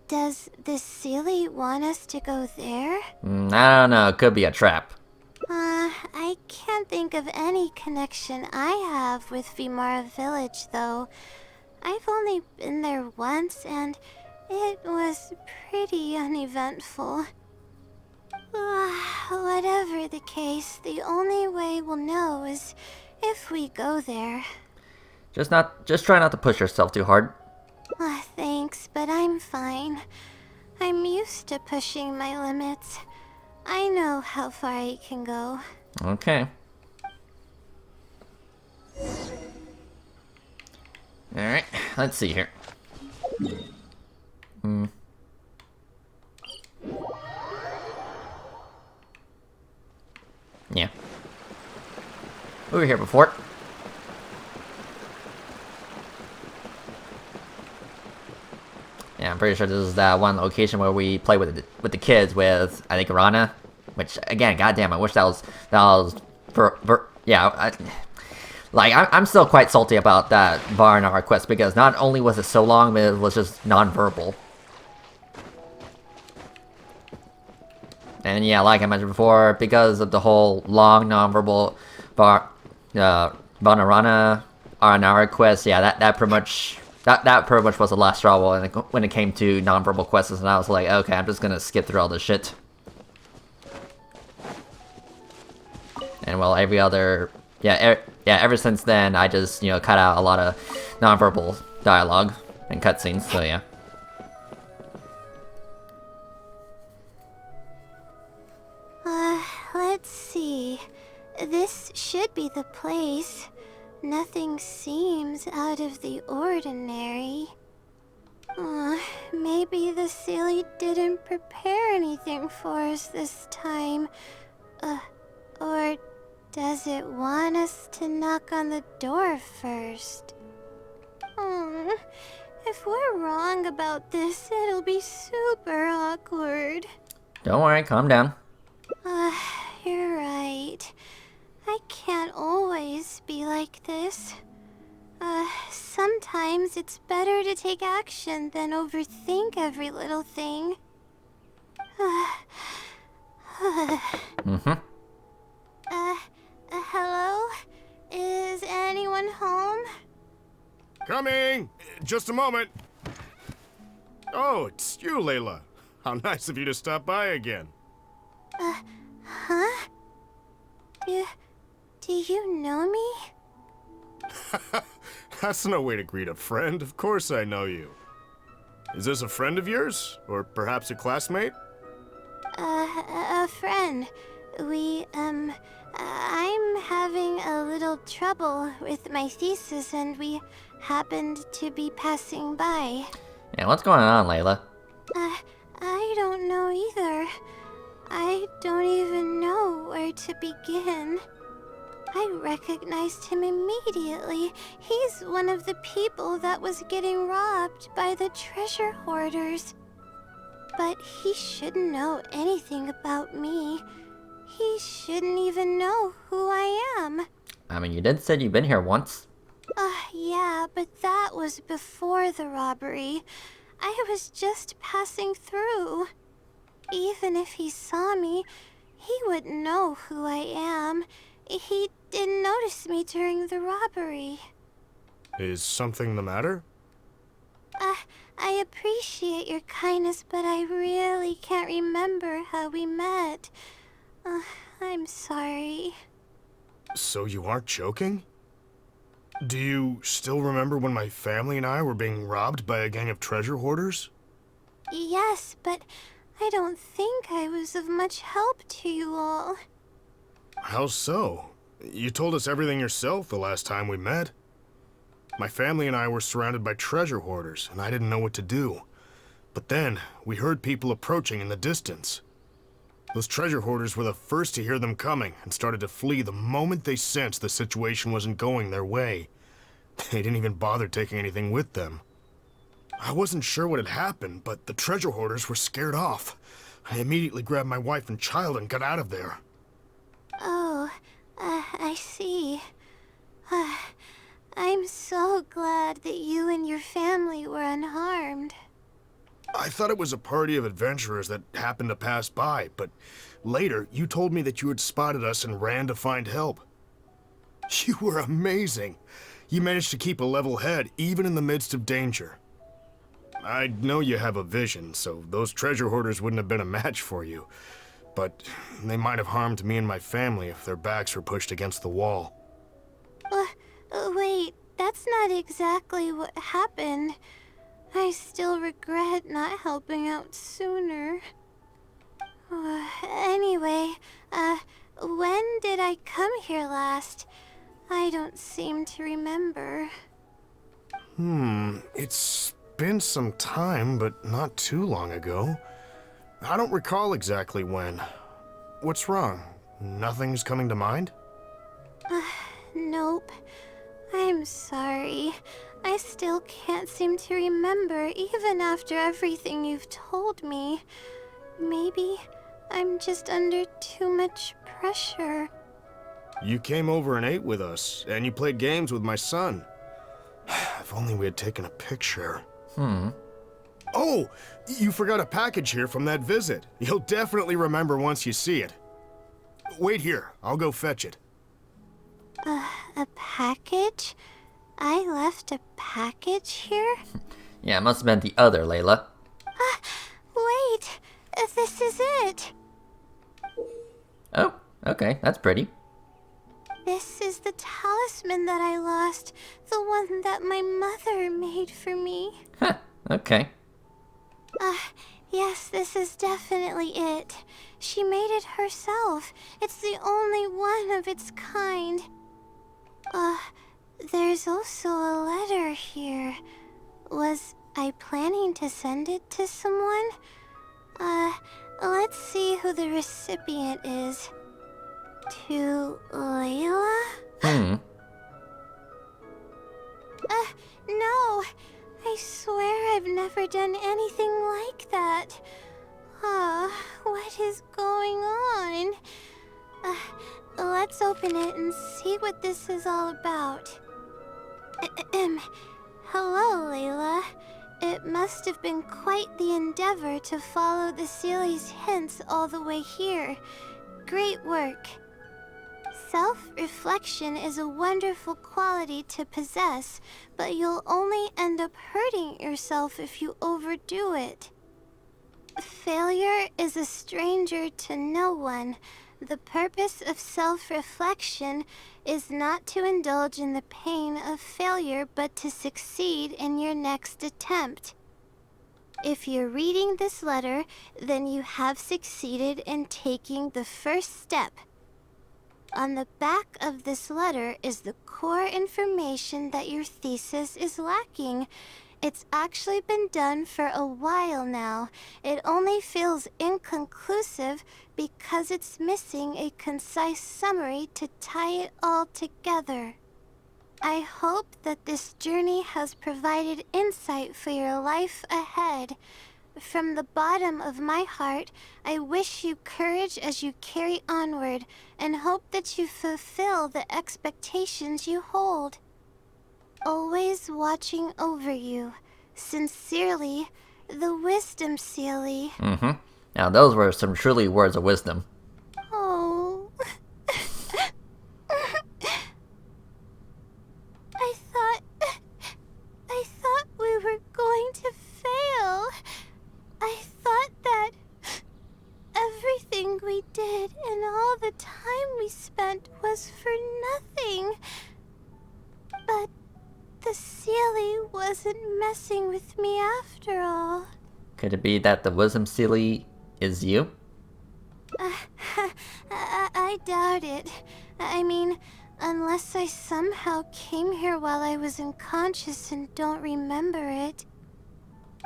Does the Seelie want us to go there? I don't know. It could be a trap. I can't think of any connection I have with Vimara Village, though. I've only been there once, and it was pretty uneventful. Whatever the case, the only way we'll know is if we go there. Just try not to push yourself too hard. Thanks, but I'm fine. I'm used to pushing my limits. I know how far I can go. Okay. Alright, let's see here. Yeah. We were here before. Yeah, I'm pretty sure this is that one location where we play with the kids with, I think, Rana. Which, again, goddamn, I wish that was yeah, I'm still quite salty about that Varnar quest, because not only was it so long, but it was just non-verbal. And yeah, like I mentioned before, because of the whole long non-verbal Vanarana Aranara quest, yeah, that pretty much was the last straw when it came to non-verbal quests, and I was like, okay, I'm just gonna skip through all this shit. And well, every other, ever since then, I just, cut out a lot of non-verbal dialogue and cutscenes, so yeah. Let's see. This should be the place. Nothing seems out of the ordinary. Maybe the Seelie didn't prepare anything for us this time. Or does it want us to knock on the door first? If we're wrong about this, it'll be super awkward. Don't worry, calm down. You're right. I can't always be like this. Sometimes it's better to take action than overthink every little thing. Hello? Is anyone home? Coming! Just a moment. Oh, it's you, Layla. How nice of you to stop by again. Huh? Do you know me? That's no way to greet a friend. Of course I know you. Is this a friend of yours? Or perhaps a classmate? A friend. I'm having a little trouble with my thesis and we happened to be passing by. Yeah, what's going on, Layla? I don't know either. I don't even know where to begin. I recognized him immediately. He's one of the people that was getting robbed by the treasure hoarders. But he shouldn't know anything about me. He shouldn't even know who I am. I mean, you did say you've been here once. Yeah, but that was before the robbery. I was just passing through. Even if he saw me, he wouldn't know who I am. He didn't notice me during the robbery. Is something the matter? I appreciate your kindness, but I really can't remember how we met. I'm sorry. So you aren't joking? Do you still remember when my family and I were being robbed by a gang of treasure hoarders? Yes, but I don't think I was of much help to you all. How so? You told us everything yourself the last time we met. My family and I were surrounded by treasure hoarders, and I didn't know what to do. But then, we heard people approaching in the distance. Those treasure hoarders were the first to hear them coming, and started to flee the moment they sensed the situation wasn't going their way. They didn't even bother taking anything with them. I wasn't sure what had happened, but the treasure hoarders were scared off. I immediately grabbed my wife and child and got out of there. Oh, I see. I'm so glad that you and your family were unharmed. I thought it was a party of adventurers that happened to pass by, but later you told me that you had spotted us and ran to find help. You were amazing. You managed to keep a level head even in the midst of danger. I know you have a vision, so those treasure hoarders wouldn't have been a match for you. But they might have harmed me and my family if their backs were pushed against the wall. Wait, that's not exactly what happened. I still regret not helping out sooner. Anyway, when did I come here last? I don't seem to remember. It's been some time, but not too long ago. I don't recall exactly when. What's wrong? Nothing's coming to mind? Nope. I'm sorry. I still can't seem to remember, even after everything you've told me. Maybe I'm just under too much pressure. You came over and ate with us, and you played games with my son. If only we had taken a picture. Oh, you forgot a package here from that visit. You'll definitely remember once you see it. Wait here, I'll go fetch it. A package? I left a package here? Yeah, it must have been the other Layla. Wait! This is it! Oh, okay, that's pretty. This is the talisman that I lost. The one that my mother made for me. Huh, okay. Yes, this is definitely it. She made it herself. It's the only one of its kind. There's also a letter here. Was I planning to send it to someone? Let's see who the recipient is. To Layla? No. I swear I've never done anything like that. What is going on? Let's open it and see what this is all about. Hello, Layla. It must have been quite the endeavor to follow the Sealy's hints all the way here. Great work. Self-reflection is a wonderful quality to possess, but you'll only end up hurting yourself if you overdo it. Failure is a stranger to no one. The purpose of self-reflection is not to indulge in the pain of failure, but to succeed in your next attempt. If you're reading this letter, then you have succeeded in taking the first step. On the back of this letter is the core information that your thesis is lacking. It's actually been done for a while now. It only feels inconclusive because it's missing a concise summary to tie it all together. I hope that this journey has provided insight for your life ahead. From the bottom of my heart, I wish you courage as you carry onward, and hope that you fulfill the expectations you hold. Always watching over you. Sincerely, the Wisdom Sealy. Now those were some truly words of wisdom. Oh. I thought we were going to fail. I thought that everything we did and all the time we spent was for nothing. But the Sealy wasn't messing with me after all. Could it be that the Wisdom Sealy is you? I doubt it. I mean, unless I somehow came here while I was unconscious and don't remember it.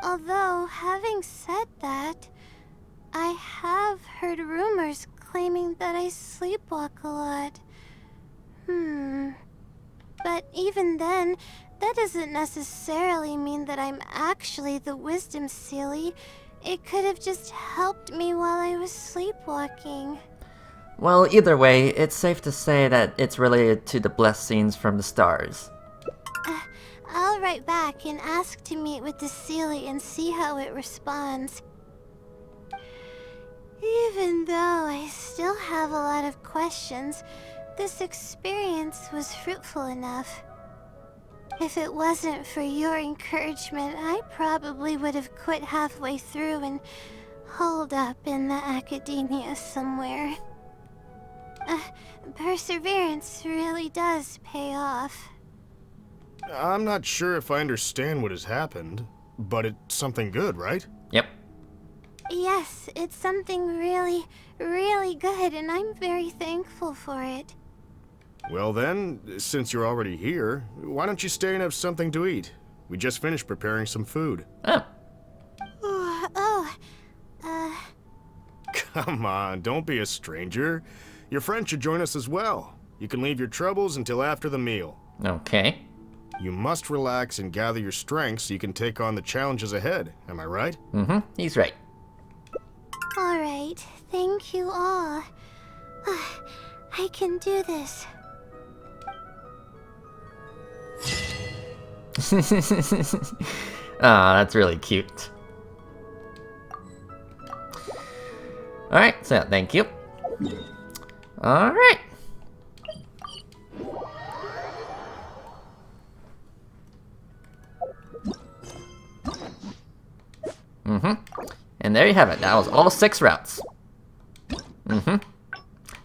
Although, having said that, I have heard rumors claiming that I sleepwalk a lot. But even then, that doesn't necessarily mean that I'm actually the Wisdom Sealy. It could have just helped me while I was sleepwalking. Well, either way, it's safe to say that it's related to the blessings from the stars. I'll write back and ask to meet with the Sealy and see how it responds. Even though I still have a lot of questions, this experience was fruitful enough. If it wasn't for your encouragement, I probably would have quit halfway through and holed up in the academia somewhere. Perseverance really does pay off. I'm not sure if I understand what has happened, but it's something good, right? Yep. Yes, it's something really, really good, and I'm very thankful for it. Well then, since you're already here, why don't you stay and have something to eat? We just finished preparing some food. Come on, don't be a stranger. Your friend should join us as well. You can leave your troubles until after the meal. Okay. You must relax and gather your strength so you can take on the challenges ahead, am I right? He's right. Alright, thank you all. I can do this. That's really cute. Alright, so thank you. Alright. And there you have it. That was all 6 routes.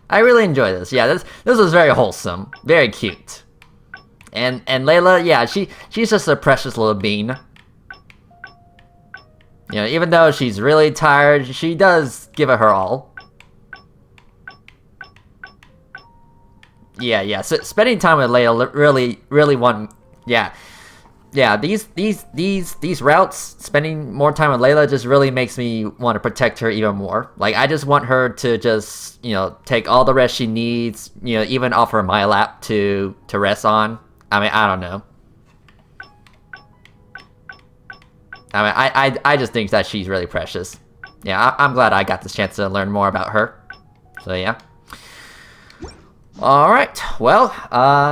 I really enjoy this. Yeah, this was very wholesome. Very cute. And Layla, yeah, she's just a precious little bean. You know, even though she's really tired, she does give it her all. Yeah. So spending time with Layla really these routes, spending more time with Layla just really makes me want to protect her even more. Like, I just want her to just, you know, take all the rest she needs, you know, even offer my lap to rest on. I mean, I don't know. I mean, I just think that she's really precious. Yeah, I'm glad I got this chance to learn more about her. So yeah. Alright, well,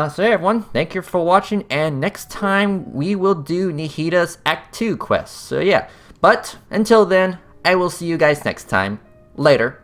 so yeah, everyone, thank you for watching, and next time we will do Nihida's Act 2 quest. So yeah, but until then, I will see you guys next time. Later.